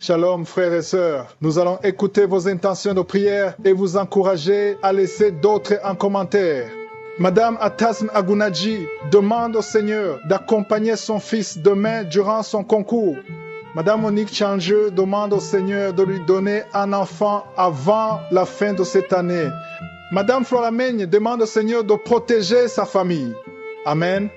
Shalom frères et sœurs, nous allons écouter vos intentions de prière et vous encourager à laisser d'autres en commentaire. Madame Atasm Agunaji demande au Seigneur d'accompagner son fils demain durant son concours. Madame Monique Changeux demande au Seigneur de lui donner un enfant avant la fin de cette année. Madame Flora Meigne demande au Seigneur de protéger sa famille. Amen.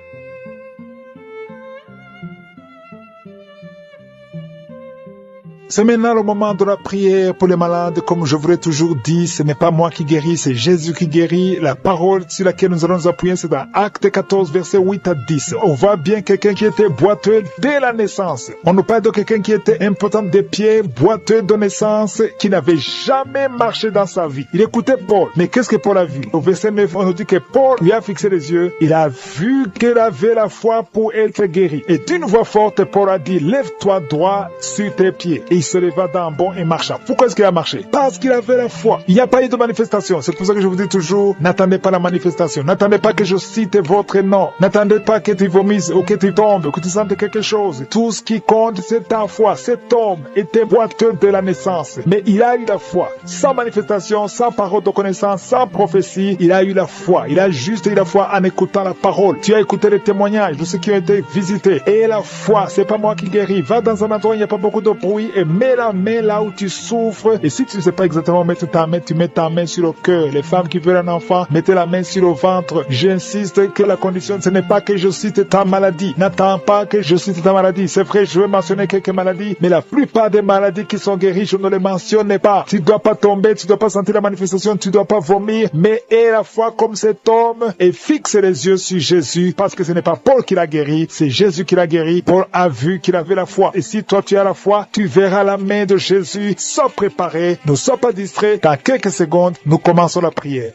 C'est maintenant le moment de la prière pour les malades. Comme je vous l'ai toujours dit, ce n'est pas moi qui guéris, c'est Jésus qui guérit. La parole sur laquelle nous allons nous appuyer, c'est dans Acte 14, versets 8 à 10. On voit bien quelqu'un qui était boiteux dès la naissance. On nous parle de quelqu'un qui était impotent des pieds, boiteux de naissance, qui n'avait jamais marché dans sa vie. Il écoutait Paul. Mais qu'est-ce que Paul a vu? Au verset 9, on nous dit que Paul lui a fixé les yeux. Il a vu qu'il avait la foi pour être guéri. Et d'une voix forte, Paul a dit, lève-toi droit sur tes pieds. Et il se leva d'un bond et marcha. Pourquoi est-ce qu'il a marché? Parce qu'il avait la foi. Il n'y a pas eu de manifestation. C'est pour ça que je vous dis toujours, n'attendez pas la manifestation. N'attendez pas que je cite votre nom. N'attendez pas que tu vomisses ou que tu tombes ou que tu sentes quelque chose. Tout ce qui compte, c'est ta foi. Cet homme était boiteux de la naissance. Mais il a eu la foi. Sans manifestation, sans parole de connaissance, sans prophétie, il a eu la foi. Il a juste eu la foi en écoutant la parole. Tu as écouté les témoignages de ceux qui ont été visités. Et la foi, c'est pas moi qui guéris. Va dans un endroit où il n'y a pas beaucoup de bruit et mets la main là où tu souffres. Et si tu ne sais pas exactement mettre ta main, tu mets ta main sur le cœur. Les femmes qui veulent un enfant, mettez la main sur le ventre. J'insiste que la condition, ce n'est pas que je cite ta maladie. N'attends pas que je cite ta maladie. C'est vrai, je vais mentionner quelques maladies, mais la plupart des maladies qui sont guéries, je ne les mentionne pas. Tu ne dois pas tomber, tu ne dois pas sentir la manifestation, tu ne dois pas vomir, mais aie la foi comme cet homme et fixe les yeux sur Jésus, parce que ce n'est pas Paul qui l'a guéri, c'est Jésus qui l'a guéri. Paul a vu qu'il avait la foi. Et si toi tu as la foi, tu verras la main de Jésus. Sois préparé, ne sois pas distrait. Dans quelques secondes, nous commençons la prière.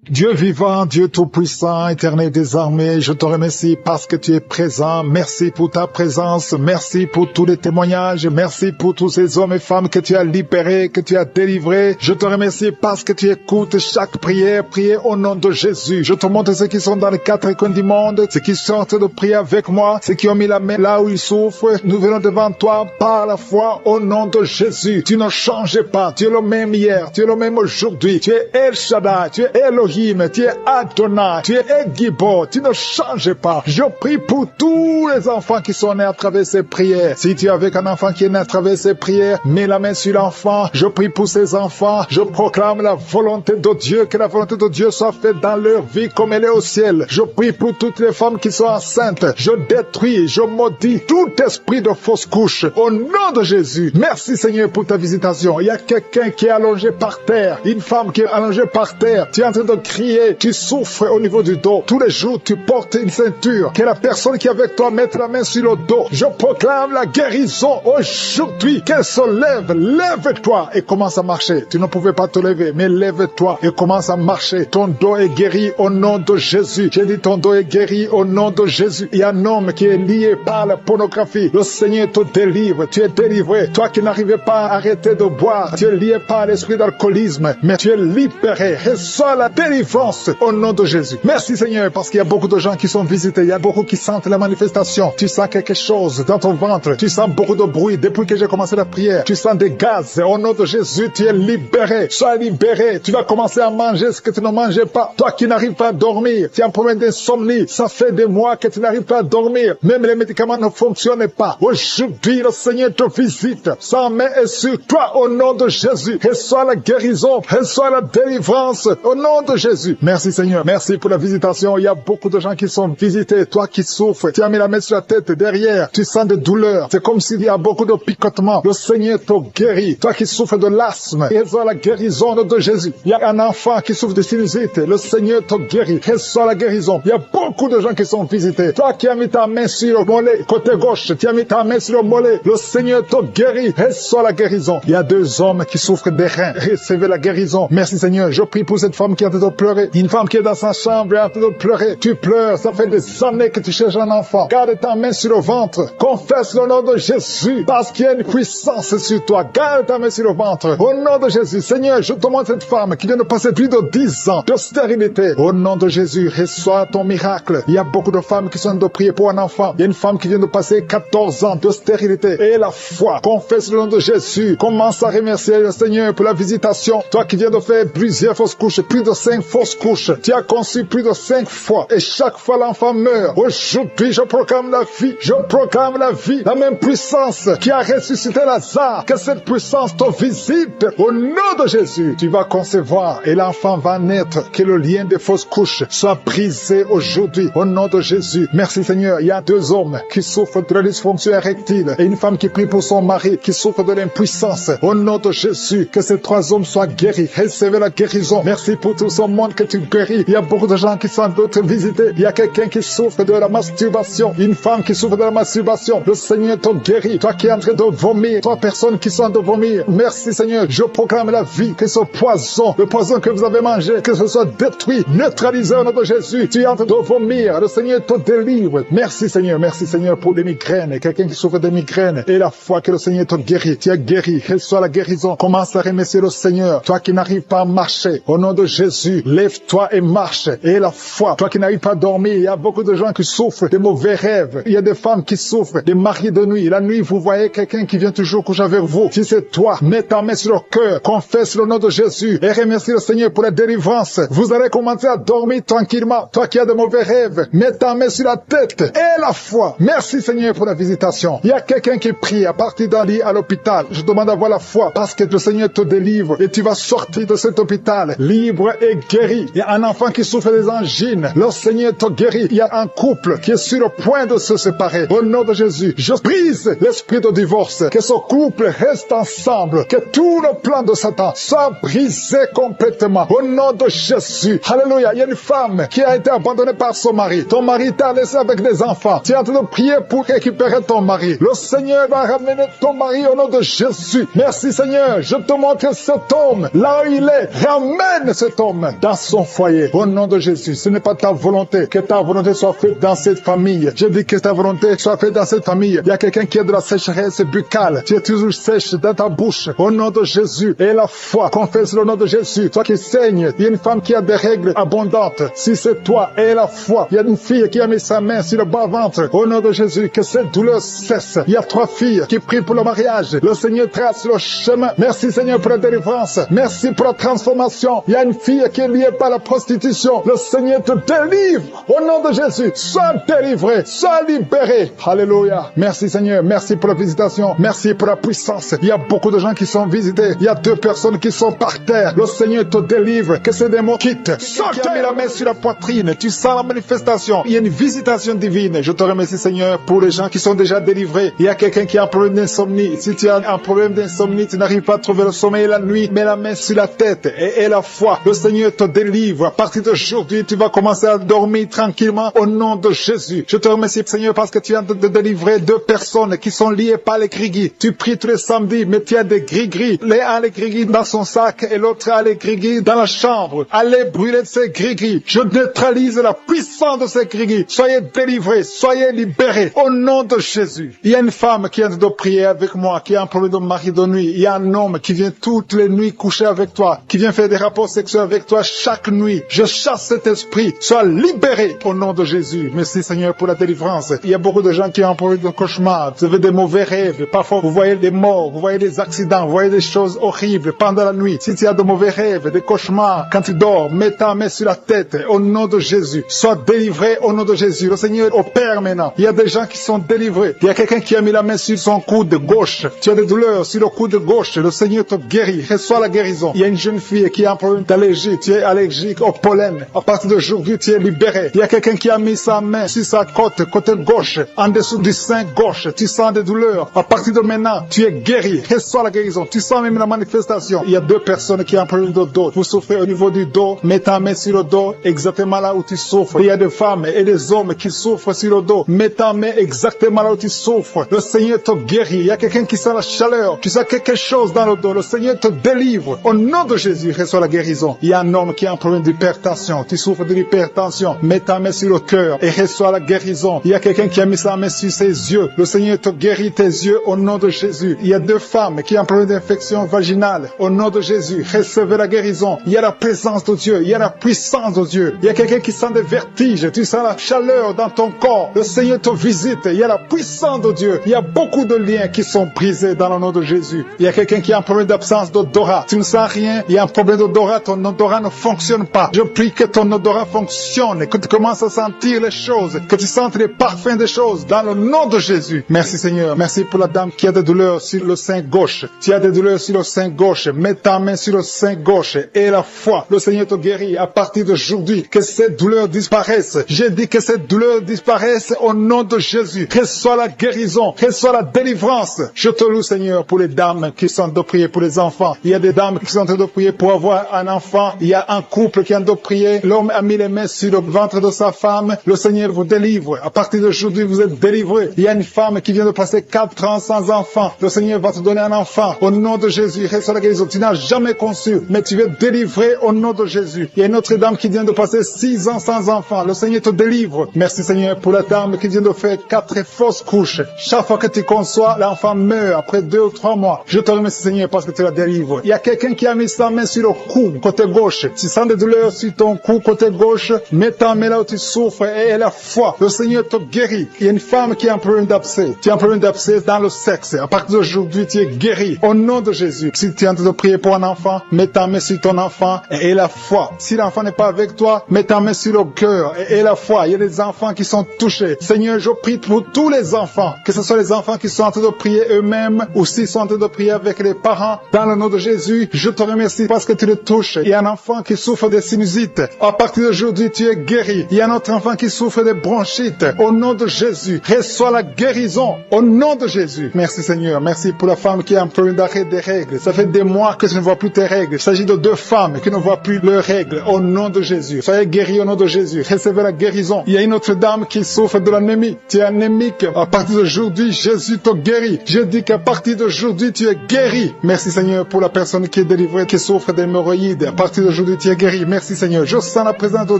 Dieu vivant, Dieu tout-puissant, éternel des armées, je te remercie parce que tu es présent. Merci pour ta présence. Merci pour tous les témoignages. Merci pour tous ces hommes et femmes que tu as libérés, que tu as délivrés. Je te remercie parce que tu écoutes chaque prière. Priez au nom de Jésus. Je te montre ceux qui sont dans les quatre coins du monde, ceux qui sortent de prier avec moi, ceux qui ont mis la main là où ils souffrent. Nous venons devant toi par la foi au nom de Jésus. Tu ne changes pas. Tu es le même hier. Tu es le même aujourd'hui. Tu es El Shaddai. Tu es Elohim. Tu es Adonai, tu es Egibo, tu ne changes pas. Je prie pour tous les enfants qui sont nés à travers ces prières. Si tu es avec un enfant qui est né à travers ces prières, mets la main sur l'enfant. Je prie pour ces enfants. Je proclame la volonté de Dieu, que la volonté de Dieu soit faite dans leur vie comme elle est au ciel. Je prie pour toutes les femmes qui sont enceintes. Je détruis, je maudis tout esprit de fausse couche. Au nom de Jésus, merci Seigneur pour ta visitation. Il y a quelqu'un qui est allongé par terre, une femme qui est allongée par terre. Tu es en train de crier, tu souffres au niveau du dos. Tous les jours, tu portes une ceinture. Que la personne qui est avec toi mette la main sur le dos. Je proclame la guérison aujourd'hui. Qu'elle se lève. Lève-toi et commence à marcher. Tu ne pouvais pas te lever, mais lève-toi et commence à marcher. Ton dos est guéri au nom de Jésus. J'ai dit ton dos est guéri au nom de Jésus. Il y a un homme qui est lié par la pornographie. Le Seigneur te délivre. Tu es délivré. Toi qui n'arrivais pas à arrêter de boire, tu es lié par l'esprit d'alcoolisme, mais tu es libéré. Reçois la délivrance au nom de Jésus. Merci Seigneur, parce qu'il y a beaucoup de gens qui sont visités. Il y a beaucoup qui sentent la manifestation. Tu sens quelque chose dans ton ventre. Tu sens beaucoup de bruit depuis que j'ai commencé la prière. Tu sens des gaz. Au nom de Jésus, tu es libéré. Sois libéré. Tu vas commencer à manger ce que tu ne mangeais pas. Toi qui n'arrives pas à dormir, tu as un problème d'insomnie. Ça fait des mois que tu n'arrives pas à dormir. Même les médicaments ne fonctionnent pas. Aujourd'hui, le Seigneur te visite. Sa main est sur toi au nom de Jésus. Reçois la guérison. Reçois la délivrance au nom de Jésus. Merci Seigneur. Merci pour la visitation. Il y a beaucoup de gens qui sont visités. Toi qui souffres, tu as mis la main sur la tête derrière. Tu sens des douleurs. C'est comme s'il y a beaucoup de picotements. Le Seigneur te guérit. Toi qui souffres de l'asthme, reçois la guérison de Jésus. Il y a un enfant qui souffre de sinusite. Le Seigneur te guérit. Reçois la guérison. Il y a beaucoup de gens qui sont visités. Toi qui as mis ta main sur le mollet, côté gauche, tu as mis ta main sur le mollet. Le Seigneur te guérit. Reçois la guérison. Il y a deux hommes qui souffrent des reins. Recevez la guérison. Merci Seigneur. Je prie pour cette femme qui est en train de de pleurer. Une femme qui est dans sa chambre est en train de pleurer. Tu pleures, ça fait des années que tu cherches un enfant. Garde ta main sur le ventre. Confesse le nom de Jésus, parce qu'il y a une puissance sur toi. Garde ta main sur le ventre. Au nom de Jésus, Seigneur, je te montre cette femme qui vient de passer plus de 10 ans de stérilité. Au nom de Jésus, reçois ton miracle. Il y a beaucoup de femmes qui sont de prier pour un enfant. Il y a une femme qui vient de passer 14 ans de stérilité. Et la foi, confesse le nom de Jésus. Commence à remercier le Seigneur pour la visitation. Toi qui viens de faire plusieurs fausses couches, plus de 5 fausses couches. Tu as conçu plus de 5 fois. Et chaque fois l'enfant meurt. Aujourd'hui, je proclame la vie. Je proclame la vie. La même puissance qui a ressuscité Lazare. Que cette puissance te visite. Au nom de Jésus, tu vas concevoir et l'enfant va naître. Que le lien des fausses couches soit brisé aujourd'hui. Au nom de Jésus. Merci Seigneur. Il y a 2 hommes qui souffrent de la dysfonction érectile et une femme qui prie pour son mari qui souffre de l'impuissance. Au nom de Jésus, que ces 3 hommes soient guéris. Recevez la guérison. Merci pour tout ce monde que tu guéris. Il y a beaucoup de gens qui sont d'autres visités. Il y a quelqu'un qui souffre de la masturbation. Une femme qui souffre de la masturbation. Le Seigneur te guérit. Toi qui es en train de vomir. 3 personnes qui sont en train de vomir. Merci Seigneur. Je proclame la vie. Que ce poison, le poison que vous avez mangé, que ce soit détruit, neutralisé au nom de Jésus. Tu es en train de vomir. Le Seigneur te délivre. Merci Seigneur. Merci Seigneur pour les migraines. Quelqu'un qui souffre de migraines. Et la foi que le Seigneur te guérit. Tu es guéri. Reçois la guérison. Commence à remercier le Seigneur. Toi qui n'arrives pas à marcher. Au nom de Jésus, lève-toi et marche. Et la foi. Toi qui n'arrives pas à dormir. Il y a beaucoup de gens qui souffrent de mauvais rêves. Il y a des femmes qui souffrent des maris de nuit. La nuit, vous voyez quelqu'un qui vient toujours coucher avec vous. Si c'est toi, mets ta main sur le cœur. Confesse le nom de Jésus. Et remercie le Seigneur pour la délivrance. Vous allez commencer à dormir tranquillement. Toi qui as de mauvais rêves, mets ta main sur la tête. Et la foi. Merci Seigneur pour la visitation. Il y a quelqu'un qui prie à partir d'un lit à l'hôpital. Je demande à voir la foi parce que le Seigneur te délivre et tu vas sortir de cet hôpital libre et guéri. Il y a un enfant qui souffre des angines. Le Seigneur te guérit. Il y a un couple qui est sur le point de se séparer. Au nom de Jésus, je brise l'esprit de divorce. Que ce couple reste ensemble. Que tout le plan de Satan soit brisé complètement. Au nom de Jésus. Alléluia. Il y a une femme qui a été abandonnée par son mari. Ton mari t'a laissé avec des enfants. Tu es en train de prier pour récupérer ton mari. Le Seigneur va ramener ton mari au nom de Jésus. Merci Seigneur. Je te montre cet homme. Là où il est, ramène cet homme dans son foyer. Au nom de Jésus. Ce n'est pas ta volonté. Que ta volonté soit faite dans cette famille. Je dis que ta volonté soit faite dans cette famille. Il y a quelqu'un qui a de la sécheresse buccale. Tu es toujours sèche dans ta bouche. Au nom de Jésus. Et la foi. Confesse le nom de Jésus. Toi qui saignes. Il y a une femme qui a des règles abondantes. Si c'est toi, et la foi. Il y a une fille qui a mis sa main sur le bas-ventre. Au nom de Jésus. Que cette douleur cesse. Il y a 3 filles qui prient pour le mariage. Le Seigneur trace le chemin. Merci Seigneur pour la délivrance. Merci pour la transformation. Il y a une fille qui est liée par la prostitution. Le Seigneur te délivre. Au nom de Jésus. Sois délivré. Sois libéré. Alléluia. Merci Seigneur. Merci pour la visitation. Merci pour la puissance. Il y a beaucoup de gens qui sont visités. Il y a 2 personnes qui sont par terre. Le Seigneur te délivre. Que ces démons quittent. Sortez la main sur la poitrine. Tu sens la manifestation. Il y a une visitation divine. Je te remercie Seigneur pour les gens qui sont déjà délivrés. Il y a quelqu'un qui a un problème d'insomnie. Si tu as un problème d'insomnie, tu n'arrives pas à trouver le sommeil la nuit, mets la main sur la tête et la foi. Le Seigneur te délivre. À partir d'aujourd'hui, tu vas commencer à dormir tranquillement au nom de Jésus. Je te remercie Seigneur parce que tu es en train de délivrer 2 personnes qui sont liées par les grigris. Tu pries tous les samedis, mais tu as des grigris. L'un a les grigris dans son sac et l'autre a les grigris dans la chambre. Allez brûler ces grigris. Je neutralise la puissance de ces grigris. Soyez délivrés, soyez libérés au nom de Jésus. Il y a une femme qui est en train de prier avec moi, qui a un problème de mari de nuit. Il y a un homme qui vient toutes les nuits coucher avec toi, qui vient faire des rapports sexuels avec toi chaque nuit. Je chasse cet esprit. Sois libéré au nom de Jésus. Merci Seigneur pour la délivrance. Il y a beaucoup de gens qui ont un problème de cauchemar. Vous avez des mauvais rêves. Parfois vous voyez des morts, vous voyez des accidents, vous voyez des choses horribles pendant la nuit. Si tu as de mauvais rêves, des cauchemars, quand tu dors, mets ta main sur la tête au nom de Jésus. Sois délivré au nom de Jésus. Le Seigneur opère maintenant. Il y a des gens qui sont délivrés. Il y a quelqu'un qui a mis la main sur son coude gauche. Tu as des douleurs sur le coude gauche. Le Seigneur te guérit. Reçois la guérison. Il y a une jeune fille qui a un problème d'allergie. Tu es allergique au pollen. À partir d'aujourd'hui, tu es libéré. Il y a quelqu'un qui a mis sa main sur sa côte, côté gauche, en dessous du sein gauche. Tu sens des douleurs. À partir de maintenant, tu es guéri. Reçois la guérison. Tu sens même la manifestation. Il y a 2 personnes qui ont un problème de dos. Vous souffrez au niveau du dos. Mets ta main sur le dos, exactement là où tu souffres. Il y a des femmes et des hommes qui souffrent sur le dos. Mets ta main exactement là où tu souffres. Le Seigneur te guérit. Il y a quelqu'un qui sent la chaleur. Tu sens quelque chose dans le dos. Le Seigneur te délivre. Au nom de Jésus, reçois la guérison. Il y a un homme qui a un problème d'hypertension. Tu souffres de l'hypertension. Mets ta main sur le cœur et reçois la guérison. Il y a quelqu'un qui a mis sa main sur ses yeux. Le Seigneur te guérit tes yeux au nom de Jésus. Il y a 2 femmes qui ont un problème d'infection vaginale. Au nom de Jésus, recevez la guérison. Il y a la présence de Dieu. Il y a la puissance de Dieu. Il y a quelqu'un qui sent des vertiges. Tu sens la chaleur dans ton corps. Le Seigneur te visite. Il y a la puissance de Dieu. Il y a beaucoup de liens qui sont brisés dans le nom de Jésus. Il y a quelqu'un qui a un problème d'absence d'odorat. Tu ne sens rien. Il y a un problème d'odorat. Ton odorat ne fonctionne pas. Je prie que ton odorat fonctionne, que tu commences à sentir les choses, que tu sentes les parfums des choses dans le nom de Jésus. Merci Seigneur. Merci pour la dame qui a des douleurs sur le sein gauche. Tu as des douleurs sur le sein gauche. Mets ta main sur le sein gauche et la foi. Le Seigneur te guérit à partir d'aujourd'hui. Que ces douleurs disparaissent. J'ai dit que ces douleurs disparaissent au nom de Jésus. Reçois la guérison. Reçois la délivrance. Je te loue Seigneur pour les dames qui sont en train de prier pour les enfants. Il y a des dames qui sont en train de prier pour avoir un enfant. Il y a un couple qui est en train de prier. L'homme a mis les mains sur le ventre de sa femme. Le Seigneur vous délivre. À partir d'aujourd'hui, vous êtes délivrés. Il y a une femme qui vient de passer 4 ans sans enfant. Le Seigneur va te donner un enfant. Au nom de Jésus, reçois la guérison. Tu n'as jamais conçu, mais tu es délivré au nom de Jésus. Il y a une autre dame qui vient de passer 6 ans sans enfant. Le Seigneur te délivre. Merci Seigneur pour la dame qui vient de faire 4 fausses couches. Chaque fois que tu conçois, l'enfant meurt après 2 ou 3 mois. Je te remercie Seigneur parce que tu la délivres. Il y a quelqu'un qui a mis sa main sur le cou, côté gauche. Tu sens des douleurs sur ton cou, côté gauche. Mets ta main là où tu souffres et la foi. Le Seigneur te guérit. Il y a une femme qui a un problème d'abcès. Tu as un problème d'abcès dans le sexe. À partir d'aujourd'hui, tu es guéri. Au nom de Jésus. Si tu es en train de prier pour un enfant, mets ta main sur ton enfant et la foi. Si l'enfant n'est pas avec toi, mets ta main sur le cœur et la foi. Il y a des enfants qui sont touchés. Seigneur, je prie pour tous les enfants. Que ce soit les enfants qui sont en train de prier eux-mêmes ou s'ils sont en train de prier avec les parents. Dans le nom de Jésus, je te remercie parce que tu les touches. Il y a un enfant qui souffre de sinusite. À partir d'aujourd'hui, tu es guéri. Il y a un autre enfant qui souffre de bronchite. Au nom de Jésus, reçois la guérison. Au nom de Jésus. Merci Seigneur. Merci pour la femme qui a un problème d'arrêt des règles. Ça fait des mois que tu ne vois plus tes règles. Il s'agit de 2 femmes qui ne voient plus leurs règles. Au nom de Jésus. Soyez guéris au nom de Jésus. Recevez la guérison. Il y a une autre dame qui souffre de l'anémie. Tu es anémique. À partir d'aujourd'hui, Jésus te guérit. Je dis qu'à partir d'aujourd'hui, tu es guéri. Merci Seigneur pour la personne qui est délivrée, qui souffre d'hémorroïdes. À partir d'aujourd'hui, tu es guéri. Merci Seigneur. Je sens la présence de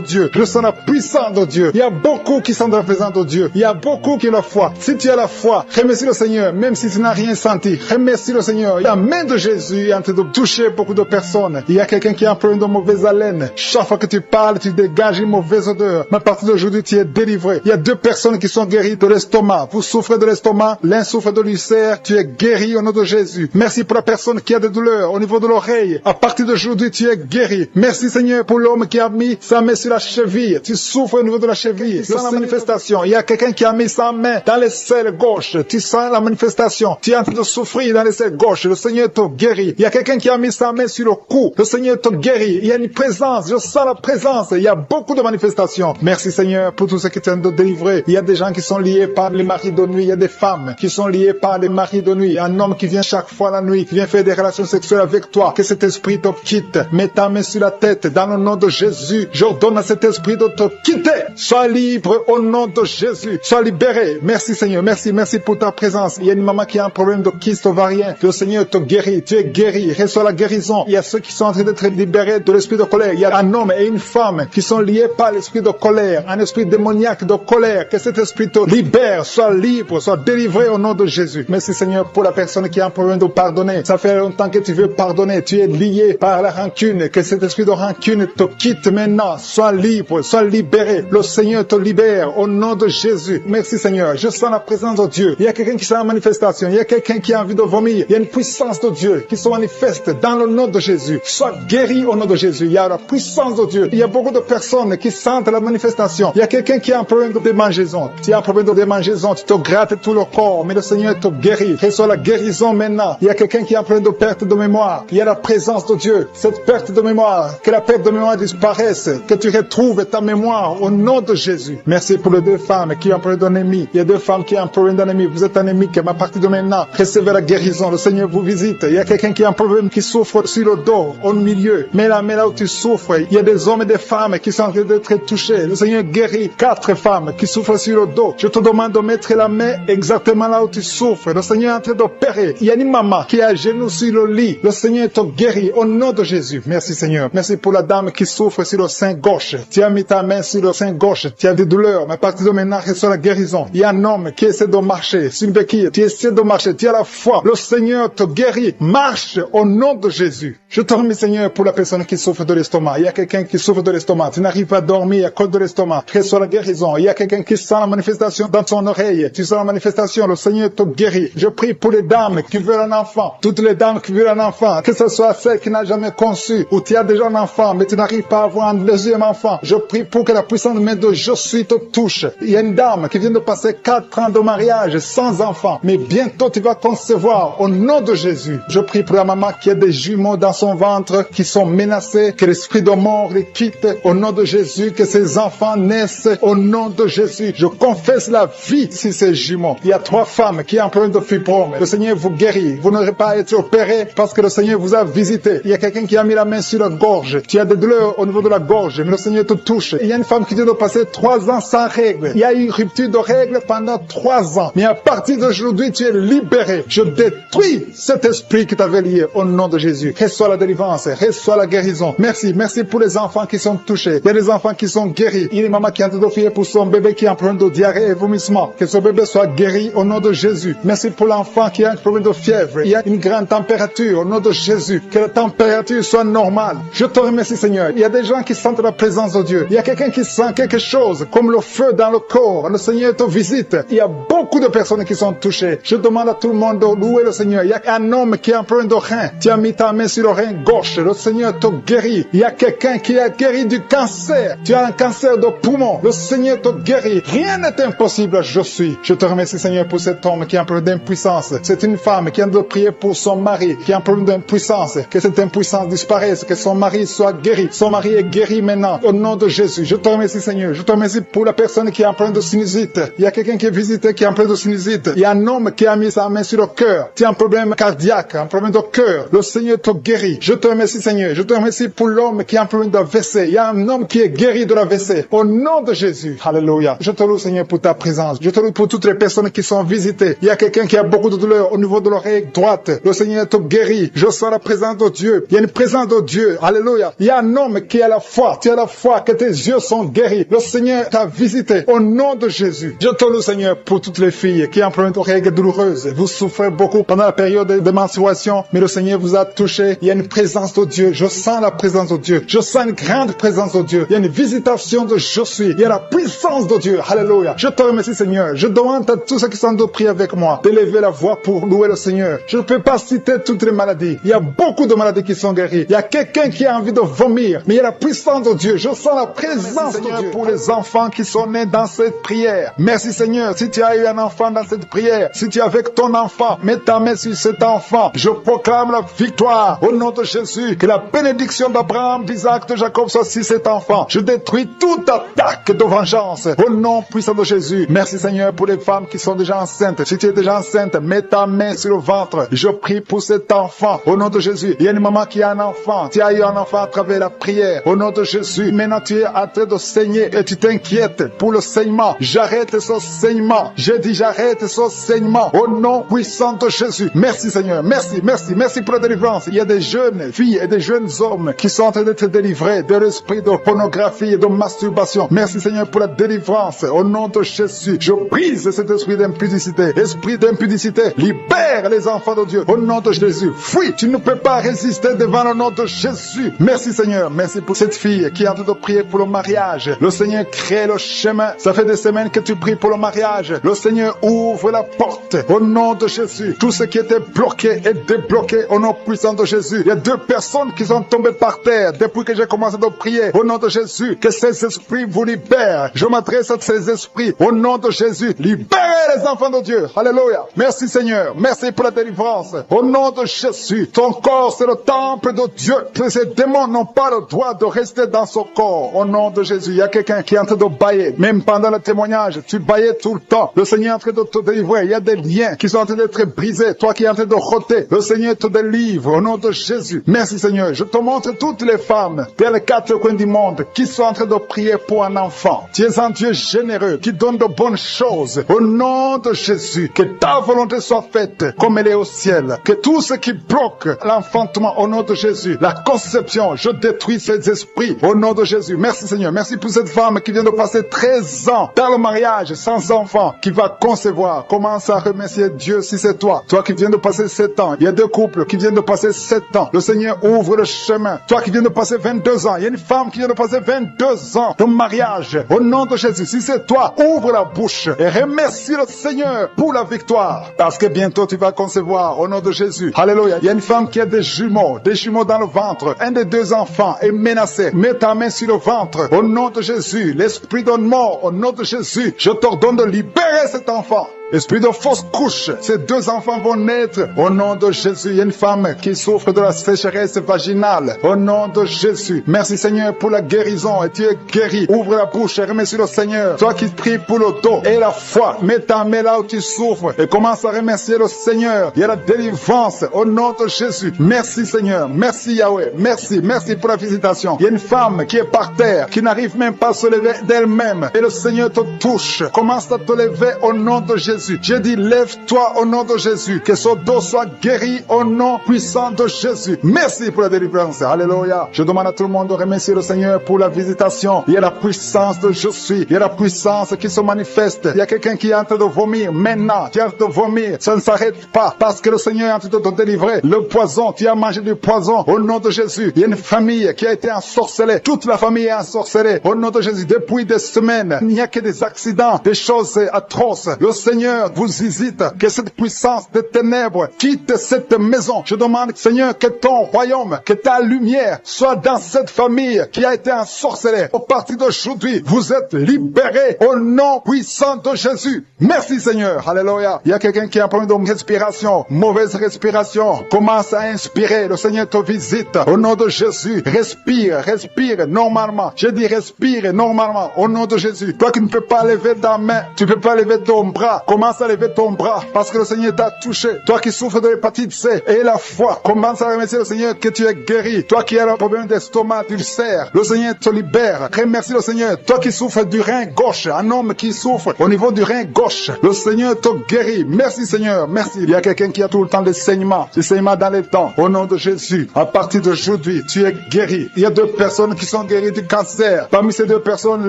Dieu. Je sens la puissance de Dieu. Il y a beaucoup qui sont dans la présence de Dieu. Il y a beaucoup qui ont la foi. Si tu as la foi, remercie le Seigneur, même si tu n'as rien senti. Remercie le Seigneur. La main de Jésus est en train de toucher beaucoup de personnes. Il y a quelqu'un qui a un problème de mauvaise haleine. Chaque fois que tu parles, tu dégages une mauvaise odeur. Mais à partir d'aujourd'hui, tu es délivré. Il y a 2 personnes qui sont guéries de l'estomac. Vous souffrez de l'estomac, l'un souffre de l'ulcère. Tu es guéri au nom de Jésus. Merci pour la personne qui a des douleurs au niveau de l'oreille. À partir d'aujourd'hui, tu es guéri. Merci Seigneur pour l'homme qui a mis sa main sur la cheville. Tu souffres au niveau de la cheville. Tu sens la manifestation. Il y a quelqu'un qui a mis sa main dans les selles gauches. Tu sens la manifestation. Tu es en train de souffrir dans les selles gauches. Le Seigneur te guérit. Il y a quelqu'un qui a mis sa main sur le cou. Le Seigneur te guérit. Il y a une présence. Je sens la présence. Il y a beaucoup de manifestations. Merci Seigneur pour tout ce qui t'ont de délivrer. Il y a des gens qui sont liés par les maris de nuit. Il y a des femmes qui sont liées par les maris de nuit. Un homme qui vient chaque fois la nuit, qui vient faire des relations sexuelles avec toi. Que cet esprit te quitte. Mets ta main sur la tête. Dans le nom de Jésus, j'ordonne à cet esprit de te quitter. Sois libre au nom de Jésus. Sois libéré. Merci Seigneur. Merci pour ta présence. Il y a une maman qui a un problème de kyste ovarien. Le Seigneur te guérit. Tu es guéri. Reçois la guérison. Il y a ceux qui sont en train d'être libérés de l'esprit de colère. Il y a un homme et une femme qui sont liés par l'esprit de colère. Un esprit démoniaque de colère. Que cet esprit te libère. Sois libre. Sois délivré au nom de Jésus. Merci Seigneur pour la personne qui a un problème de pardonner. Ça fait longtemps que tu veux pardonner. Tu es lié par la rancune. Que cet esprit de rancune te quitte maintenant. Sois libre. Sois libéré. Le Seigneur te libère au nom de Jésus. Merci Seigneur. Je sens la présence de Dieu. Il y a quelqu'un qui sent la manifestation. Il y a quelqu'un qui a envie de vomir. Il y a une puissance de Dieu qui se manifeste dans le nom de Jésus. Sois guéri au nom de Jésus. Il y a la puissance de Dieu. Il y a beaucoup de personnes qui sentent la manifestation. Il y a quelqu'un qui a un problème de démangeaison. Tu as un problème de démangeaison. Tu te grattes tout le corps. Mais le Seigneur te guérit. Reçois la guérison maintenant. Il y a quelqu'un qui a un problème de perte de mémoire. Il y a la présence de Dieu. Cette perte de mémoire. Que la perte de mémoire disparaisse. Que tu retrouves ta mémoire au nom de Jésus. Merci pour les 2 femmes qui ont un problème d'anémie. Il y a 2 femmes qui ont un problème d'anémie. Vous êtes anémique, mais à partir de maintenant, recevez la guérison. Le Seigneur vous visite. Il y a quelqu'un qui a un problème qui souffre sur le dos, au milieu. Mais là où tu souffres, il y a des hommes et des femmes qui sont en train d'être touchés. Le Seigneur guérit 4 femmes qui souffrent sur le dos. Je te demande de mettre la main exactement là où tu souffres. Le Seigneur est en train d'opérer. Il y a une maman qui est à genoux sur le lit. Le Seigneur te guérit au nom de Jésus. Merci Seigneur. Merci pour la dame qui souffre sur le sein gauche. Tu as mis ta main sur le sein gauche. Tu as des douleurs, mais à partir de maintenant, reçois la guérison. Il y a un homme qui essaie de marcher sur une béquille. Tu essaies de marcher. Tu as la foi. Le Seigneur te guérit. Marche au nom de Jésus. Je te remercie, Seigneur, pour la personne qui souffre de l'estomac. Il y a quelqu'un qui souffre de l'estomac. Tu n'arrives pas à dormir à cause de l'estomac. Reçois la guérison. Il y a quelqu'un qui sent la manifestation dans ton oreille. Tu sens la manifestation. Le Seigneur te guérit. Je prie pour les dames qui veulent un enfant. Toutes les dames qui veulent un enfant. Que ce soit celle qui n'a jamais conçu ou tu as déjà un enfant, mais tu n'arrives pas à avoir un deuxième enfant. Je prie pour que la puissante main de Je suis te touche. Il y a une dame qui vient de passer 4 ans de mariage sans enfant. Mais bientôt tu vas concevoir au nom de Jésus. Je prie pour la maman qui a des jumeaux dans son ventre qui sont menacés. Que l'esprit de mort les quitte au nom de Jésus. Que ces enfants naissent au nom de Jésus. Je confesse la vie sur ces jumeaux. Il y a 3 femmes qui ont un problème de fibrome. Le Seigneur vous guérit. Vous n'aurez pas été opéré parce que le Seigneur vous a visité. Il y a quelqu'un qui a mis la main sur la gorge. Tu as des douleurs au niveau de la gorge, mais le Seigneur te touche. Il y a une femme qui vient de passer 3 ans sans règles. Il y a eu une rupture de règles pendant 3 ans. Mais à partir d'aujourd'hui, tu es libéré. Je détruis cet esprit qui t'avait lié au nom de Jésus. Reçois la délivrance, reçois la guérison. Merci, merci pour les enfants qui sont touchés. Il y a des enfants qui sont guéris. Il y a une maman qui est en train de prier pour son bébé qui a un problème de diarrhée et vomissement. Que son bébé soit guéri au nom de Jésus. Merci pour l'enfant qui a un problème de fièvre. Il y a une grande température au nom de Jésus. Que la température soit normale. Je te remercie, Seigneur. Il y a des gens qui sentent la présence de Dieu. Il y a quelqu'un qui sent quelque chose comme le feu dans le corps. Le Seigneur te visite. Il y a beaucoup de personnes qui sont touchées. Je demande à tout le monde de louer le Seigneur. Il y a un homme qui a un problème de rein. Tu as mis ta main sur le rein gauche. Le Seigneur te guérit. Il y a quelqu'un qui a guéri du cancer. Tu as un cancer de poumon. Le Seigneur te guérit. Rien n'est impossible. Je suis. Je te remercie, Seigneur, pour cet homme qui a un problème d'impuissance. C'est une femme qui a de prier pour son mari qui a un problème d'impuissance. Que cette impuissance disparaisse. Que son mari soit guéri. Son mari est guéri maintenant. Au nom de Jésus. Je te remercie, Seigneur. Je te remercie pour la personne qui a un problème de sinusite. Il y a quelqu'un qui est visité qui a un problème de sinusite. Il y a un homme qui a mis sa main sur le cœur. Tu as un problème cardiaque, un problème de cœur. Le Seigneur te guérit. Je te remercie, Seigneur. Je te remercie pour l'homme qui a un problème d'AVC. Il y a un homme qui est guéri de l'AVC. Au nom de Jésus. Alléluia. Je te loue, Seigneur, pour ta présence. Je te loue pour toutes les personnes qui sont visitées. Il y a quelqu'un qui a beaucoup de douleur au niveau de l'oreille droite. Le Seigneur te guérit. Je sens la présence de Dieu. Il y a une présence de Dieu. Alléluia. Il y a un homme qui a la foi. Tu as la foi que tes yeux sont guéris. Le Seigneur t'a visité. Au nom de Jésus. Je te loue, Seigneur, pour toutes les filles qui ont un problème de règles douloureuses. Vous souffrez beaucoup pendant la période de menstruation, mais le Seigneur vous a touché. Il y a une présence de Dieu. Je sens la présence de Dieu. Je sens une grande présence de Dieu. Il y a une visitation de Je suis. Il y a la puissance de Dieu. Alléluia. Je te remercie, Seigneur. Je demande à tous ceux qui sont de prier avec moi d'élever la voix pour louer le Seigneur. Je ne peux pas citer toutes les maladies. Il y a beaucoup de maladies qui sont guéries. Il y a quelqu'un qui a envie de vomir, mais il y a la puissance de Dieu. Je sens la présence de Dieu pour les enfants qui sont nés dans cette prière. Merci, Seigneur. Si tu as eu un enfant dans cette prière, si tu es avec ton enfant, mets ta main sur cet enfant. Je proclame la victoire au nom de Jésus. Que la bénédiction d'Abraham, d'Isaac, de Jacob soit sur cet enfant. Je détruis toute attaque de vengeance au nom puissant de Jésus. Merci, Seigneur, pour les femmes qui sont déjà enceintes. Si tu es déjà enceinte, mets ta main sur le ventre. Je prie pour cet enfant au nom de Jésus. Il y a une maman qui a un enfant. Tu as eu un enfant à travers la prière au nom de Jésus. Maintenant, tu es en train de saigner et tu t'inquiètes pour le saignement. J'arrête ce saignement. J'ai dit j'arrête ce saignement au nom puissant de Jésus. Merci, Seigneur. Merci, merci, merci pour la délivrance. Il y a des jeunes filles et des jeunes hommes qui sont en train d'être délivrés de l'esprit de pornographie et de masturbation. Merci, Seigneur, pour la délivrance au nom de Jésus. Je brise cet esprit d'impudicité. Esprit d'impudicité, libère les enfants de Dieu au nom de Jésus. Fuis, tu ne peux pas résister devant le nom de Jésus. Merci, Seigneur. Merci pour cette fille qui est en train de prier pour le mariage. Le Seigneur crée le chemin. Ça fait des semaines que tu pries pour le mariage. Le Seigneur ouvre la porte au nom de Jésus. Tout ce qui était bloqué est débloqué au nom puissant de Jésus. Il y a 2 personnes qui sont tombées par terre depuis que j'ai commencé de prier au nom de Jésus. Que ces esprits vous libèrent. Je m'adresse à ces esprits au nom de Jésus. Libérez les enfants de Dieu. Alléluia. Merci, Seigneur. Merci pour la délivrance. Au nom de Jésus. Ton corps, c'est le temple de Dieu. Ces démons n'ont pas le droit de rester dans son corps. Au nom de Jésus. Il y a quelqu'un qui est en train de bailler. Même pendant le témoignage, tu baillais tout le temps. Le Seigneur est en train de te délivrer. Il y a des liens qui sont en train d'être brisés. Toi qui es en train de rôter, le Seigneur te délivre. Au nom de Jésus. Merci, Seigneur. Je te montre toutes les femmes dans les 4 coins du monde qui sont en train de prier pour un enfant. Tu es un Dieu généreux qui donne de bonnes choses. Au nom de Jésus. Que ta volonté soit faite comme elle est au ciel. Que tout ce qui bloque l'enfantement au nom de Jésus, la conception déception. Je détruis ces esprits au nom de Jésus. Merci Seigneur. Merci pour cette femme qui vient de passer 13 ans dans le mariage sans enfant, qui va concevoir. Commence à remercier Dieu si c'est toi. Toi qui viens de passer 7 ans. Il y a 2 couples qui viennent de passer 7 ans. Le Seigneur ouvre le chemin. Toi qui viens de passer 22 ans. Il y a une femme qui vient de passer 22 ans de mariage. Au nom de Jésus, si c'est toi, ouvre la bouche et remercie le Seigneur pour la victoire. Parce que bientôt tu vas concevoir au nom de Jésus. Alléluia. Il y a une femme qui a des jumeaux dans le ventre. Un des 2 enfants est menacé. Mets ta main sur le ventre. Au nom de Jésus, l'esprit de mort, au nom de Jésus, je t'ordonne de libérer cet enfant. Esprit de fausse couche, ces 2 enfants vont naître au nom de Jésus. Il y a une femme qui souffre de la sécheresse vaginale au nom de Jésus. Merci Seigneur pour la guérison et tu es guéri. Ouvre la bouche et remercie le Seigneur. Toi qui pries pour le dos et la foi, mets ta main là où tu souffres et commence à remercier le Seigneur. Il y a la délivrance au nom de Jésus. Merci Seigneur, merci Yahweh, merci pour la visitation. Il y a une femme qui est par terre, qui n'arrive même pas à se lever d'elle-même et le Seigneur te touche. Commence à te lever au nom de Jésus. J'ai dit, lève-toi au nom de Jésus. Que son dos soit guéri au nom puissant de Jésus. Merci pour la délivrance. Alléluia. Je demande à tout le monde de remercier le Seigneur pour la visitation. Il y a la puissance de je suis. Il y a la puissance qui se manifeste. Il y a quelqu'un qui est en train de vomir. Maintenant, tu es en train de vomir. Ça ne s'arrête pas parce que le Seigneur est en train de te délivrer. Le poison, tu as mangé du poison au nom de Jésus. Il y a une famille qui a été ensorcelée. Toute la famille est ensorcelée au nom de Jésus. Depuis des semaines, il n'y a que des accidents, des choses atroces. Le Seigneur vous visite, que cette puissance de ténèbres quitte cette maison. Je demande, Seigneur, que ton royaume, que ta lumière soit dans cette famille qui a été ensorcelée. Au partir d'aujourd'hui, vous êtes libérés au nom puissant de Jésus. Merci Seigneur. Alléluia. Il y a quelqu'un qui a un problème de respiration, mauvaise respiration. Commence à inspirer. Le Seigneur te visite au nom de Jésus. Respire normalement. Je dis respire normalement au nom de Jésus. Toi qui ne peux pas lever ta main, tu ne peux pas lever ton bras. Commence à lever ton bras parce que le Seigneur t'a touché. Toi qui souffres de l'hépatite C et la foi, commence à remercier le Seigneur que tu es guéri. Toi qui as un problème d'estomac, d'ulcère, le Seigneur te libère. Remercie le Seigneur. Toi qui souffres du rein gauche, un homme qui souffre au niveau du rein gauche, le Seigneur te guérit. Merci Seigneur, merci. Il y a quelqu'un qui a tout le temps des saignements dans les temps. Au nom de Jésus, à partir d'aujourd'hui, tu es guéri. Il y a 2 personnes qui sont guéries du cancer. Parmi ces 2 personnes,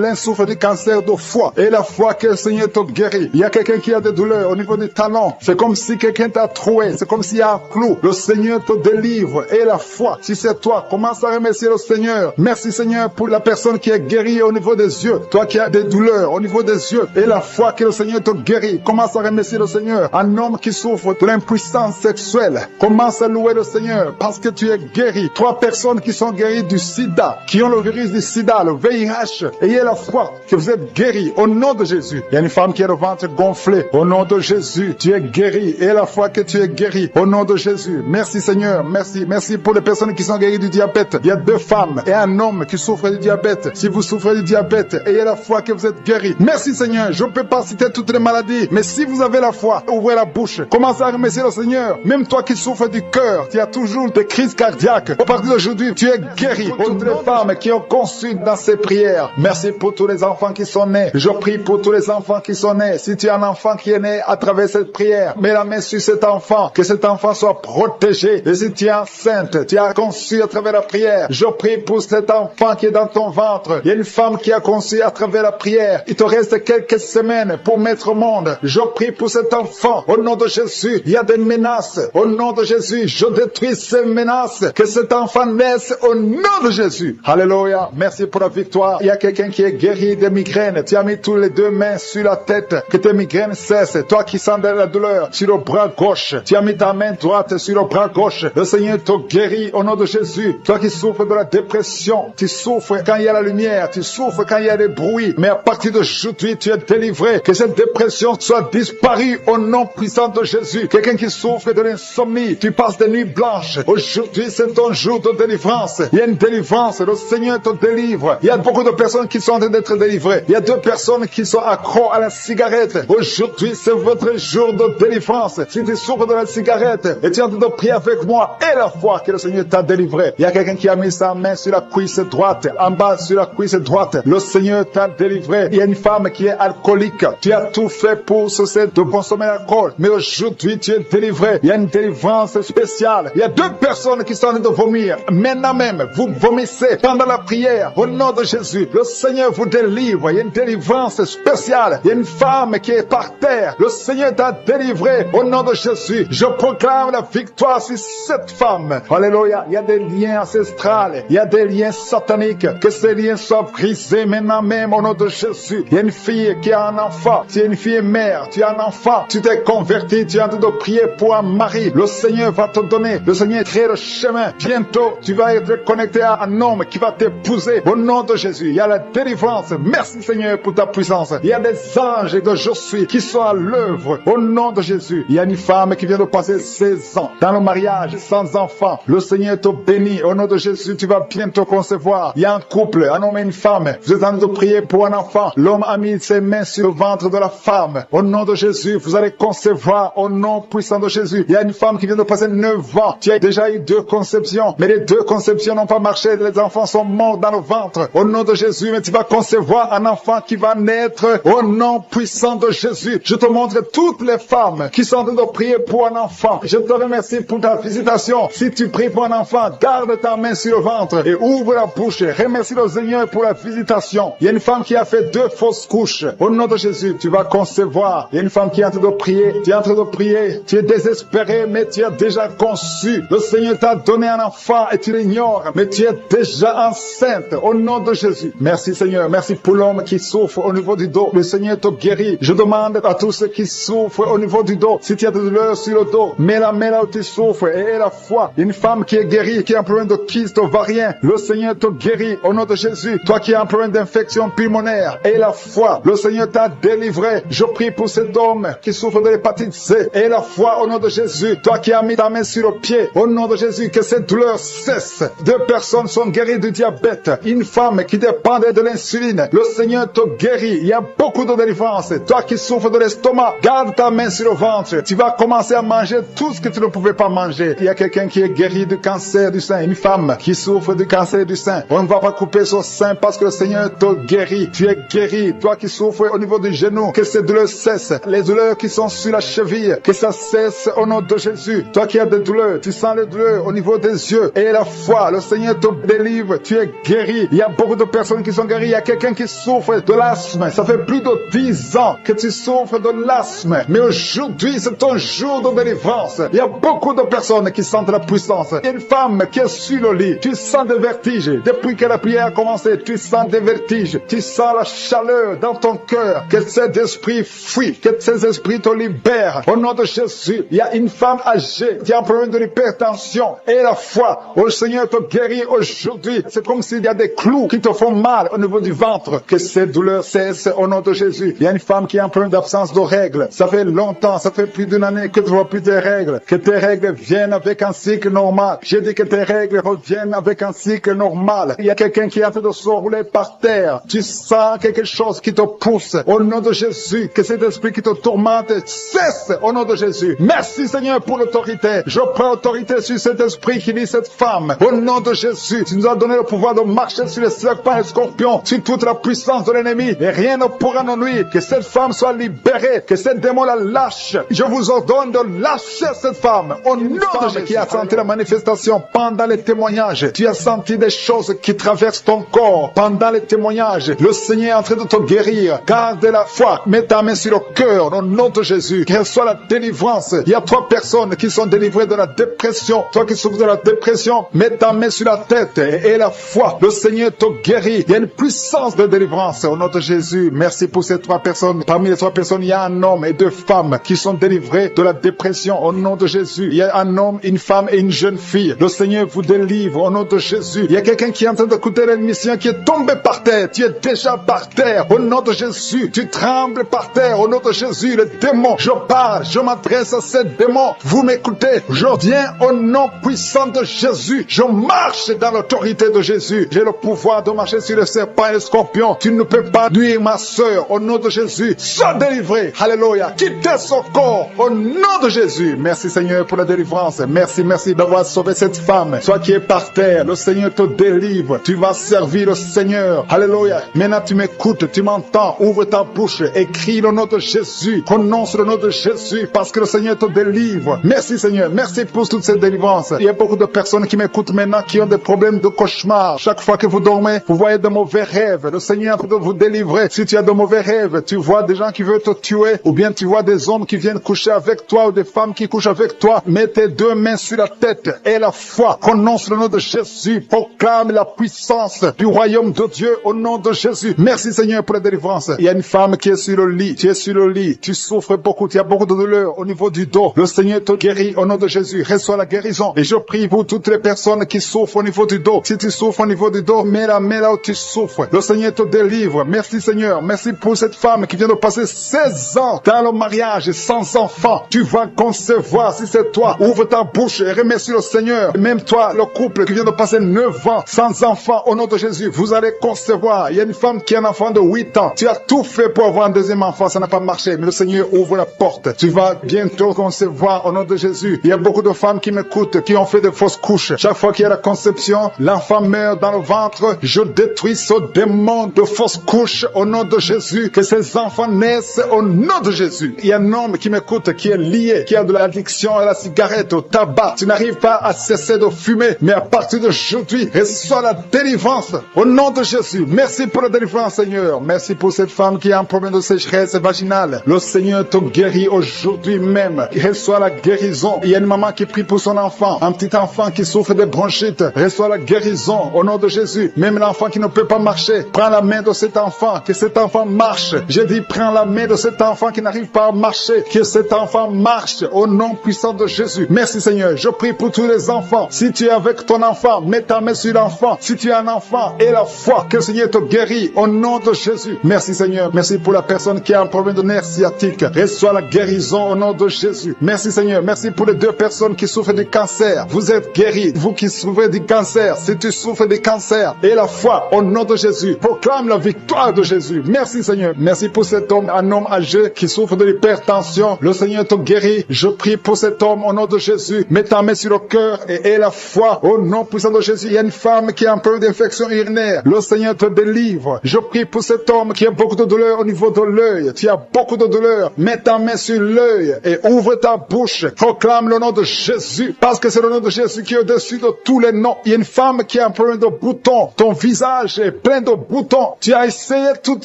l'un souffre du cancer de foie et la foi que le Seigneur te guérit. Il y a quelqu'un qui a des douleurs au niveau des talons. C'est comme si quelqu'un t'a troué. C'est comme s'il y a un clou. Le Seigneur te délivre. Et la foi, si c'est toi, commence à remercier le Seigneur. Merci Seigneur pour la personne qui est guérie au niveau des yeux. Toi qui as des douleurs au niveau des yeux. Et la foi que le Seigneur te guérit. Commence à remercier le Seigneur. Un homme qui souffre de l'impuissance sexuelle. Commence à louer le Seigneur parce que tu es guéri. 3 personnes qui sont guéries du sida, qui ont le virus du sida, le VIH. Ayez la foi que vous êtes guéris au nom de Jésus. Il y a une femme qui a le ventre gonflé. Au nom de Jésus, tu es guéri. Et la foi que tu es guéri. Au nom de Jésus. Merci Seigneur. Merci pour les personnes qui sont guéries du diabète. Il y a 2 femmes et un homme qui souffrent du diabète. Si vous souffrez du diabète, ayez la foi que vous êtes guéri. Merci Seigneur. Je ne peux pas citer toutes les maladies. Mais si vous avez la foi, ouvrez la bouche. Commencez à remercier le Seigneur. Même toi qui souffres du cœur, tu as toujours des crises cardiaques. À partir d'aujourd'hui, tu es guéri. Pour toutes les femmes qui ont conçu dans ces prières. Merci pour tous les enfants qui sont nés. Je prie pour tous les enfants qui sont nés. Si tu as un enfant qui est né à travers cette prière, mets la main sur cet enfant, que cet enfant soit protégé. Et si tu es enceinte, tu as conçu à travers la prière, je prie pour cet enfant qui est dans ton ventre. Il y a une femme qui a conçu à travers la prière. Il te reste quelques semaines pour mettre au monde. Je prie pour cet enfant. Au nom de Jésus, il y a des menaces. Au nom de Jésus, je détruis ces menaces. Que cet enfant naisse au nom de Jésus. Alléluia. Merci pour la victoire. Il y a quelqu'un qui est guéri des migraines. Tu as mis tous les 2 mains sur la tête. Que tes migraines cessent. Toi qui sens de la douleur sur le bras gauche, tu as mis ta main droite sur le bras gauche. Le Seigneur te guérit au nom de Jésus. Toi qui souffres de la dépression, tu souffres quand il y a la lumière, tu souffres quand il y a des bruits. Mais à partir d'aujourd'hui, tu es délivré. Que cette dépression soit disparue au nom puissant de Jésus. Quelqu'un qui souffre de l'insomnie, tu passes des nuits blanches. Aujourd'hui, c'est ton jour de délivrance. Il y a une délivrance. Le Seigneur te délivre. Il y a beaucoup de personnes qui sont en train d'être délivrées. Il y a 2 personnes qui sont accros à la cigarette. Aujourd'hui, Aujourd'hui, c'est votre jour de délivrance. Si tu souffres de la cigarette et tu es en train de prier avec moi, et la foi que le Seigneur t'a délivré. Il y a quelqu'un qui a mis sa main sur la cuisse droite, en bas sur la cuisse droite. Le Seigneur t'a délivré. Il y a une femme qui est alcoolique. Tu as tout fait pour cesser de consommer l'alcool. Mais aujourd'hui, tu es délivré. Il y a une délivrance spéciale. Il y a 2 personnes qui sont en train de vomir. Maintenant même, vous vomissez pendant la prière. Au nom de Jésus, le Seigneur vous délivre. Il y a une délivrance spéciale. Il y a une femme qui est par terre. Le Seigneur t'a délivré. Au nom de Jésus, je proclame la victoire sur cette femme. Alléluia. Il y a des liens ancestrales. Il y a des liens sataniques. Que ces liens soient brisés maintenant même au nom de Jésus. Il y a une fille qui a un enfant. Tu es une fille mère. Tu as un enfant. Tu t'es converti. Tu es en train de prier pour un mari. Le Seigneur va te donner. Le Seigneur crée le chemin. Bientôt, tu vas être connecté à un homme qui va t'épouser. Au nom de Jésus, il y a la délivrance. Merci Seigneur pour ta puissance. Il y a des anges de je suis qui sont à l'œuvre. Au nom de Jésus, il y a une femme qui vient de passer 16 ans dans le mariage sans enfant. Le Seigneur te bénit. Au nom de Jésus, tu vas bientôt concevoir. Il y a un couple, un homme et une femme. Vous êtes en train de prier pour un enfant. L'homme a mis ses mains sur le ventre de la femme. Au nom de Jésus, vous allez concevoir au nom puissant de Jésus. Il y a une femme qui vient de passer 9 ans. Tu as déjà eu 2 conceptions, mais les 2 conceptions n'ont pas marché. Les enfants sont morts dans le ventre. Au nom de Jésus, mais tu vas concevoir un enfant qui va naître au nom puissant de Jésus. Je te montre toutes les femmes qui sont en train de prier pour un enfant. Je te remercie pour ta visitation. Si tu pries pour un enfant, garde ta main sur le ventre et ouvre la bouche. Remercie le Seigneur pour la visitation. Il y a une femme qui a fait 2 fausses couches. Au nom de Jésus, tu vas concevoir. Il y a une femme qui est en train de prier. Tu es en train de prier. Tu es désespéré, mais tu as déjà conçu. Le Seigneur t'a donné un enfant et tu l'ignores, mais tu es déjà enceinte. Au nom de Jésus. Merci Seigneur. Merci pour l'homme qui souffre au niveau du dos. Le Seigneur te guérit. Je demande à tous ceux qui souffrent au niveau du dos, si tu as de douleur sur le dos, mets la main là où tu souffres et aie la foi. Une femme qui est guérie, qui a un problème de kyste ovarien, le Seigneur te guérit au nom de Jésus. Toi qui as un problème d'infection pulmonaire, aie la foi. Le Seigneur t'a délivré. Je prie pour cet homme qui souffre de l'hépatite C. Aie la foi au nom de Jésus. Toi qui as mis ta main sur le pied, au nom de Jésus, que cette douleur cesse. 2 personnes sont guéries du diabète. Une femme qui dépendait de l'insuline. Le Seigneur te guérit. Il y a beaucoup de délivrance. Toi qui souffres de l'estomac, garde ta main sur le ventre. Tu vas commencer à manger tout ce que tu ne pouvais pas manger. Il y a quelqu'un qui est guéri du cancer du sein. Une femme qui souffre du cancer du sein. On ne va pas couper son sein parce que le Seigneur te guérit. Tu es guéri. Toi qui souffres au niveau du genou, que ces douleurs cessent. Les douleurs qui sont sur la cheville, que ça cesse au nom de Jésus. Toi qui as des douleurs, tu sens les douleurs au niveau des yeux. Et la foi, le Seigneur te délivre. Tu es guéri. Il y a beaucoup de personnes qui sont guéries. Il y a quelqu'un qui souffre de l'asthme. Ça fait plus de 10 ans que tu souffres de l'asthme. Mais aujourd'hui, c'est ton jour de délivrance. Il y a beaucoup de personnes qui sentent la puissance. Il y a une femme qui est sur le lit. Tu sens des vertiges. Depuis que la prière a commencé, tu sens des vertiges. Tu sens la chaleur dans ton cœur. Que ces esprits fuient. Que ces esprits te libèrent. Au nom de Jésus, il y a une femme âgée qui a un problème de l'hypertension. Et la foi, le Seigneur te guérit aujourd'hui. C'est comme s'il y a des clous qui te font mal au niveau du ventre. Que ces douleurs cessent au nom de Jésus. Il y a une femme qui a un problème d'absence de règles. Ça fait longtemps, ça fait plus d'une année que tu vois plus tes règles. Que tes règles viennent avec un cycle normal. J'ai dit que tes règles reviennent avec un cycle normal. Il y a quelqu'un qui est en train de se rouler par terre. Tu sens quelque chose qui te pousse. Au nom de Jésus, que cet esprit qui te tourmente cesse au nom de Jésus. Merci Seigneur pour l'autorité. Je prends autorité sur cet esprit qui lit cette femme. Au nom de Jésus, tu nous as donné le pouvoir de marcher sur les serpents et les scorpions, sur toute la puissance de l'ennemi. Et rien ne pourra nous nuire. Que cette femme soit libérée. Que cette démon la lâche. Je vous ordonne de lâcher cette femme. Au nom de Jésus, qui a senti la manifestation pendant les témoignages. Tu as senti des choses qui traversent ton corps pendant les témoignages. Le Seigneur est en train de te guérir. Garde la foi. Mets ta main sur le cœur. Au nom de Jésus. Qu'elle soit la délivrance. Il y a 3 personnes qui sont délivrées de la dépression. Toi qui souffres de la dépression, mets ta main sur la tête et la foi. Le Seigneur te guérit. Il y a une puissance de délivrance. Au nom de Jésus. Merci pour ces 3 personnes. Parmi les 3 personnes, il y a un homme et 2 femmes qui sont délivrés de la dépression. Au nom de Jésus. Il y a un homme, une femme et une jeune fille. Le Seigneur vous délivre. Au nom de Jésus. Il y a quelqu'un qui est en train d'écouter l'émission qui est tombé par terre. Tu es déjà par terre. Au nom de Jésus. Tu trembles par terre. Au nom de Jésus. Le démon. Je parle. Je m'adresse à ces démons. Vous m'écoutez. Je viens au nom puissant de Jésus. Je marche dans l'autorité de Jésus. J'ai le pouvoir de marcher sur les serpents et les scorpions. Tu ne peux pas nuire ma soeur. Au nom de Jésus. Sois délivré. délivrer. Alléluia. Quitter son corps au nom de Jésus. Merci Seigneur pour la délivrance. Merci d'avoir sauvé cette femme. Toi qui es par terre, le Seigneur te délivre. Tu vas servir le Seigneur. Alléluia. Maintenant tu m'écoutes, tu m'entends. Ouvre ta bouche et crie le nom de Jésus. Prononce le nom de Jésus parce que le Seigneur te délivre. Merci Seigneur. Merci pour toute cette délivrance. Il y a beaucoup de personnes qui m'écoutent maintenant qui ont des problèmes de cauchemar. Chaque fois que vous dormez, vous voyez de mauvais rêves. Le Seigneur est en train de vous délivrer. Si tu as de mauvais rêves, tu vois des gens qui veulent te tuer ou bien tu vois des hommes qui viennent coucher avec toi ou des femmes qui couchent avec toi, mets tes deux mains sur la tête et la foi. Prononce le nom de Jésus. Proclame la puissance du royaume de Dieu au nom de Jésus. Merci Seigneur pour la délivrance. Il y a une femme qui est sur le lit. Tu es sur le lit. Tu souffres beaucoup. Tu as beaucoup de douleur au niveau du dos. Le Seigneur te guérit au nom de Jésus. Reçois la guérison. Et je prie pour toutes les personnes qui souffrent au niveau du dos. Si tu souffres au niveau du dos, mets la main là où tu souffres. Le Seigneur te délivre. Merci Seigneur. Merci pour cette femme qui vient de passer 16 ans dans le mariage sans enfant. Tu vas concevoir si c'est toi. Ouvre ta bouche et remercie le Seigneur. Même toi, le couple qui vient de passer 9 ans sans enfant, au nom de Jésus, vous allez concevoir. Il y a une femme qui a un enfant de 8 ans. Tu as tout fait pour avoir un deuxième enfant, ça n'a pas marché. Mais le Seigneur ouvre la porte. Tu vas bientôt concevoir au nom de Jésus. Il y a beaucoup de femmes qui m'écoutent, qui ont fait de fausses couches. Chaque fois qu'il y a la conception, l'enfant meurt dans le ventre. Je détruis ce démon de fausses couches au nom de Jésus. Que ces enfants naissent au nom de Jésus. Il y a un homme qui m'écoute, qui est lié, qui a de l'addiction à la cigarette, au tabac. Tu n'arrives pas à cesser de fumer, mais à partir d'aujourd'hui, reçois la délivrance au nom de Jésus. Merci pour la délivrance, Seigneur. Merci pour cette femme qui a un problème de sécheresse vaginale. Le Seigneur te guérit aujourd'hui même. Reçois la guérison. Il y a une maman qui prie pour son enfant, un petit enfant qui souffre de bronchite. Reçois la guérison au nom de Jésus. Même l'enfant qui ne peut pas marcher, prends la main de cet enfant, que cet enfant marche. Je dis, prends la main de cet enfant qui n'arrive pas à marcher, que cet enfant marche au nom puissant de Jésus. Merci Seigneur. Je prie pour tous les enfants. Si tu es avec ton enfant, mets ta main sur l'enfant. Si tu es un enfant, et la foi, que le Seigneur te guérit au nom de Jésus. Merci Seigneur. Merci pour la personne qui a un problème de nerf sciatique. Reçois la guérison au nom de Jésus. Merci Seigneur. Merci pour les 2 personnes qui souffrent du cancer. Vous êtes guéris. Vous qui souffrez du cancer, si tu souffres du cancer, et la foi au nom de Jésus. Proclame la victoire de Jésus. Merci Seigneur. Merci pour cet homme, un homme âgé qui souffre de l'hypertension. Le Seigneur te guérit. Je prie pour cet homme au nom de Jésus. Mets ta main sur le cœur et la foi au nom puissant de Jésus. Il y a une femme qui a un peu d'infection urinaire. Le Seigneur te délivre. Je prie pour cet homme qui a beaucoup de douleur au niveau de l'œil. Tu as beaucoup de douleur. Mets ta main sur l'œil et ouvre ta bouche. Proclame le nom de Jésus. Parce que c'est le nom de Jésus qui est au-dessus de tous les noms. Il y a une femme qui a un problème de boutons. Ton visage est plein de boutons. Tu as essayé toutes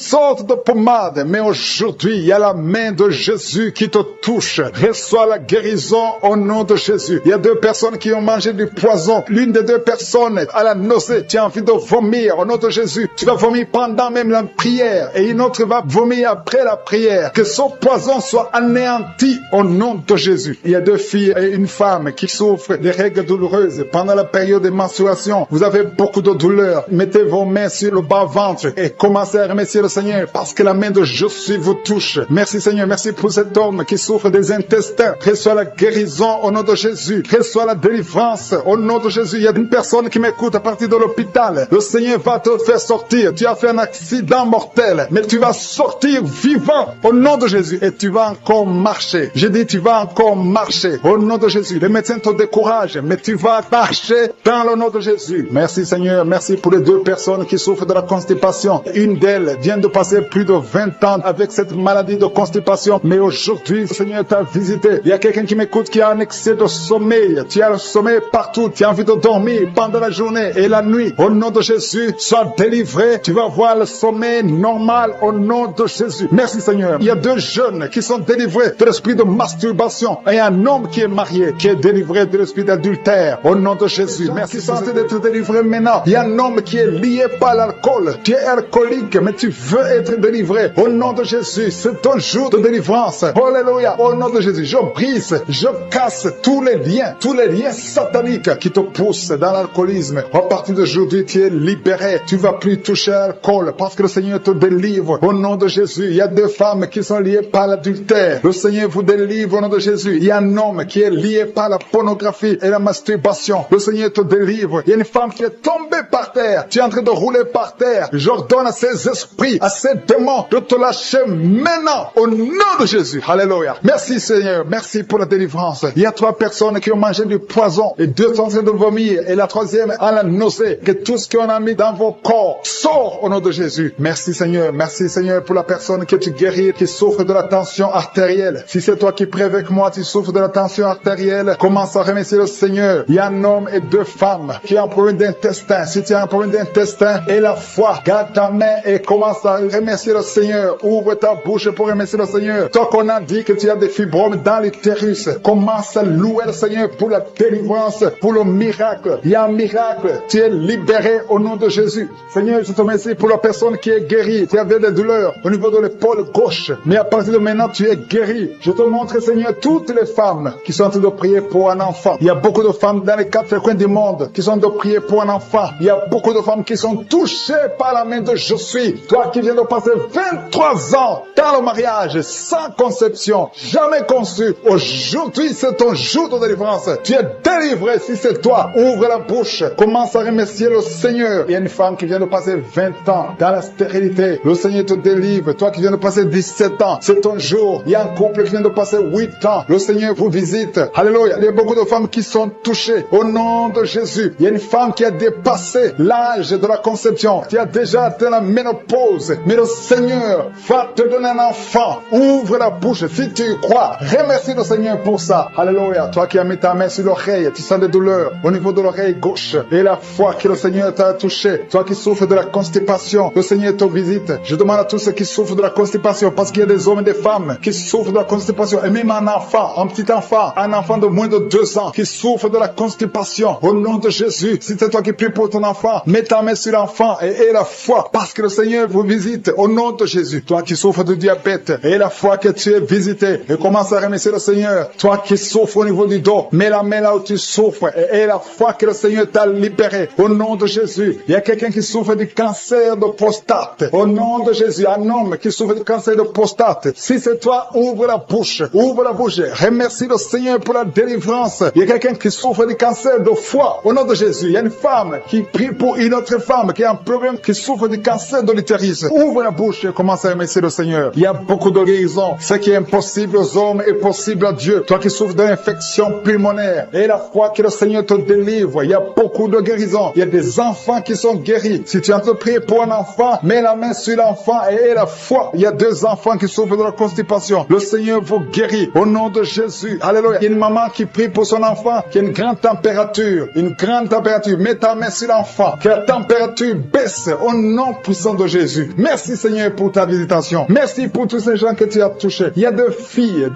sortes de pommades. Mais aujourd'hui, il y a la main de Jésus qui te touche. Reçois la guérison au nom de Jésus. Il y a 2 personnes qui ont mangé du poison. L'une des 2 personnes a la nausée. Tu as envie de vomir au nom de Jésus. Tu vas vomir pendant même la prière. Et une autre va vomir après la prière. Que ce poison soit anéanti au nom de Jésus. Il y a 2 filles et une femme qui souffrent des règles douloureuses pendant la période de menstruation. Vous avez beaucoup de douleur. Mettez vos mains sur le bas-ventre et commencez à remercier le Seigneur parce que la main de Jésus vous touche. Merci Seigneur. Merci pour cet homme qui souffre des intestins. Reçois la guérison au nom de Jésus. Reçois la délivrance au nom de Jésus. Il y a une personne qui m'écoute à partir de l'hôpital. Le Seigneur va te faire sortir. Tu as fait un accident mortel, mais tu vas sortir vivant au nom de Jésus et tu vas encore marcher. Je dis tu vas encore marcher au nom de Jésus. Les médecins te découragent, mais tu vas marcher dans le nom de Jésus. Merci Seigneur. Merci pour les 2 personnes qui souffrent de la constipation. Une d'elles vient de passer plus de 20 ans avec cette maladie de constipation, mais aujourd'hui, le Seigneur t'a visité. Il y a quelqu'un qui m'écoute qui a un excès de sommeil. Tu as le sommeil partout. Tu as envie de dormir pendant la journée et la nuit. Au nom de Jésus, sois délivré. Tu vas voir le sommeil normal au nom de Jésus. Merci Seigneur. Il y a 2 jeunes qui sont délivrés de l'esprit de masturbation et un homme qui est marié qui est délivré de l'esprit d'adultère. Au nom de Jésus. Merci Seigneur d'être délivré maintenant. Il y a un homme qui est lié par l'alcool. Tu es alcoolique, mais tu veux être délivré. Au nom de Jésus, c'est ton jour de délivrance. Alléluia. Au nom de Jésus, je brise, je casse tous les liens sataniques qui te poussent dans l'alcoolisme. À partir d'aujourd'hui, tu es libéré. Tu vas plus toucher à l'alcool parce que le Seigneur te délivre. Au nom de Jésus, il y a 2 femmes qui sont liées par l'adultère. Le Seigneur vous délivre au nom de Jésus. Il y a un homme qui est lié par la pornographie et la masturbation. Le Seigneur te délivre. Il y a une femme qui est tombée par terre. Tu es en train de rouler par terre. J'ordonne à ces esprits, à ces démons de te lâcher maintenant, au nom de Jésus. Alléluia. Merci Seigneur, merci pour la délivrance. Il y a 3 personnes qui ont mangé du poison et 2 sont en train de vomir et la 3e a la nausée. Que tout ce qu'on a mis dans vos corps sort au nom de Jésus. Merci Seigneur pour la personne que tu guéris, qui souffre de la tension artérielle. Si c'est toi qui pries avec moi, tu souffres de la tension artérielle, commence à remercier le Seigneur. Il y a un homme et 2 femmes qui ont un problème d'intestin. Si tu as un problème d'intestin et la foi, garde ta main et commence à remercier le Seigneur. Ouvre ta bouche pour remercier le Seigneur. Toi qu'on a dit que tu as des fibromes dans l'utérus, commence à louer le Seigneur pour la délivrance, pour le miracle. Il y a un miracle. Tu es libéré au nom de Jésus. Seigneur, je te remercie pour la personne qui est guérie. Tu avais des douleurs au niveau de l'épaule gauche, mais à partir de maintenant, tu es guéri. Je te montre, Seigneur, toutes les femmes qui sont en train de prier pour un enfant. Il y a beaucoup de femmes dans les 4 coins du monde qui sont en train de prier pour un enfant. Il y a beaucoup de femmes qui sont touchées par la main de Je suis. Toi qui viens de passer 23 ans dans le mariage, sans conception, jamais conçu. Aujourd'hui, c'est ton jour de délivrance. Tu es délivré si c'est toi. Ouvre la bouche. Commence à remercier le Seigneur. Il y a une femme qui vient de passer 20 ans dans la stérilité. Le Seigneur te délivre. Toi qui viens de passer 17 ans, c'est ton jour. Il y a un couple qui vient de passer 8 ans. Le Seigneur vous visite. Alléluia. Il y a beaucoup de femmes qui sont touchées au nom de Jésus. Il y a une femme qui a dépassé l'âge de la conception, qui a déjà atteint la ménopause. Mais le Seigneur va te donner un enfant. Ouvre la bouche si tu crois. Remercie le Seigneur pour ça. Alléluia. Toi qui as mis ta main sur l'oreille, tu sens des douleurs au niveau de l'oreille gauche. Et la foi que le Seigneur t'a touché. Toi qui souffres de la constipation, le Seigneur te visite. Je demande à tous ceux qui souffrent de la constipation, parce qu'il y a des hommes et des femmes qui souffrent de la constipation. Et même un enfant, un petit enfant, un enfant de moins de 2 ans qui souffre de la constipation. Au nom de Jésus, si c'est toi qui pries pour ton enfant, mets ta main sur l'enfant et aie la foi, parce que le Seigneur vous visite. Au nom de Jésus, toi qui souffres de diabète, aie la foi que tu es visité et commence à remercier le Seigneur. Toi qui souffres au niveau du dos, mets la main là où tu souffres et aie la foi que le Seigneur t'a libéré. Au nom de Jésus, il y a quelqu'un qui souffre du cancer de prostate. Au nom de Jésus, un homme qui souffre du cancer de prostate. Si c'est toi, ouvre la bouche. Ouvre la bouche. Remercie le Seigneur pour la délivrance. Il y a quelqu'un qui souffre du cancer de foie. Au nom de Jésus, il y a une femme qui prie pour une autre femme qui a un problème, qui souffre du cancer de l'utérus. Ouvre la bouche et commence à remercier le Seigneur. Il y a beaucoup de guérisons. Ce qui est impossible aux hommes est possible à Dieu. Toi qui souffres d'une infection pulmonaire, et la foi que le Seigneur te délivre. Il y a beaucoup de guérisons. Il y a des enfants qui sont guéris. Si tu es en train de prier pour un enfant, mets la main sur l'enfant et aie la foi. Il y a 2 enfants qui souffrent de la constipation. Le Seigneur vous guérit au nom de Jésus. Alléluia. Il y a une maman qui prie pour son enfant qui a une grande température. Une grande température. Mets ta main sur l'enfant. Que la température baisse au nom puissant de Jésus. Merci Seigneur pour ta visitation. Merci pour tous ces gens que tu as touchés. Il y a 2 filles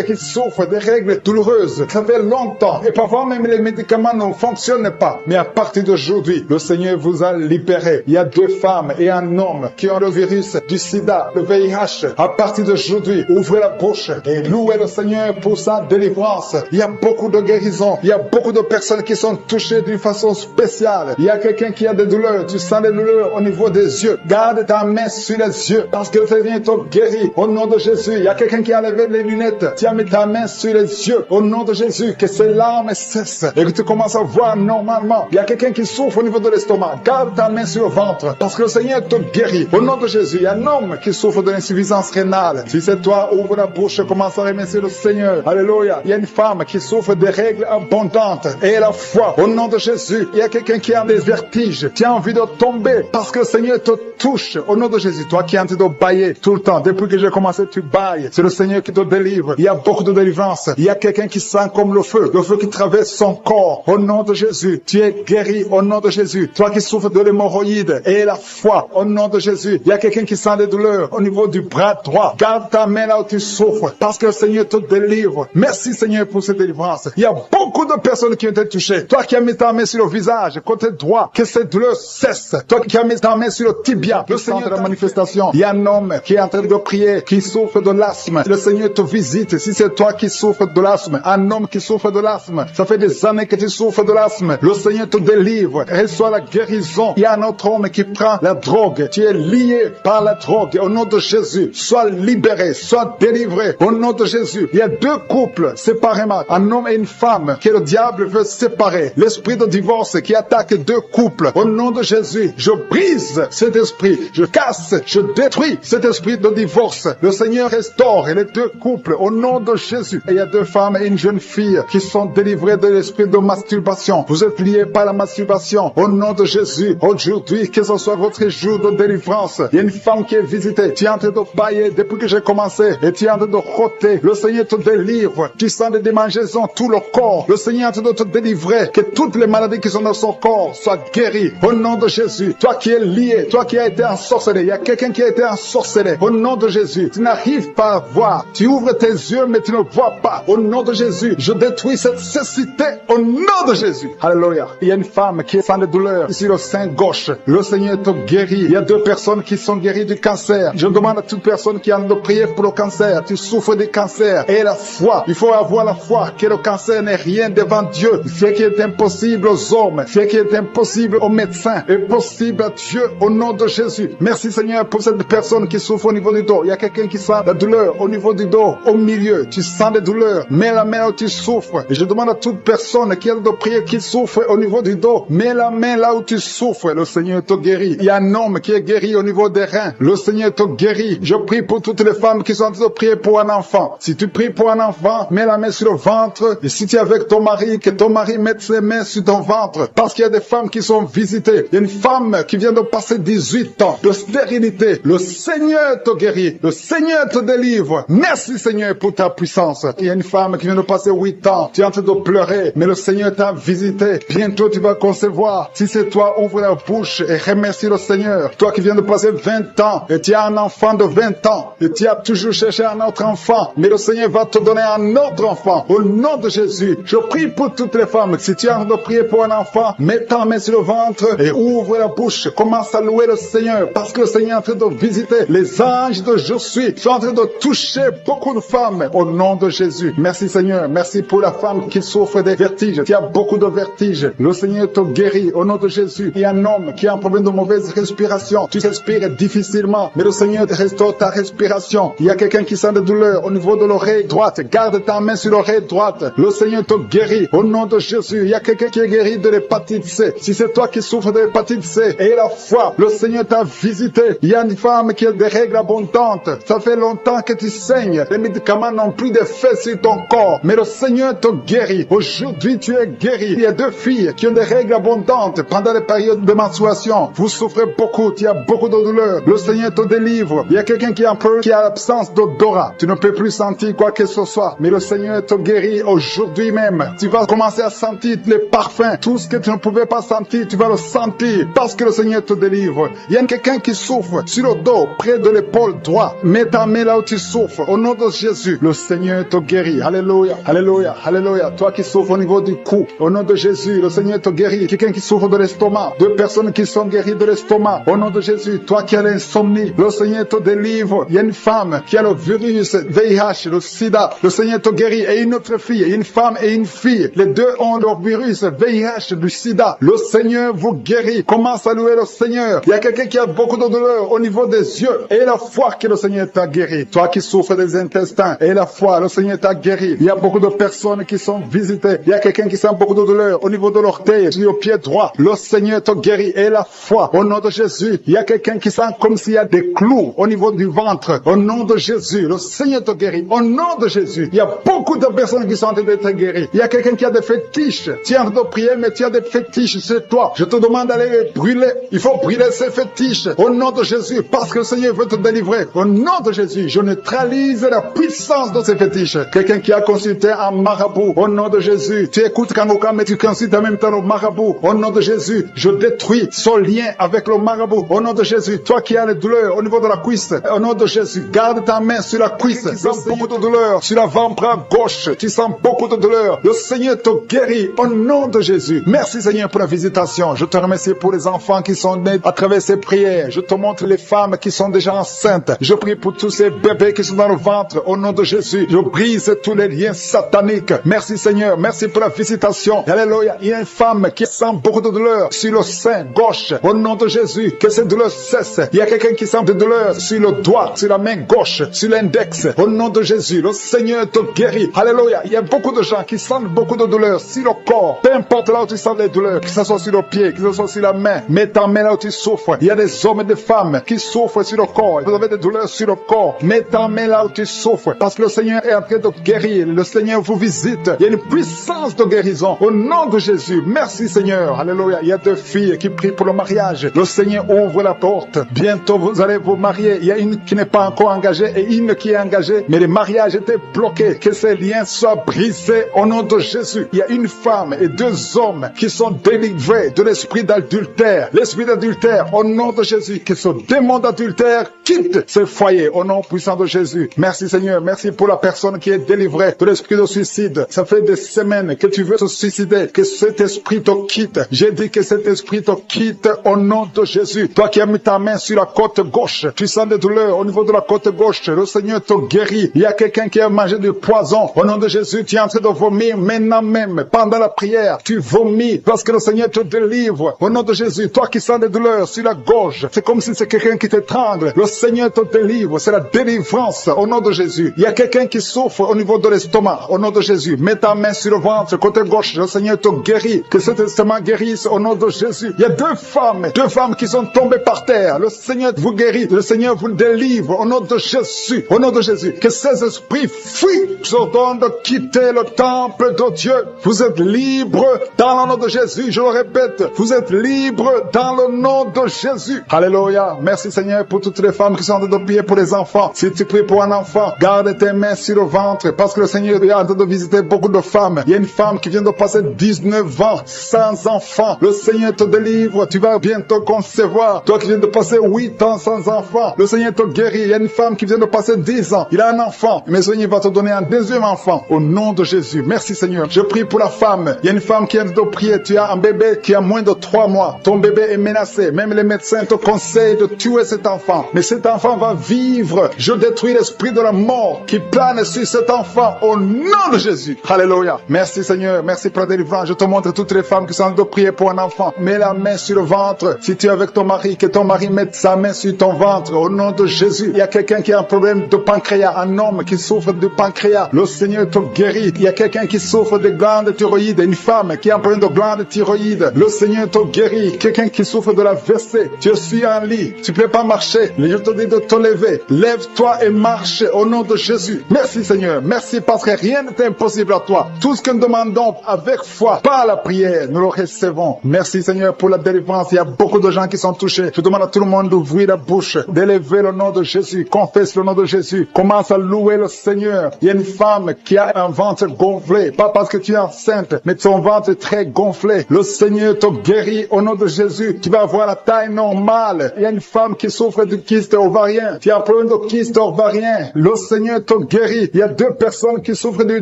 qui souffrent des règles douloureuses. Ça fait longtemps. Et parfois même les médicaments ne fonctionnent pas. Mais à partir d'aujourd'hui, le Seigneur vous a libéré. Il y a 2 femmes et un homme qui ont le virus du sida, le VIH. À partir d'aujourd'hui, ouvrez la bouche et louez le Seigneur pour sa délivrance. Il y a beaucoup de guérisons. Il y a beaucoup de personnes qui sont touchées d'une façon spéciale. Il y a quelqu'un qui a des douleurs. Tu sens des douleurs au niveau des yeux. Garde ta main sur les yeux parce que le Seigneur te guérit. Au nom de Jésus, il y a quelqu'un qui a levé les lunettes. Tu as mis ta main sur les yeux. Au nom de Jésus, que ces larmes cessent et que tu commences à voir normalement. Il y a quelqu'un qui souffre au niveau de l'estomac. Garde ta main sur le ventre parce que le Seigneur te guérit. Au nom de Jésus, il y a un homme qui souffre de l'insuffisance rénale. Si c'est toi, ouvre la bouche et commence à remercier le Seigneur. Alléluia. Il y a une femme qui souffre de règles abondantes et la foi. Au nom de Jésus, il y a quelqu'un qui a des vertiges. Tu as envie de tomber parce que le Seigneur te touche. Au nom de Jésus, toi qui es en train de bailler tout le temps. Depuis que j'ai commencé, tu bailles. C'est le Seigneur qui te délivre. Il y a beaucoup de délivrance. Il y a quelqu'un qui sent comme le feu qui traverse son corps. Au nom de Jésus, tu es guéri. Au nom de Jésus, toi qui souffres de l'hémorroïde et la foi. Au nom de Jésus, il y a quelqu'un qui sent des douleurs au niveau du bras droit. Garde ta main là où tu souffres parce que le Seigneur te délivre. Merci Seigneur pour cette délivrance. Il y a beaucoup de personnes qui ont été touchées. Toi qui as mis ta main sur le visage, côté droit, que cette douleur cesse. Toi qui as mis ta main sur le tibia, le Seigneur de la manifestation. Il y a un homme qui est en train de prier, qui souffre de l'asthme. Le Seigneur te visite. Si c'est toi qui souffres de l'asthme, un homme qui souffre de l'asthme, ça fait des années que tu souffres de l'asthme. Le Seigneur te délivre. Reçois la guérison. Il y a un autre homme qui prend la drogue. Tu es lié par la drogue. Au nom de Jésus, sois libéré, sois délivré. Au nom de Jésus, il y a 2 couples séparément. Un homme et une femme que le diable veut séparer. L'esprit de divorce qui attaque 2 couples. Au nom de Jésus, je brise cet esprit. Je casse, je détruis cet esprit de de divorce. Le Seigneur restaure les deux couples au nom de Jésus. Et il y a 2 femmes et une jeune fille qui sont délivrées de l'esprit de masturbation. Vous êtes liés par la masturbation. Au nom de Jésus, aujourd'hui, que ce soit votre jour de délivrance. Il y a une femme qui est visitée. Tu es en train de bailler depuis que j'ai commencé et tu es en train de roter. Le Seigneur te délivre. Tu sens des démangeaisons, tout le corps. Le Seigneur est en train de te délivrer. Que toutes les maladies qui sont dans son corps soient guéries. Au nom de Jésus, toi qui es lié, toi qui as été ensorcelé, il y a quelqu'un qui a été ensorcelé. Au nom de Jésus, tu n'arrives pas à voir. Tu ouvres tes yeux, mais tu ne vois pas. Au nom de Jésus, je détruis cette cécité. Au nom de Jésus. Alléluia. Il y a une femme qui est sans de douleur sur le sein gauche. Le Seigneur te guérit. Il y a 2 personnes qui sont guéries du cancer. Je demande à toute personne qui a de prier pour le cancer. Tu souffres du cancer. Et la foi. Il faut avoir la foi que le cancer n'est rien devant Dieu. Ce qui est impossible aux hommes, ce qui est impossible aux médecins, est possible à Dieu au nom de Jésus. Merci Seigneur pour cette personne qui souffre au niveau du dos. Il y a quelqu'un qui sent la douleur au niveau du dos, au milieu. Tu sens des douleurs. Mets la main où tu souffres. Et je demande à toute personne qui a de prier, qui souffre au niveau du dos. Mets la main là où tu souffres. Le Seigneur te guérit. Il y a un homme qui est guéri au niveau des reins. Le Seigneur te guérit. Je prie pour toutes les femmes qui sont en train de prier pour un enfant. Si tu pries pour un enfant, mets la main sur le ventre. Et si tu es avec ton mari, que ton mari mette ses mains sur ton ventre. Parce qu'il y a des femmes qui sont visitées. Il y a une femme qui vient de passer 18 ans de stérilité. Le Seigneur te guérit. Le Seigneur te délivre. Merci Seigneur pour ta puissance. Il y a une femme qui vient de passer 8 ans. Tu es en train de pleurer, mais le Seigneur t'a visité. Bientôt tu vas concevoir. Si c'est toi, ouvre la bouche et remercie le Seigneur. Toi qui viens de passer 20 ans et tu as un enfant de 20 ans et tu as toujours cherché un autre enfant, mais le Seigneur va te donner un autre enfant. Au nom de Jésus, je prie pour toutes les femmes. Si tu es en train de prier pour un enfant, mets ta main sur le ventre et ouvre la bouche. Commence à louer le Seigneur parce que le Seigneur est en train de visiter. Les anges de Je suis sont en train de toucher beaucoup de femmes au nom de Jésus. Merci Seigneur. Merci pour la femme qui souffre des vertiges. Tu as beaucoup de vertiges. Le Seigneur te guérit au nom de Jésus. Il y a un homme qui a un problème de mauvaise respiration. Tu respires difficilement, mais le Seigneur te restaure ta respiration. Il y a quelqu'un qui sent des douleurs au niveau de l'oreille droite. Garde ta main sur l'oreille droite. Le Seigneur te guérit au nom de Jésus. Il y a quelqu'un qui est guéri de l'hépatite C. Si c'est toi qui souffres de l'hépatite C, et la foi, le Seigneur t'a visité. Il y a une femme qui a des règles abondantes. Ça fait longtemps que tu saignes. Les médicaments n'ont plus d'effet sur ton corps, mais le Seigneur te guérit. Aujourd'hui, tu es guéri. Il y a 2 filles qui ont des règles abondantes pendant les périodes de menstruation. Vous souffrez beaucoup, tu as beaucoup de douleurs. Le Seigneur te délivre. Il y a quelqu'un qui a un peu, qui a l'absence d'odorat. Tu ne peux plus sentir quoi que ce soit, mais le Seigneur te guérit aujourd'hui même. Tu vas commencer à sentir les parfums. Tout ce que tu ne pouvais pas sentir, tu vas le sentir parce que le Seigneur te délivre. Il y a quelqu'un qui souffre sur le dos, près de l'épaule droite. Mets ta main là où tu souffres. Au nom de Jésus, le Seigneur te guérit. Alléluia, alléluia, alléluia. Toi qui souffres au niveau du cou, au nom de Jésus, le Seigneur te guérit. Quelqu'un qui souffre de l'estomac, 2 personnes qui sont guéries de l'estomac. Au nom de Jésus, toi qui as l'insomnie, le Seigneur te délivre. Il y a une femme qui a le virus VIH, le sida. Le Seigneur te guérit. Et une autre fille, une femme et une fille. Les 2 ont le virus VIH, du sida. Le Seigneur vous guérit. Commence à louer le Seigneur. Il y a quelqu'un qui a beaucoup de douleur au niveau des yeux. Et la foi que le Seigneur t'a guéri. Toi qui souffres des intestins. Et la foi, le Seigneur t'a guéri. Il y a beaucoup de personnes qui sont visitées. Il y a quelqu'un qui sent beaucoup de douleur au niveau de l'orteil, sur le pied droit. Le Seigneur te guérit. Et la foi, au nom de Jésus. Il y a quelqu'un qui sent comme s'il y a des clous au niveau du ventre. Au nom de Jésus, le Seigneur te guérit. Au nom de Jésus, il y a beaucoup de personnes qui sont en train d'être guéries. Il y a quelqu'un qui a des fétiches. Tu es en train de prier, mais tu as des fétiches, c'est toi. Je te demande d'aller les brûler. Il faut brûler ces fétiches. Au nom de Jésus, parce que le Seigneur veut te délivrer. Au nom de Jésus, je neutralise la puissance de ces fétiches. Quelqu'un qui a consulté un marabout. Au nom de Jésus, tu écoutes Kangoka, mais tu consultes en même temps le marabout. Au nom de Jésus, je détruis son lien avec le marabout. Au nom de Jésus, toi qui as les douleurs au niveau de la cuisse. Au nom de Jésus, garde ta main sur la cuisse. Tu sens beaucoup de douleur sur l'avant-bras gauche. Tu sens beaucoup de douleur. Le Seigneur te guérit. Au nom de Jésus. Merci Seigneur pour la visitation. Je te remercie pour les enfants qui sont nés à travers ces prières. Je te montre les femmes qui sont déjà enceintes. Je prie pour tous ces bébés qui sont dans le ventre. Au nom de Jésus, je brise tous les liens sataniques. Merci Seigneur. Merci pour la visitation. Alléluia. Il y a une femme qui sent beaucoup de douleur sur le sein gauche. Au nom de Jésus, que cette douleur cesse. Il y a quelqu'un qui sent de douleur sur le doigt, sur la main gauche, sur l'index. Au nom de Jésus, le Seigneur te guérit. Alléluia. Il y a beaucoup de gens qui sentent beaucoup de douleur sur le corps. Peu importe là où tu sens les douleurs, que ce soit sur le pied, que ce soit sur la main. Mets ta main là où tu souffres. Il y a des hommes et des femmes qui souffrent sur le corps. avez des douleurs sur le corps, mets ta main là où tu souffres, parce que le Seigneur est en train de guérir. Le Seigneur vous visite. Il y a une puissance de guérison au nom de Jésus. Merci Seigneur. Alléluia. Il y a 2 filles qui prient pour le mariage. Le Seigneur ouvre la porte. Bientôt vous allez vous marier. Il y a une qui n'est pas encore engagée et une qui est engagée, mais le mariage était bloqué. Que ces liens soient brisés au nom de Jésus. Il y a une femme et 2 hommes qui sont délivrés de l'esprit d'adultère. L'esprit d'adultère au nom de Jésus. Que ce démon d'adultère quitte ce foyer au nom puissant de Jésus. Merci Seigneur. Merci pour la personne qui est délivrée de l'esprit de suicide. Ça fait des semaines que tu veux te suicider. Que cet esprit te quitte. J'ai dit que cet esprit te quitte au nom de Jésus. Toi qui as mis ta main sur la côte gauche, tu sens des douleurs au niveau de la côte gauche. Le Seigneur te guérit. Il y a quelqu'un qui a mangé du poison. Au nom de Jésus, tu es en train de vomir maintenant même. Pendant la prière, tu vomis parce que le Seigneur te délivre. Au nom de Jésus, toi qui sens des douleurs sur la gorge, c'est comme si c'est quelqu'un qui t'étrangle. Le Seigneur te délivre. C'est la délivrance au nom de Jésus. Il y a quelqu'un qui souffre au niveau de l'estomac. Au nom de Jésus, mets ta main sur le ventre, côté gauche. Le Seigneur te guérit. Que cet estomac guérisse au nom de Jésus. Il y a 2 femmes qui sont tombées par terre. Le Seigneur vous guérit. Le Seigneur vous délivre au nom de Jésus. Au nom de Jésus. Que ces esprits fuient. Je vous ordonne de quitter le temple de Dieu. Vous êtes libres dans le nom de Jésus. Je le répète. Vous êtes libres dans le nom de Jésus. Alléluia. Merci Seigneur pour toutes les femmes qui sont en train de prier pour les enfants. Si tu pries pour un enfant, garde tes mains sur le ventre parce que le Seigneur est en train de visiter beaucoup de femmes. Il y a une femme qui vient de passer 19 ans sans enfant. Le Seigneur te délivre. Tu vas bientôt concevoir. Toi qui viens de passer 8 ans sans enfant, le Seigneur te guérit. Il y a une femme qui vient de passer 10 ans. Il a un enfant. Mais le Seigneur va te donner un 2e enfant au nom de Jésus. Merci Seigneur. Je prie pour la femme. Il y a une femme qui vient de prier. Tu as un bébé qui a moins de 3 mois. Ton bébé est menacé. Même les médecins te conseillent de tuer cet enfant. Mais cet enfant va vivre. Je détruis l'esprit de la mort qui plane sur cet enfant au nom de Jésus. Alléluia. Merci Seigneur. Merci pour la délivrance. Je te montre toutes les femmes qui sont en train de prier pour un enfant. Mets la main sur le ventre. Si tu es avec ton mari, que ton mari mette sa main sur ton ventre au nom de Jésus. Il y a quelqu'un qui a un problème de pancréas. Un homme qui souffre de pancréas. Le Seigneur te guérit. Il y a quelqu'un qui souffre de glandes thyroïdes. Une femme qui a un problème de glandes thyroïdes. Le Seigneur te guérit. Quelqu'un qui souffre de la WC. Tu suis en lit. Tu ne peux pas marcher. Je te dis de te lever. Lève-toi et marche au nom de Jésus. Merci Seigneur. Merci parce que rien n'est impossible à toi. Tout ce que nous demandons avec foi, par la prière, nous le recevons. Merci Seigneur pour la délivrance. Il y a beaucoup de gens qui sont touchés. Je demande à tout le monde d'ouvrir la bouche, d'élever le nom de Jésus. Confesse le nom de Jésus. Commence à louer le Seigneur. Il y a une femme qui a un ventre gonflé. Pas parce que tu es enceinte, mais ton ventre est très gonflé. Le Seigneur te guérit au nom de Jésus. Tu vas avoir la taille normale. Il y a une femme qui souffre de kyste ovarien. Tu as un problème de kyste ovarien. Le Seigneur te guérit. Il y a 2 personnes qui souffrent du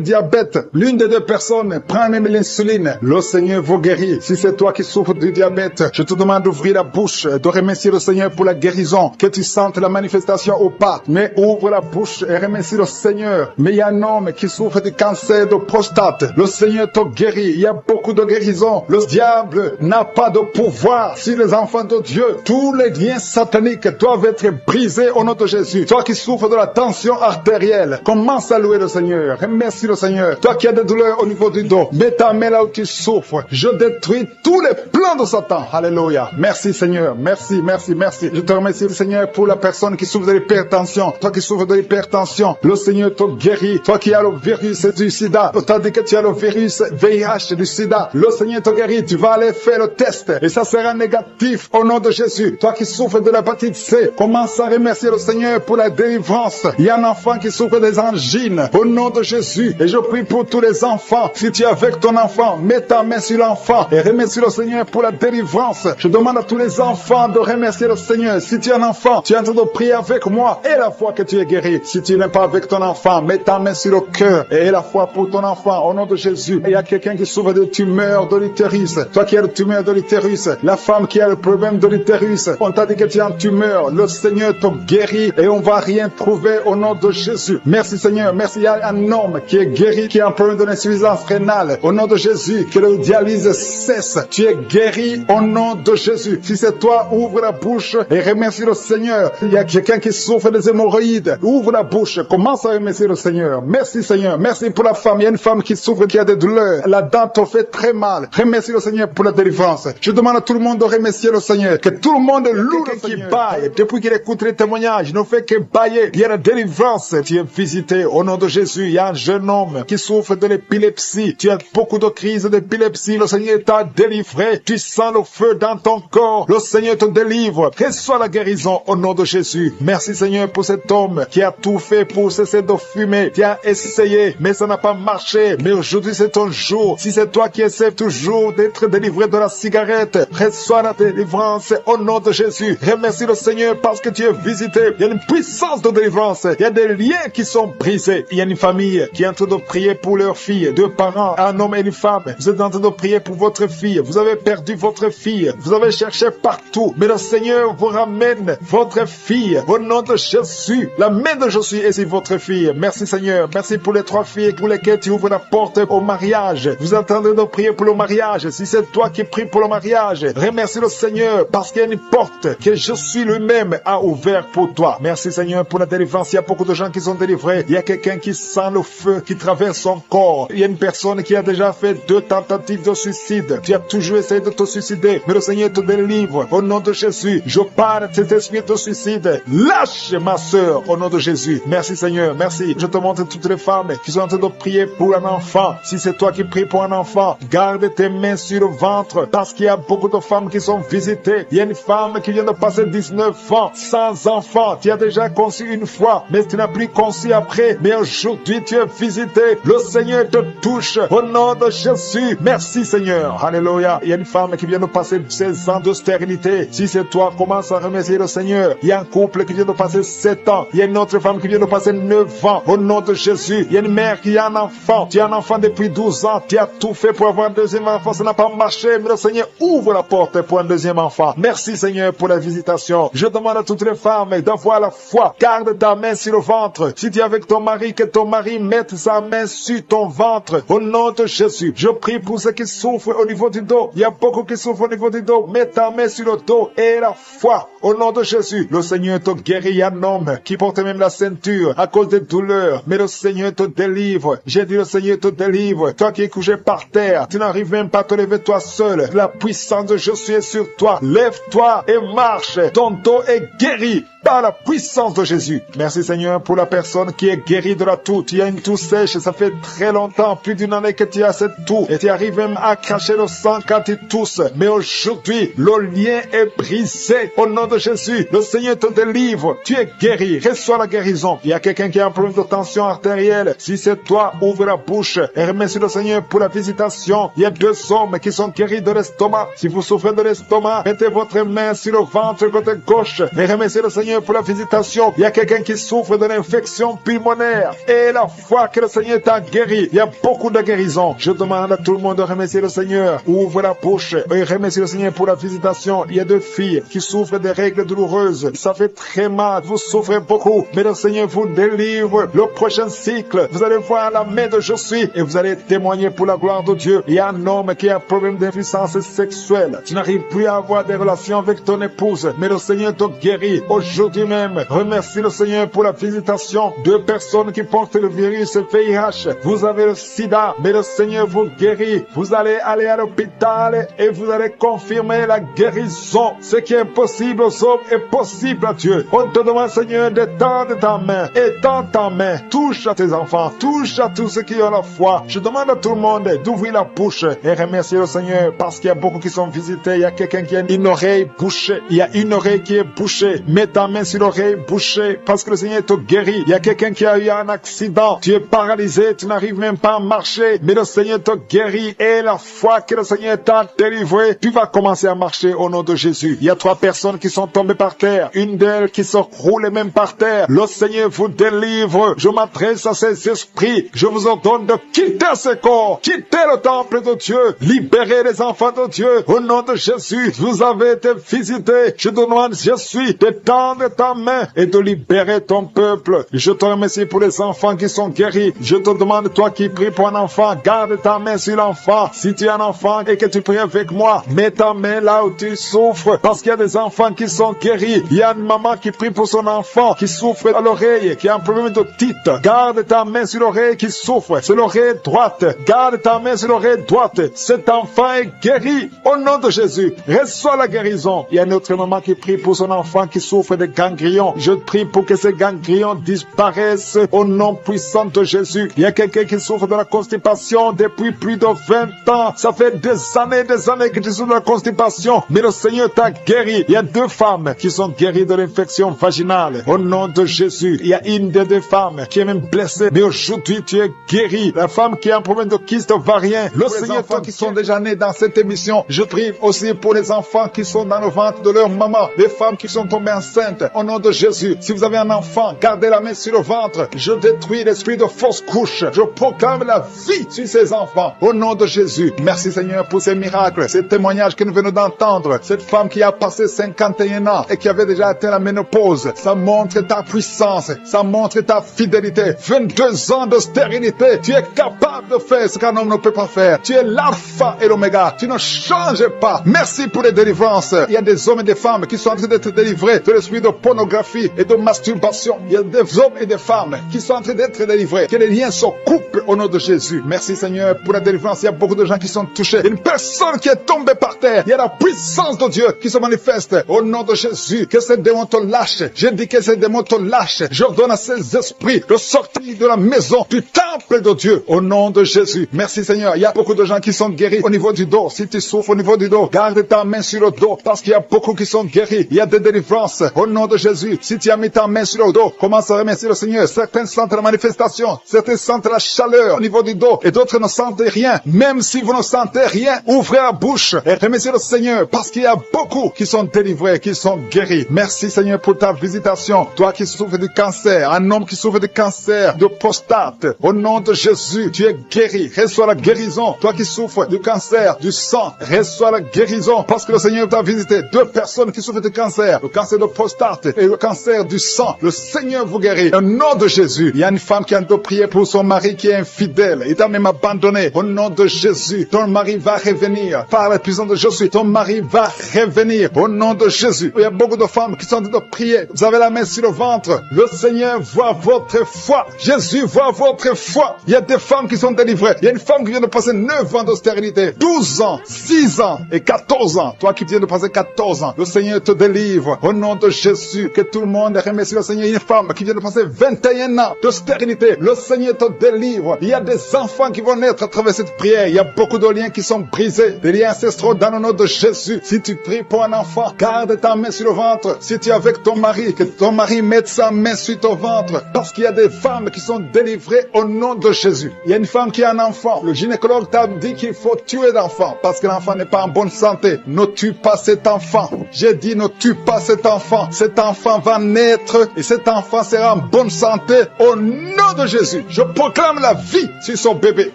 diabète. L'une des 2 personnes prend même l'insuline. Le Seigneur vous guérit. Si c'est toi qui souffres du diabète, je te demande d'ouvrir la bouche, de remercier le Seigneur pour la guérison, que tu sentes la manifestation ou pas. Mais ouvre la bouche et remercie le Seigneur. Mais il y a un homme qui souffre du cancer de prostate. Le Seigneur te guérit. Il y a beaucoup de guérisons. Le diable n'a pas de pouvoir sur les enfants de Dieu. Tous les liens sataniques doivent être brisés au nom de Jésus. Toi qui souffres de la tension artérielle, commence à louer le Seigneur. Remercie le Seigneur. Toi qui as des douleurs au niveau du dos, mets ta main là où tu souffres. Je détruis tous les plans de Satan. Alléluia. Merci Seigneur. Merci, merci, merci. Je te remercie Seigneur pour la personne qui souffre de l'hypertension. Toi qui souffres de l'hypertension, le Seigneur te guérit. Toi qui as le virus du sida, tandis que tu as le virus VIH du sida, le Seigneur te guérit. Tu vas aller faire le test et ça sera négatif au nom de Jésus. Toi qui souffres de l'hépatite C, commence à remercier le Seigneur pour la délivrance. Il y a un enfant qui souffre des angines au nom de Jésus. Et je prie pour tous les enfants. Si tu es avec ton enfant, mets ta main sur l'enfant et remercie le Seigneur pour la délivrance. Je demande à tous les enfants de remercier le Seigneur. Si tu es un enfant, tu es en train de prier avec moi et la foi que tu es guéri. Si tu n'es pas avec ton enfant, mets ta main sur le cœur et la foi pour ton enfant au nom de Jésus. Il y a quelqu'un qui souffre de tumeur de l'utérus. Toi qui as le tumeur de l'utérus, la femme qui a le problème de l'utérus, on t'a dit que tu as une tumeur. Le Seigneur te guérit et on va rien trouver au nom de Jésus. Merci Seigneur. Merci. Il y a un homme qui est guéri, qui a un problème de l'insuffisance rénale. Au nom de Jésus, que le dialyse cesse. Tu es guéri au nom de Jésus. Si c'est toi, ouvre la bouche et remercie le Seigneur. Il y a quelqu'un qui souffre des hémorroïdes. Ouvre la bouche. Commence à remercier le Seigneur. Merci Seigneur. Merci pour la femme. Il y a une femme qui souffre, qui a des douleurs. La dent te fait très mal. Remercie le Seigneur pour la délivrance. Je demande à tout le monde de remercier le Seigneur. Que tout le monde loue le Seigneur. Qui baille depuis qu'il écoute les témoignages ne fait que bailler. Il y a la délivrance. Tu es visité au nom de Jésus. Il y a un jeune homme qui souffre de l'épilepsie. Tu as beaucoup de crises d'épilepsie. Le Seigneur t'a délivré. Tu sens le feu dans ton corps. Le Seigneur te délivre. Reçois la guérison au nom de Jésus. Merci Seigneur pour cet homme qui a tout fait pour cesser de fumer. Tu as essayé, mais ça n'a pas marché. Mais aujourd'hui c'est ton jour. Si c'est toi qui essaies toujours d'être délivré de la cigarette, reçois la délivrance au nom de Jésus. Remercie le Seigneur parce que tu es visité. Il y a une puissance de délivrance. Il y a des liens qui sont brisés. Il y a une famille qui est en train de prier pour leur fille. Deux parents, un homme et une femme. Vous êtes en train de prier pour votre fille. Vous avez perdu votre fille. Vous avez cherché partout. Mais le Seigneur vous ramène votre fille. Au nom de Jésus. La main de Jésus est sur votre fille. Merci Seigneur. Merci pour les 3 filles pour lesquelles tu ouvres la porte au mariage. Vous êtes en train de prier pour le mariage. Si c'est toi qui pries pour le mariage, remercie le Seigneur parce qu'il y a une porte que Jésus lui-même a ouverte pour toi. Merci Seigneur pour la délivrance. Il y a beaucoup de gens qui sont délivrés. Il y a quelqu'un qui sent le feu qui traverse son corps. Il y a une personne qui a déjà fait 2 tentatives de suicide. Tu as toujours essayé de te suicider, mais le Seigneur te délivre. Au nom de Jésus, je parle de cet esprit de suicide. Lâche ma sœur au nom de Jésus. Merci Seigneur, merci. Je te montre toutes les femmes qui sont en train de prier pour un enfant. Si c'est toi qui pries pour un enfant, garde tes mains sur le ventre parce qu'il y a beaucoup de femmes qui sont visitées. Il y a une femme qui vient de passer 19 ans sans enfant. Tu as déjà conçu une fois, mais tu n'as plus conçu après. Mais aujourd'hui, tu es visité. Le Seigneur te touche au nom de Jésus. Merci Seigneur. Alléluia. Il y a une femme qui vient de passer 16 ans de stérilité. Si c'est toi, commence à remercier le Seigneur. Il y a un couple qui vient de passer 7 ans. Il y a une autre femme qui vient de passer 9 ans. Au nom de Jésus. Il y a une mère qui a un enfant. Tu as un enfant depuis 12 ans. Tu as tout fait pour avoir un deuxième enfant. Ça n'a pas marché. Mais le Seigneur ouvre la porte pour un deuxième enfant. Merci Seigneur pour la visitation. Je demande à toutes les femmes d'avoir la foi. Garde ta main sur le ventre. Si tu es avec ton mari, que ton mari mette sa main sur ton ventre. Au nom de Jésus. Je prie pour ceux qui souffrent au niveau du dos. Il y a beaucoup qui souffrent au niveau du dos. Mets ta main sur le dos et la foi. Au nom de Jésus. Le Seigneur te guérit. Il y a un homme qui porte même la ceinture à cause des douleurs. Mais le Seigneur te délivre. J'ai dit le Seigneur te délivre. Toi qui es couché par terre, tu n'arrives même pas à te lever toi seul. La puissance de Jésus est sur toi. Lève-toi et marche. Ton dos est guéri par la puissance de Jésus. Merci Seigneur pour la personne qui est guérie de la toux. Tu as une toux sèche, ça fait très longtemps, plus d'une année que tu as cette toux. Et tu arrives même à cracher le sang quand tu tousses. Mais aujourd'hui, le lien est brisé. Au nom de Jésus, le Seigneur te délivre. Tu es guéri. Reçois la guérison. Il y a quelqu'un qui a un problème de tension artérielle. Si c'est toi, ouvre la bouche et remercie le Seigneur pour la visitation. Il y a 2 hommes qui sont guéris de l'estomac. Si vous souffrez de l'estomac, mettez votre main sur le ventre côté gauche et remerciez le Seigneur pour la visitation. Il y a quelqu'un qui souffre de l'infection pulmonaire et la foi que le Seigneur t'a guéri. Il y a beaucoup de guérisons. Je demande à tout le monde de remercier le Seigneur. Ouvre la bouche et remercie le Seigneur pour la visitation. Il y a 2 filles qui souffrent des règles douloureuses. Ça fait très mal. Vous souffrez beaucoup. Mais le Seigneur vous délivre. Le prochain cycle, vous allez voir la main de Jésus et vous allez témoigner pour la gloire de Dieu. Il y a un homme qui a un problème d'impuissance sexuelle. Tu n'arrives plus à avoir des relations avec ton épouse. Mais le Seigneur te guérit. Aujourd'hui même, remercie le Seigneur pour la visitation. 2 personnes qui portent le virus VIH. Vous avez le sida, mais le Seigneur vous guérit. Vous allez aller à l'hôpital et vous allez confirmer la guérison. Ce qui est impossible aux hommes est possible à Dieu. On te demande, Seigneur, d'étendre ta main. Étends ta main. Touche à tes enfants. Touche à tous ceux qui ont la foi. Je demande à tout le monde d'ouvrir la bouche et remercier le Seigneur parce qu'il y a beaucoup qui sont visités. Il y a quelqu'un qui a une oreille bouchée. Il y a une oreille qui est bouchée. Mets ta main sur l'oreille bouchée parce que le Seigneur te guérit. Il y a quelqu'un qui a eu un accident. Tu es paralysé. Tu n'arrives même pas à marcher. Mais le Seigneur te guérit et la foi que le Seigneur t'a délivré, tu vas commencer à marcher au nom de Jésus. Il y a 3 personnes qui sont tombées par terre. Une d'elles qui se roule même par terre. Le Seigneur vous délivre. Je m'adresse à ces esprits. Je vous ordonne de quitter ce corps. Quitter le temple de Dieu. Libérez les enfants de Dieu. Au nom de Jésus, vous avez été visités. Je demande, Jésus, d'étendre ta main et de libérer ton peuple. Je te remercie pour les enfants qui sont guéris. Je te demande, toi qui pries pour un enfant, garde ta main sur l'enfant. Si tu es un enfant et que tu pries avec moi, mets ta main là où tu souffres parce qu'il y a des enfants qui sont guéris. Il y a une maman qui prie pour son enfant qui souffre à l'oreille, qui a un problème d'otite. Garde ta main sur l'oreille qui souffre. C'est l'oreille droite. Garde ta main sur l'oreille droite. Cet enfant est guéri au nom de Jésus. Reçois la guérison. Il y a une autre maman qui prie pour son enfant qui souffre de ces ganglions. Je prie pour que ces ganglions disparaissent au nom puissant de Jésus. Il y a quelqu'un qui souffre de la constipation depuis plus de 20 ans. Ça fait des années que tu souffres de la constipation. Mais le Seigneur t'a guéri. Il y a 2 femmes qui sont guéries de l'infection vaginale. Au nom de Jésus. Il y a une des 2 femmes qui est même blessée. Mais aujourd'hui, tu es guéri. La femme qui a un problème de kyste ovarien. Le Seigneur, toi qui sont déjà nés dans cette émission, je prie aussi pour les enfants qui sont dans le ventre de leur maman. Les femmes qui sont tombées enceintes. Au nom de Jésus. Si vous avez un enfant, gardez la main sur le ventre. Je détruis l'esprit de fausse couche. Je proclame la vie sur ces enfants. Au nom de Jésus. Merci Seigneur pour ces miracles, ces témoignages que nous venons d'entendre. Cette femme qui a passé 51 ans et qui avait déjà atteint la ménopause. Ça montre ta puissance. Ça montre ta fidélité. 22 ans de stérilité. Tu es capable de faire ce qu'un homme ne peut pas faire. Tu es l'alpha et l'oméga. Tu ne changes pas. Merci pour les délivrances. Il y a des hommes et des femmes qui sont en train d'être délivrés de l'esprit de pornographie et de masturbation. Il y a des hommes et des femmes qui sont en train d'être délivrés. Que les liens se coupent au nom de Jésus. Merci Seigneur pour la délivrance. Il y a beaucoup de gens qui sont touchés. Une personne qui est tombée par terre. Il y a la puissance de Dieu qui se manifeste au nom de Jésus. Que ces démons te lâchent. Je dis que ces démons te lâchent. J'ordonne à ces esprits de sortir de la maison du temple de Dieu au nom de Jésus. Merci Seigneur. Il y a beaucoup de gens qui sont guéris au niveau du dos. Si tu souffres au niveau du dos, garde ta main sur le dos parce qu'il y a beaucoup qui sont guéris. Il y a des délivrances au nom de Jésus. Si tu as mis ta main sur le dos, commence à remercier le Seigneur. Certains sentent la manifestation. Certains sentent la chaleur au niveau du dos et d'autres ne sentent rien. Même si vous ne sentez rien, ouvrez la bouche et remerciez le Seigneur parce qu'il y a beaucoup qui sont délivrés, qui sont guéris. Merci Seigneur pour ta visitation. Toi qui souffres du cancer, un homme qui souffre du cancer de prostate, au nom de Jésus, tu es guéri. Reçois la guérison. Toi qui souffres du cancer du sang, reçois la guérison parce que le Seigneur t'a visité. 2 personnes qui souffrent du cancer, le cancer de prostate et le cancer du sang. Le Seigneur vous guérit. Au nom de Jésus, il y a une femme qui a prié pour son mari qui est infidèle. Il t'a même abandonné. Au nom de Jésus, ton mari va revenir. Par la puissance de Jésus, ton mari va revenir. Au nom de Jésus. Il y a beaucoup de femmes qui sont en train de prier. Vous avez la main sur le ventre. Le Seigneur voit votre foi. Jésus voit votre foi. Il y a des femmes qui sont délivrées. Il y a une femme qui vient de passer 9 ans de stérilité, 12 ans, 6 ans et 14 ans. Toi qui viens de passer 14 ans, le Seigneur te délivre. Au nom de Jésus, que tout le monde remercie le Seigneur. Une femme qui vient de passer 21 ans de stérilité, le Seigneur te délivre. Il y a des enfants qui vont naître à travers cette prière. Il y a beaucoup de liens qui sont brisés, des liens ancestraux dans le nom de Jésus. Si tu pries pour un enfant, garde ta main sur le ventre. Si tu es avec ton mari, que ton mari mette sa main sur ton ventre. Parce qu'il y a des femmes qui sont délivrées au nom de Jésus. Il y a une femme qui a un enfant. Le gynécologue t'a dit qu'il faut tuer l'enfant parce que l'enfant n'est pas en bonne santé. Ne tue pas cet enfant. J'ai dit ne tue pas cet enfant. Cet enfant va naître et cet enfant sera en bonne santé au nom de Jésus. Je proclame la vie sur son bébé.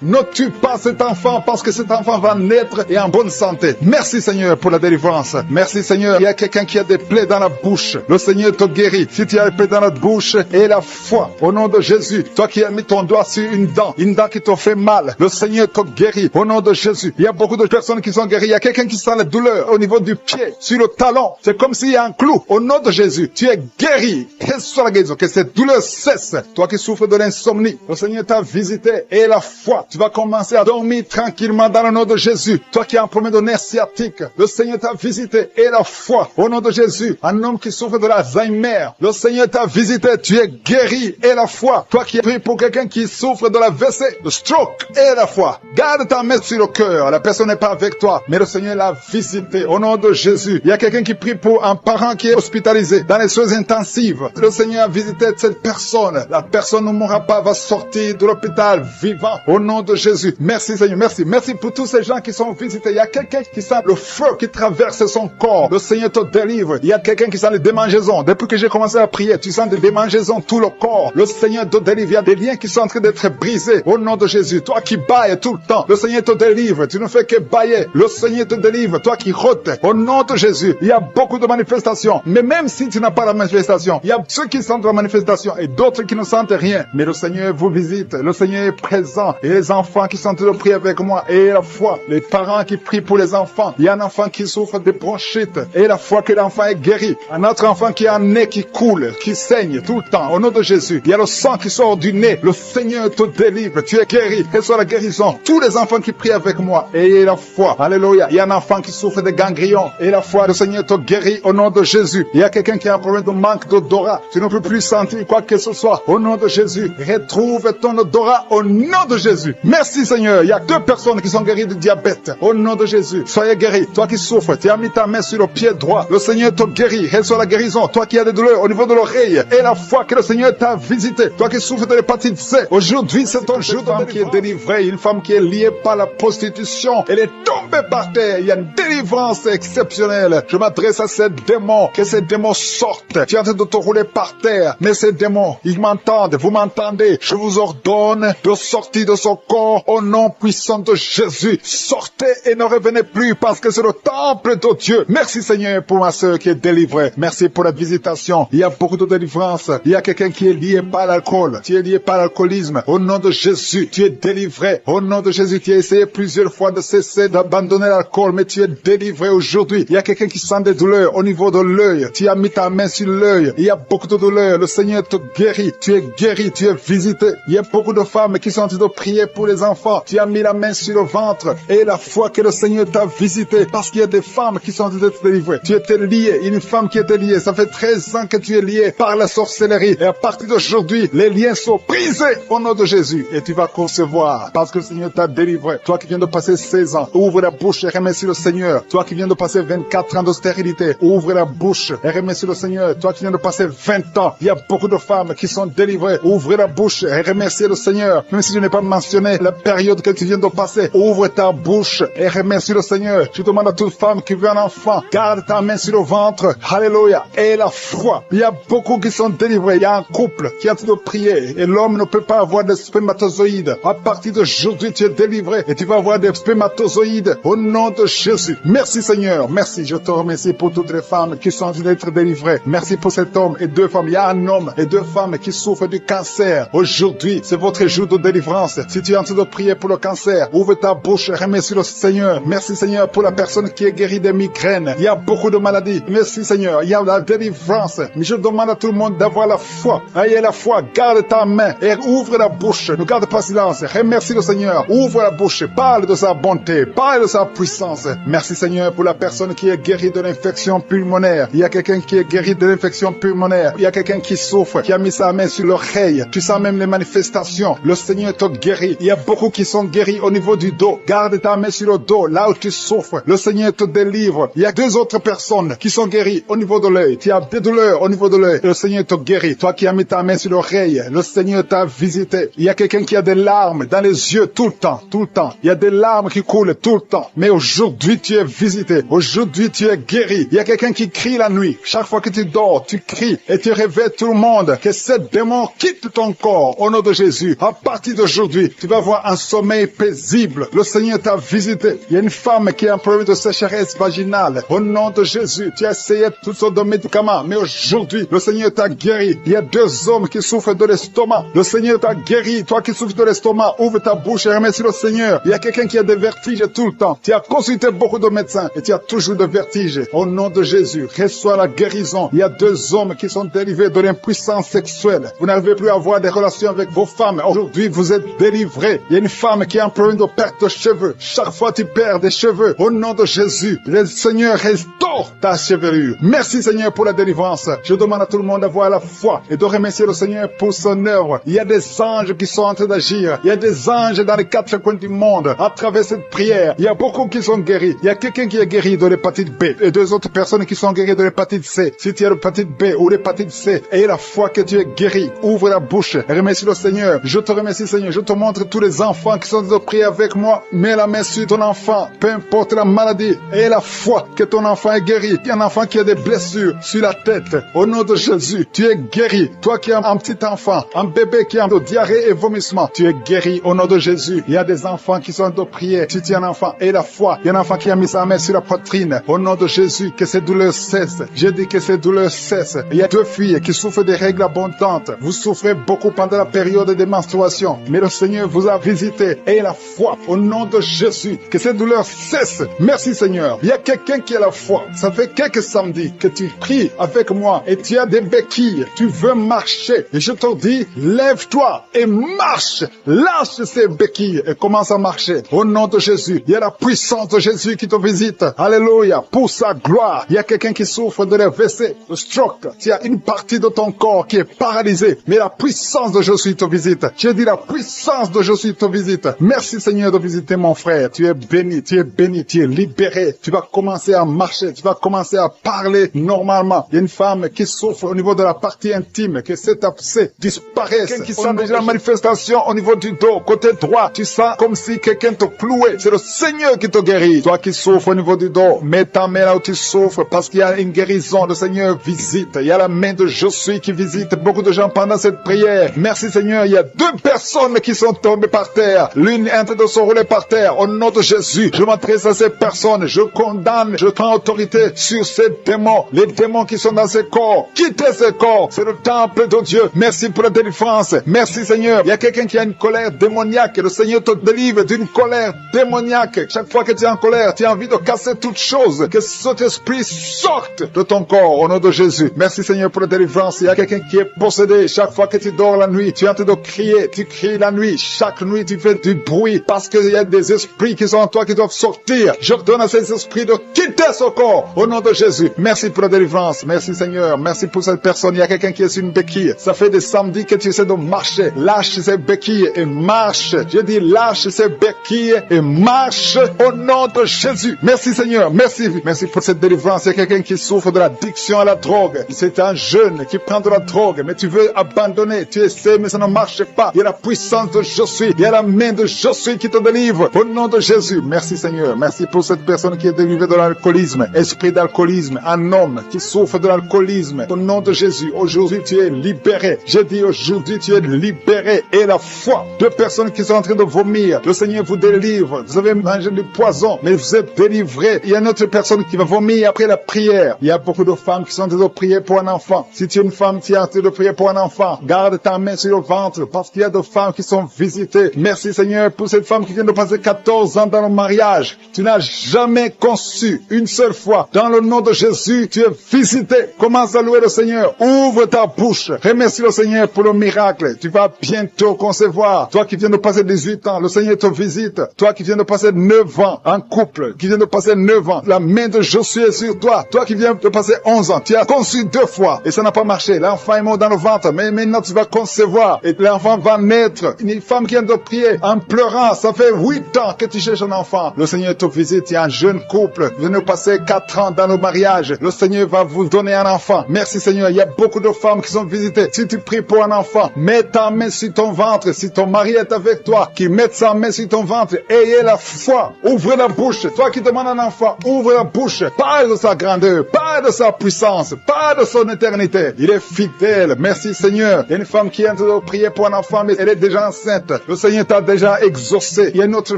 Ne tue pas cet enfant parce que cet enfant va naître et en bonne santé. Merci Seigneur pour la délivrance. Merci Seigneur. Il y a quelqu'un qui a des plaies dans la bouche. Le Seigneur te guérit. Si tu as des plaies dans la bouche et la foi au nom de Jésus. Toi qui as mis ton doigt sur une dent qui te fait mal. Le Seigneur te guérit au nom de Jésus. Il y a beaucoup de personnes qui sont guéries. Il y a quelqu'un qui sent la douleur au niveau du pied, sur le talon. C'est comme s'il y a un clou. Au nom de Jésus, tu es guéri. Reçois la guérison. Que cette douleur cesse. Toi qui souffres de l'insomnie, le Seigneur t'a visité et la foi. Tu vas commencer à dormir tranquillement dans le nom de Jésus. Toi qui as un problème de nerf sciatique, le Seigneur t'a visité et la foi. Au nom de Jésus, un homme qui souffre de l'Alzheimer, le Seigneur t'a visité. Tu es guéri et la foi. Toi qui pries pour quelqu'un qui souffre de la WC, le stroke et la foi. Garde ta main sur le cœur. La personne n'est pas avec toi, mais le Seigneur l'a visité au nom de Jésus. Il y a quelqu'un qui prie pour un parent qui est hospitalisé dans les soins intensives. Le Seigneur a visité cette personne. La personne ne mourra pas, va sortir de l'hôpital vivant au nom de Jésus. Merci Seigneur, merci. Merci pour tous ces gens qui sont visités. Il y a quelqu'un qui sent le feu qui traverse son corps. Le Seigneur te délivre. Il y a quelqu'un qui sent les démangeaisons. Depuis que j'ai commencé à prier, tu sens des démangeaisons tout le corps. Le Seigneur te délivre. Il y a des liens qui sont en train d'être brisés au nom de Jésus. Toi qui bailles tout le temps, le Seigneur te délivre. Tu ne fais que bailler. Le Seigneur te délivre. Toi qui rôtes, au nom de Jésus. Il y a beaucoup de manifestations. Mais même si tu n'as pas la manifestation, il y a ceux qui sentent la manifestation et d'autres qui ne sentent rien. Mais le Seigneur vous visite. Le Seigneur est présent. Et les enfants qui sont en train de prier avec moi. Et la foi. Les parents qui prient pour les enfants. Il y a un enfant qui souffre de bronchite. Et la foi que l'enfant est guéri. Un autre enfant qui a un nez qui coule, qui saigne tout le temps. Au nom de Jésus. Il y a le sang qui sort du nez. Le Seigneur te délivre. Tu es guéri. Reçois la guérison. Tous les enfants qui prient avec moi. Et la foi. Alléluia. Il y a un enfant qui souffre de ganglions. Et la foi, le Seigneur te guérit au nom de Jésus. Il y a quelqu'un quelqu'un qui a un problème de manque d'odorat. Tu ne peux plus sentir quoi que ce soit. Au nom de Jésus, retrouve ton odorat au nom de Jésus. Merci Seigneur. Il y a 2 personnes qui sont guéries du diabète. Au nom de Jésus, soyez guéris. Toi qui souffres, tu as mis ta main sur le pied droit. Le Seigneur te guérit. Reçois la guérison. Toi qui as des douleurs au niveau de l'oreille. Et la foi que le Seigneur t'a visité. Toi qui souffres de l'hépatite C. Aujourd'hui, c'est ton jour. Une femme qui est délivrée. Une femme qui est liée par la prostitution. Elle est tombée par terre. Il y a une délivrance exceptionnelle. Je m'adresse à ces démons. Que ces démons sortent. Tu es en train de te rouler par terre. Mais ces démons, ils m'entendent. Vous m'entendez. Je vous ordonne de sortir de son corps au nom puissant de Jésus. Sortez et ne revenez plus parce que c'est le temple de Dieu. Merci Seigneur pour ma soeur qui est délivrée. Merci pour la visitation. Il y a beaucoup de délivrance. Il y a quelqu'un qui est lié par l'alcool. Tu es lié par l'alcoolisme. Au nom de Jésus, tu es délivré. Au nom de Jésus, tu as essayé plusieurs fois de cesser d'abandonner l'alcool, mais tu es délivré aujourd'hui. Il y a quelqu'un qui sent des douleurs au niveau de l'œil. Tu as mis ta main sur l'œil. Il y a beaucoup de douleurs. Le Seigneur te guérit. Tu es guéri. Tu es visité. Il y a beaucoup de femmes qui sont en train de prier pour les enfants. Tu as mis la main sur le ventre et la foi que le Seigneur t'a visité parce qu'il y a des femmes qui sont en train d'être délivrées. Tu étais lié. Une femme qui était liée. Ça fait 13 ans que tu es lié par la sorcellerie. Et à partir d'aujourd'hui, les liens sont brisés au nom de Jésus. Et tu vas concevoir parce que le Seigneur t'a délivré. Toi qui viens de passer 16 ans, ouvre la bouche et remercie le Seigneur. Toi qui viens de passer 24 ans de stérilité, ouvre la bouche et remercie le Seigneur. Toi qui viens de passer 20 ans, il y a beaucoup de femmes qui sont délivrées. Ouvre la bouche et remercie le Seigneur. Même si je n'ai pas mentionné la période que tu viens de passer, ouvre ta bouche et remercie le Seigneur. Je demande à toute femme qui veut un enfant, garde ta main sur le ventre. Alléluia. Et la foi. Il y a beaucoup qui sont délivrés. Il y a un couple qui est en train de prier et l'homme ne peut pas avoir de spermatozoïdes. À partir d'aujourd'hui, tu es délivré et tu vas avoir des spermatozoïdes au nom de Jésus. Merci Seigneur. Merci. Je te remercie pour toutes les femmes qui sont en train d'être délivrées. Merci pour cet homme et 2 femmes. Il y a un homme et 2 femmes qui souffrent du cancer. Aujourd'hui, c'est votre jour de délivrance. Si tu es en train de prier pour le cancer, ouvre ta bouche et remercie le Seigneur. Merci Seigneur pour la personne qui est guérie des migraines. Il y a beaucoup de maladies. Merci Seigneur. Il y a la délivrance. Mais je demande à tout le monde d'avoir la foi. Ayez la foi. Garde ta main et ouvre la bouche. Ne garde pas silence. Remercie le Seigneur. Ouvre la bouche. Parle de sa bonté. Parle de sa puissance. Merci Seigneur pour la personne qui est guérie de l'infection pulmonaire. Il y a quelqu'un qui est guéri de l'infection pulmonaire. Il y a quelqu'un qui souffre, qui a mis sa main sur l'oreille. Tu sens même les manifestations. Le Seigneur te guérit. Il y a beaucoup qui sont guéris au niveau du dos. Garde ta main sur le dos, là où tu souffres. Le Seigneur te délivre. Il y a 2 autres personnes qui sont guéries au niveau de l'œil. Tu as des douleurs au niveau de l'œil. Le Seigneur te guérit. Toi qui as mis ta main sur l'oreille, le Seigneur t'a visité. Il y a quelqu'un qui a des larmes dans les yeux tout le temps, tout le temps. Il y a des larmes qui coulent tout le temps. Mais aujourd'hui, tu es visité. Aujourd'hui, tu es guéri. Il y a quelqu'un qui crie la nuit. Chaque fois que tu dors, tu cries et tu réveilles tout le monde. Que ce démon quitte ton corps au nom de Jésus. À partir d'aujourd'hui, tu vas avoir un sommeil paisible. Le Seigneur t'a visité. Il y a une femme qui a un problème de sécheresse vaginale. Au nom de Jésus, tu as essayé toutes sortes de médicaments. Mais aujourd'hui, le Seigneur t'a guéri. Il y a 2 hommes qui souffrent de l'estomac. Le Seigneur t'a guéri. Toi qui souffres de l'estomac, ouvre ta bouche et remercie le Seigneur. Il y a quelqu'un qui a des vertiges tout le temps. Tu as consulté beaucoup de médecins et tu as toujours des vertiges. Au nom de Jésus, reçois la guérison. Il y a 2 hommes qui sont délivrés de l'impuissance sexuelle. Vous n'arrivez plus à avoir des relations avec vos femmes. Aujourd'hui, vous êtes délivrés. Il y a une femme qui a un problème de perte de cheveux. Chaque fois tu perds des cheveux. Au nom de Jésus, le Seigneur restaure ta chevelure. Merci Seigneur pour la délivrance. Je demande à tout le monde d'avoir la foi et de remercier le Seigneur pour son œuvre. Il y a des anges qui sont en train d'agir. Il y a des anges dans les 4 coins du monde. À travers cette prière, il y a beaucoup qui sont guéris. Il y a quelqu'un qui est guéri de l'hépatite B et 2 autres personnes qui sont guéries de l'hépatite C. Si tu as l'hépatite B ou l'hépatite C, aie la foi que tu es guéri. Ouvre la bouche et remercie le Seigneur. Je te remercie Seigneur. Je te montre tous les enfants qui sont de prier avec moi. Mets la main sur ton enfant, peu importe la maladie. Aie la foi que ton enfant est guéri. Il y a un enfant qui a des blessures sur la tête. Au nom de Jésus, tu es guéri. Toi qui as un petit enfant, un bébé qui a de diarrhée et vomissement, tu es guéri au nom de Jésus. Il y a des enfants qui sont de prier. Si tu es un enfant, aie la foi. Il y a un enfant qui a mis sa main sur la poitrine. Au nom de Jésus, que ces douleurs cessent. J'ai dit que ces douleurs cessent. Il y a 2 filles qui souffrent des règles abondantes. Vous souffrez beaucoup pendant la période des menstruations. Mais le Seigneur vous a visité. Aie la foi au nom de Jésus. Que ces douleurs cessent. Merci Seigneur. Il y a quelqu'un qui a la foi. Ça fait quelques samedis que tu pries avec moi et tu as des béquilles. Tu veux marcher. Et je te dis, lève-toi et marche. Lâche ces béquilles et commence à marcher. Au nom de Jésus. Il y a la puissance de Jésus qui te visite. Alléluia. Pour sa gloire. Il y a quelqu'un qui souffre de AVC, le stroke. Tu as une partie de ton corps qui est paralysée. Mais la puissance de Jésus te visite. J'ai dit la puissance de Jésus te visite. Merci Seigneur de visiter mon frère. Tu es béni, tu es béni, tu es libéré. Tu vas commencer à marcher, tu vas commencer à parler normalement. Il y a une femme qui souffre au niveau de la partie intime, que cet abcès disparaisse. Quelqu'un qui sent déjà la manifestation au niveau du dos, côté droit. Tu sens comme si quelqu'un te clouait. C'est le Seigneur qui te guérit. Toi qui souffres au niveau du dos, mets ta main là où tu souffres parce qu'il y a une guérison. Le Seigneur visite. Il y a la main de Je suis qui visite beaucoup de gens pendant cette prière. Merci Seigneur. Il y a 2 personnes qui sont tombées par terre. L'une est en train de se rouler par terre. Au nom de Jésus, je m'adresse à ces personnes. Je condamne, je prends autorité sur ces démons. Les démons qui sont dans ces corps. Quittez ces corps. C'est le temple de Dieu. Merci pour la délivrance. Merci Seigneur. Il y a quelqu'un qui a une colère démoniaque. Le Seigneur te délivre d'une colère démoniaque. Chaque fois que tu es en colère, tu as envie de casser toute chose. Que cet esprit sorte de ton corps au nom de Jésus. Merci Seigneur pour la délivrance. Il y a quelqu'un qui est possédé. Chaque fois que tu dors la nuit, tu es en train de crier. Tu cries la nuit. Chaque nuit, tu fais du bruit parce qu'il y a des esprits qui sont en toi qui doivent sortir. J'ordonne à ces esprits de quitter ce corps au nom de Jésus. Merci pour la délivrance. Merci Seigneur. Merci pour cette personne. Il y a quelqu'un qui est sur une béquille. Ça fait des samedis que tu essaies de marcher. Lâche ces béquilles et marche. Je dis lâche ces béquilles et marche au nom de Jésus. Merci Seigneur. Merci. Merci pour cette délivrance. Il y a quelqu'un qui souffre de l'addiction à la drogue. C'est un jeune qui prend de la drogue, mais tu veux abandonner. Tu essaies, mais ça ne marche pas. Il y a la puissance de Je suis. Il y a la main de Je suis qui te délivre. Au nom de Jésus. Merci Seigneur. Merci pour cette personne qui est délivrée de l'alcoolisme. Esprit d'alcoolisme. Un homme qui souffre de l'alcoolisme. Au nom de Jésus. Aujourd'hui, tu es libéré. J'ai dit aujourd'hui, tu es libéré. Et la foi. 2 personnes qui sont en train de vomir. Le Seigneur vous délivre. Vous avez mangé du poison, mais vous êtes délivré. Il y a une autre personne qui va vomir après la prière. Il y a beaucoup de femmes qui sont en train de prier pour un enfant. Si tu es une femme qui est en train de prier pour un enfant, garde ta main sur le ventre parce qu'il y a des femmes qui sont visitées. Merci Seigneur pour cette femme qui vient de passer 14 ans dans le mariage. Tu n'as jamais conçu une seule fois. Dans le nom de Jésus, tu es visité. Commence à louer le Seigneur. Ouvre ta bouche. Remercie le Seigneur pour le miracle. Tu vas bientôt concevoir. Toi qui viens de passer 18 ans, le Seigneur te visite. Toi qui viens de passer 9 ans en couple, qui viens de passer 9 ans, la main de Jésus est sur toi. Toi qui viens de passer 11 ans, tu as conçu 2 fois et ça n'a pas marché. L'enfant est mort dans le ventre, mais maintenant tu vas concevoir et l'enfant va naître. Une femme qui vient de prier en pleurant, ça fait 8 ans que tu cherches un enfant. Le Seigneur te visite. Il y a un jeune couple qui vient de passer 4 ans dans le mariage. Le Seigneur va vous donner un enfant. Merci Seigneur. Il y a beaucoup de femmes qui sont visitées. Si tu pries pour un enfant, mets ta main sur ton ventre. Si ton mari est avec toi, qu'il mette sa main sur ton ventre. Ayez la foi. Ouvre la bouche. Toi qui demandes un enfant, ouvre la bouche. Parle de sa grandeur. Parle de sa puissance. Parle de son éternité. Il est fidèle. Merci Seigneur. Il y a une femme qui est en train de prier pour un enfant, mais elle est déjà enceinte. Le Seigneur t'a déjà exaucé. Il y a une autre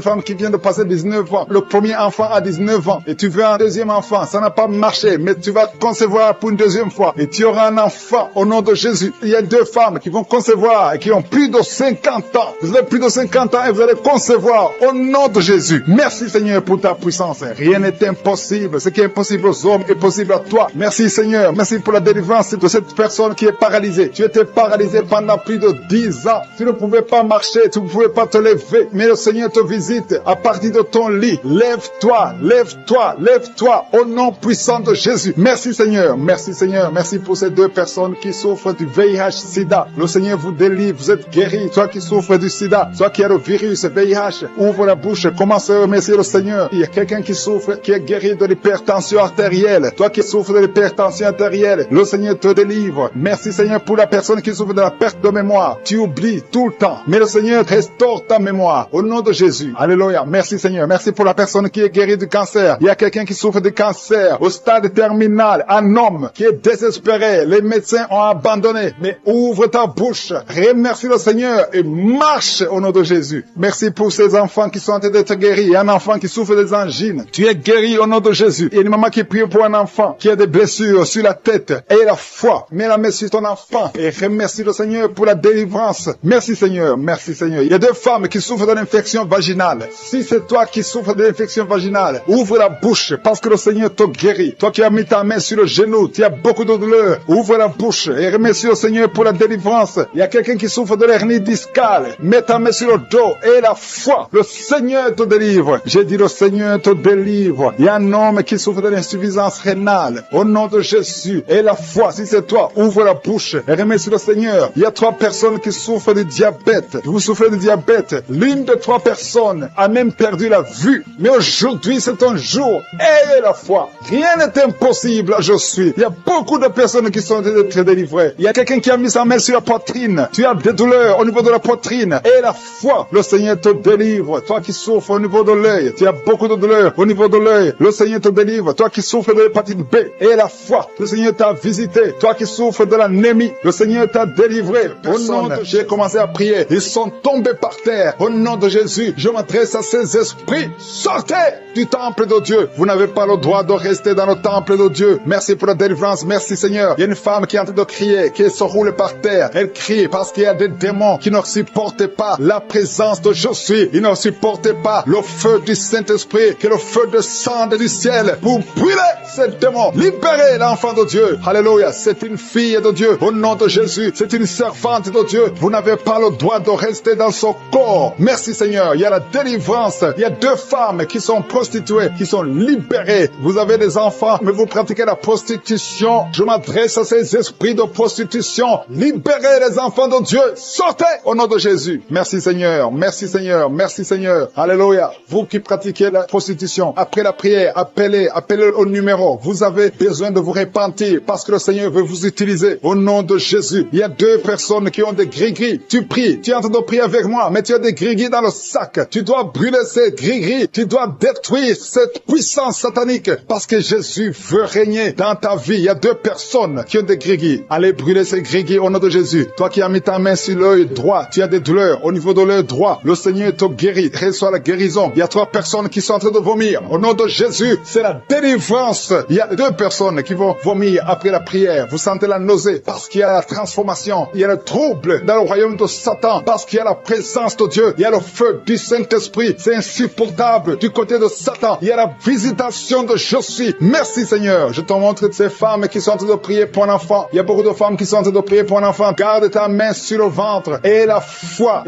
femme qui vient de passer 19 ans. Le premier enfant a 19 ans. Et tu veux un deuxième enfant. Ça n'a pas marché, mais tu vas concevoir pour une deuxième fois. Et tu auras un enfant au nom de Jésus. Il y a 2 femmes qui vont concevoir et qui ont plus de 50 ans. Vous avez plus de 50 ans et vous allez concevoir au nom de Jésus. Merci Seigneur pour ta puissance. Rien n'est impossible. Ce qui est impossible aux hommes est possible à toi. Merci Seigneur. Merci pour la délivrance de cette personne qui est paralysée. Tu étais paralysé pendant plus de 10 ans. Tu ne pouvais pas marcher. Tu ne pouvais pas te lever. Mais le Seigneur te visite à partir de ton lit. Lève-toi, lève-toi, lève-toi au nom puissant de Jésus. Merci Seigneur. Merci Seigneur. Merci pour ces 2 personnes qui souffrent du VIH-Sida. Le Seigneur vous délivre. Vous êtes guéris. Toi qui souffres du Sida, toi qui as le virus VIH, ouvre la bouche. Commence à remercier le Seigneur. Il y a quelqu'un qui souffre, qui est guéri de l'hypertension artérielle. Toi qui souffres de l'hypertension artérielle, le Seigneur te délivre. Merci Seigneur pour la personne qui souffre de la perte de mémoire. Tu oublies tout le temps. Mais le Seigneur restaure ta mémoire. Au nom de Jésus. Alléluia. Merci Seigneur. Merci pour la personne qui est guérie du cancer. Il y a quelqu'un qui souffre de cancer au stade terminal. Un homme qui est désespéré. Les médecins ont abandonné. Mais ouvre ta bouche. Remercie le Seigneur et marche au nom de Jésus. Merci pour ces enfants qui sont en train d'être guéris. Il y a un enfant qui souffre des angines. Tu es guéri au nom de Jésus. Il y a une maman qui prie pour un enfant qui a des blessures sur la tête. Aie la foi. Mets la main sur ton enfant et remercie le Seigneur pour la délivrance. Merci Seigneur. Merci Seigneur. Il y a 2 femmes qui souffrent de l'infection vaginale. Si c'est toi qui souffres de l'infection vaginale, ouvre la bouche parce que le Seigneur te guérit. Toi qui as mis ta main sur le genou, tu as beaucoup de douleur. Ouvre la bouche et remercie le Seigneur pour la délivrance. Il y a quelqu'un qui souffre de l'hernie discale. Mets ta main sur le dos et la foi. Le Seigneur te délivre. J'ai dit le Seigneur te délivre. Il y a un homme qui souffre de l'insuffisance rénale. Au nom de Jésus. Et la foi, si c'est toi, ouvre la bouche et remercie le Seigneur. Il y a 3 personnes qui souffrent du diabète. Vous souffrez du diabète. L'une de 3 personnes a même perdu la vue. Mais aujourd'hui, c'est un jour. Ayez la foi. Rien n'est impossible à je suis. Il y a beaucoup de personnes qui sont très délivrées. Il y a quelqu'un qui a mis sa main sur la poitrine. Tu as des douleurs au niveau de la poitrine. Et la foi, le Seigneur te délivre. Toi qui souffres au niveau de l'œil, tu as beaucoup de douleurs au niveau de l'œil. Le Seigneur te délivre. Toi qui souffres de l'hépatite B. Et la foi, le Seigneur t'a visité. Toi qui souffres de l'anémie, le Seigneur t'a délivré. Au nom de j'ai commencé à prier. Ils sont tombés par terre. Au nom de Jésus, je m'adresse à ces esprits. Sortez du temple de Dieu. Vous n'avez pas le droit de rester dans le temple de Dieu. Merci pour la délivrance. Merci Seigneur. Il y a une femme qui est en train de crier, qui se roule par terre. Elle crie parce qu'il y a des démons qui ne supportent pas la présence de je suis. Ils ne supportent pas le feu du Saint-Esprit, qui est le feu de sang du ciel pour brûler ces démons. Libérez l'enfant de Dieu. Alléluia. C'est une fille de Dieu. Au nom de Jésus, c'est une servante de Dieu. Vous n'avez pas le droit de rester dans son corps. Merci Seigneur. Il y a la délivrance. Il y a 2 femmes qui sont prostituées, qui sont libérées. Vous avez des enfants, mais vous pratiquez la prostitution. Je m'adresse à ces esprits de prostitution. Libérez les enfants de Dieu. Sortez au nom de Jésus. Merci Seigneur. Merci Seigneur. Merci Seigneur. Alléluia. Vous qui pratiquez la prostitution, après la prière, appelez au numéro. Vous avez besoin de vous repentir parce que le Seigneur veut vous utiliser. Au nom de Jésus. Il y a 2 personnes qui ont des gris-gris. Tu pries. Tu es en train de prier avec moi, mais tu as des gris-gris dans le sac. Tu dois brûler ces gris-gris. Tu dois détruire cette puissance satanique parce que Jésus veut régner dans ta vie. Il y a 2 personnes qui ont des gris-gris. Allez brûler ces gris-gris au nom de Jésus. Toi qui as mis ta main sur l'œil droit, tu as des douleurs au niveau de l'œil droit. Le Seigneur te guérit. Reçois la guérison. Il y a 3 personnes qui sont en train de vomir. Au nom de Jésus, c'est la délivrance. Il y a 2 personnes qui vont vomir après la prière. Vous sentez la nausée parce qu'il y a la transformation. Il y a le trouble dans le royaume de Satan parce qu'il y a la présence de Dieu. Il y a le feu du Saint-Esprit. C'est insupportable du côté de Satan. Il y a la visitation de je suis. Merci Seigneur. Je te montre ces femmes qui sont en train de prier pour un enfant. Il y a beaucoup de femmes qui sont en train de prier pour un enfant. Garde ta main sur le ventre. Et la foi,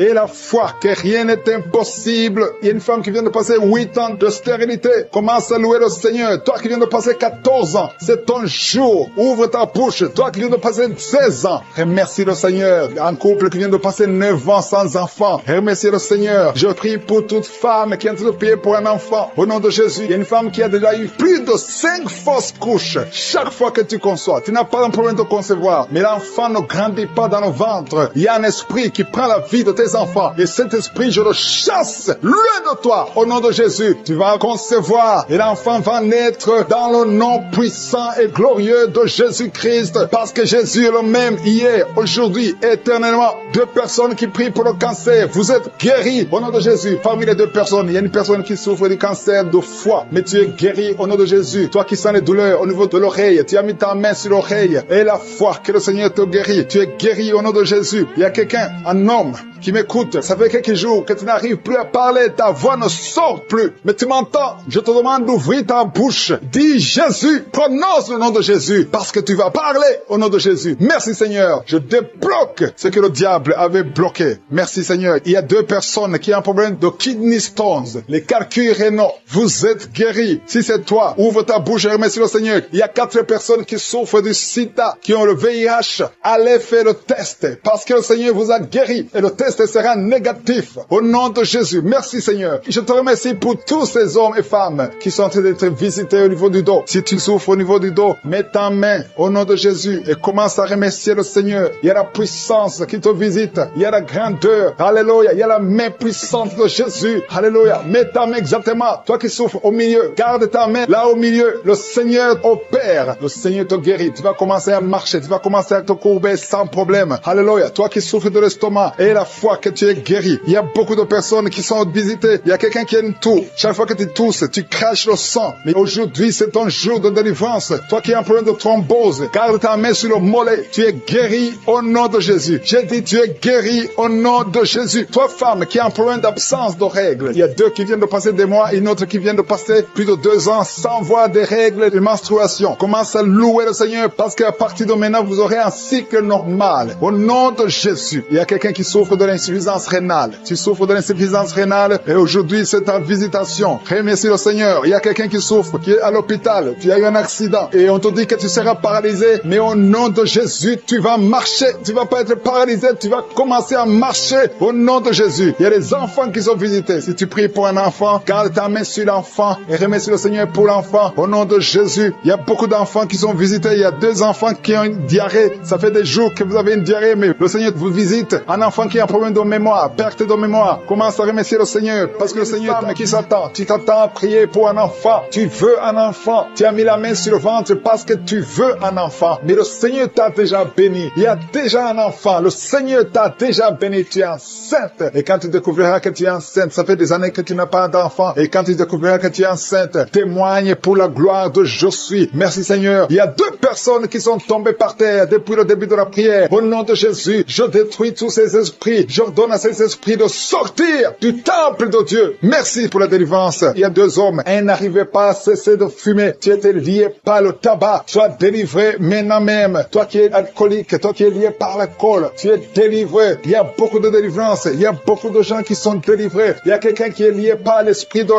que rien n'est impossible. Il y a une femme qui vient de passer 8 ans de stérilité. Commence à louer le Seigneur. Toi qui viens de passer 14 ans, c'est ton jour. Ouvre ta bouche. Toi qui viens de passer 16 ans, remercie le Seigneur. Un couple qui vient de passer 9 ans sans enfant, remercie le Seigneur. Je prie pour toute femme qui est en train de prier pour un enfant. Au nom de Jésus, il y a une femme qui a déjà eu plus de 5 fausses couches. Chaque fois que tu conçois, tu n'as pas un problème de concevoir, mais l'enfant ne grandit pas dans le ventre. Il y a un esprit qui prend la vie de tes enfants. Et cet esprit, je le chasse loin de toi. Au nom de Jésus, tu vas concevoir et l'enfant va naître dans le nom puissant et glorieux de Jésus-Christ. Parce que Jésus est le même hier, aujourd'hui, éternellement. 2 personnes qui prient pour le cancer. Vous êtes guéris au nom de Jésus. Parmi les 2 personnes, il y a une personne qui souffre du cancer de foie. Mais tu es guéri au nom de Jésus. Toi qui sens les douleurs au niveau de l'oreille, tu as mis ta main sur l'oreille. Et la foi que le Seigneur te guérit. Tu es guéri au nom de Jésus. Il y a quelqu'un, un homme, qui m'écoute. Ça fait quelques jours que tu n'arrives plus à parler. Ta voix ne sort plus. Mais tu m'entends. Je te demande d'ouvrir ta bouche. Dis Jésus. Prononce le nom de Jésus. Parce que tu vas parler au nom de Jésus. Merci Seigneur. Je débloque ce que le diable avait bloqué. Merci Seigneur. Il y a 2 personnes qui ont un problème de kidney stones. Les calculs rénaux. Vous êtes guéris. Si c'est toi, ouvre ta bouche et remercie le Seigneur. Il y a 4 personnes qui souffrent du sida, qui ont le VIH. Allez faire le test. Parce que le Seigneur vous a guéri. Et le test sera négatif. Au nom de Jésus. Merci Seigneur. Je te remercie pour tous ces hommes et femmes qui sont en train d'être visités au niveau du dos. Si tu souffres au niveau du dos, mets ta main au nom de Jésus et commence à remercier le Seigneur. Il y a la puissance qui te visite. Il y a la grandeur. Alléluia. Il y a la main puissante de Jésus. Alléluia. Mets ta main exactement. Toi qui souffres au milieu, garde ta main là au milieu. Le Seigneur opère. Le Seigneur te guérit. Tu vas commencer à marcher. Tu vas commencer à te courber sans problème. Alléluia. Toi qui souffres de l'estomac et la foi que tu es guéri. Il y a beaucoup de personnes qui sont visitées. Il y a quelqu'un qui a une toux. Chaque fois que tu tousses, tu craches le sang. Mais aujourd'hui, c'est ton jour de délivrance. Toi qui as un problème de thrombose, garde ta main sur le mollet. Tu es guéri au nom de Jésus. J'ai dit, tu es guéri au nom de Jésus. Toi, femme, qui a un problème d'absence de règles. Il y a 2 qui viennent de passer des mois et une autre qui vient de passer plus de 2 ans sans voir des règles de menstruation. Commence à louer le Seigneur parce qu'à partir de maintenant, vous aurez un cycle normal. Au nom de Jésus. Il y a quelqu'un qui souffre de l'insuffisance rénale. Tu souffres de l'insuffisance rénale et aujourd'hui c'est ta visitation. Remercie le Seigneur. Il y a quelqu'un qui souffre, qui est à l'hôpital. Tu as eu un accident et on te dit que tu seras paralysé. Mais au nom de Jésus, tu vas marcher. Tu vas pas être paralysé. Tu vas commencer à marcher au nom de Jésus. Il y a des enfants qui sont visités. Si tu pries pour un enfant, garde ta main sur l'enfant et remercie le Seigneur pour l'enfant. Au nom de Jésus, il y a beaucoup d'enfants qui sont visités. Il y a 2 enfants qui ont une diarrhée. Ça fait des jours que vous avez une diarrhée, mais le Seigneur vous visite. Un enfant qui a un problème de mémoire, perte de mémoire. Commence à remercier le Seigneur parce que le Seigneur qui s'attend. Tu t'attends à prier pour un enfant. Tu veux un enfant. Tu as mis la main sur le ventre parce que tu veux un enfant. Mais le Seigneur t'a déjà béni. Il y a déjà un enfant. Le Seigneur t'a déjà béni. Tu es enceinte. Et quand tu découvriras que tu es enceinte, ça fait des années que tu n'as pas d'enfant. Et quand tu découvriras que tu es enceinte, témoigne pour la gloire de Je suis. Merci Seigneur. Il y a 2 personnes qui sont tombées par terre depuis le début de la prière. Au nom de Jésus, je détruis tous ces esprits. J'ordonne à ces esprits de sortir du temple de Dieu. Merci pour la délivrance. Il y a 2 hommes. Un n'arrivait pas à cesser de fumer. Tu étais lié par le tabac. Sois délivré maintenant même. Toi qui es alcoolique, toi qui es lié par l'alcool, tu es délivré. Il y a beaucoup de délivrance. Il y a beaucoup de gens qui sont délivrés. Il y a quelqu'un qui est lié par l'esprit de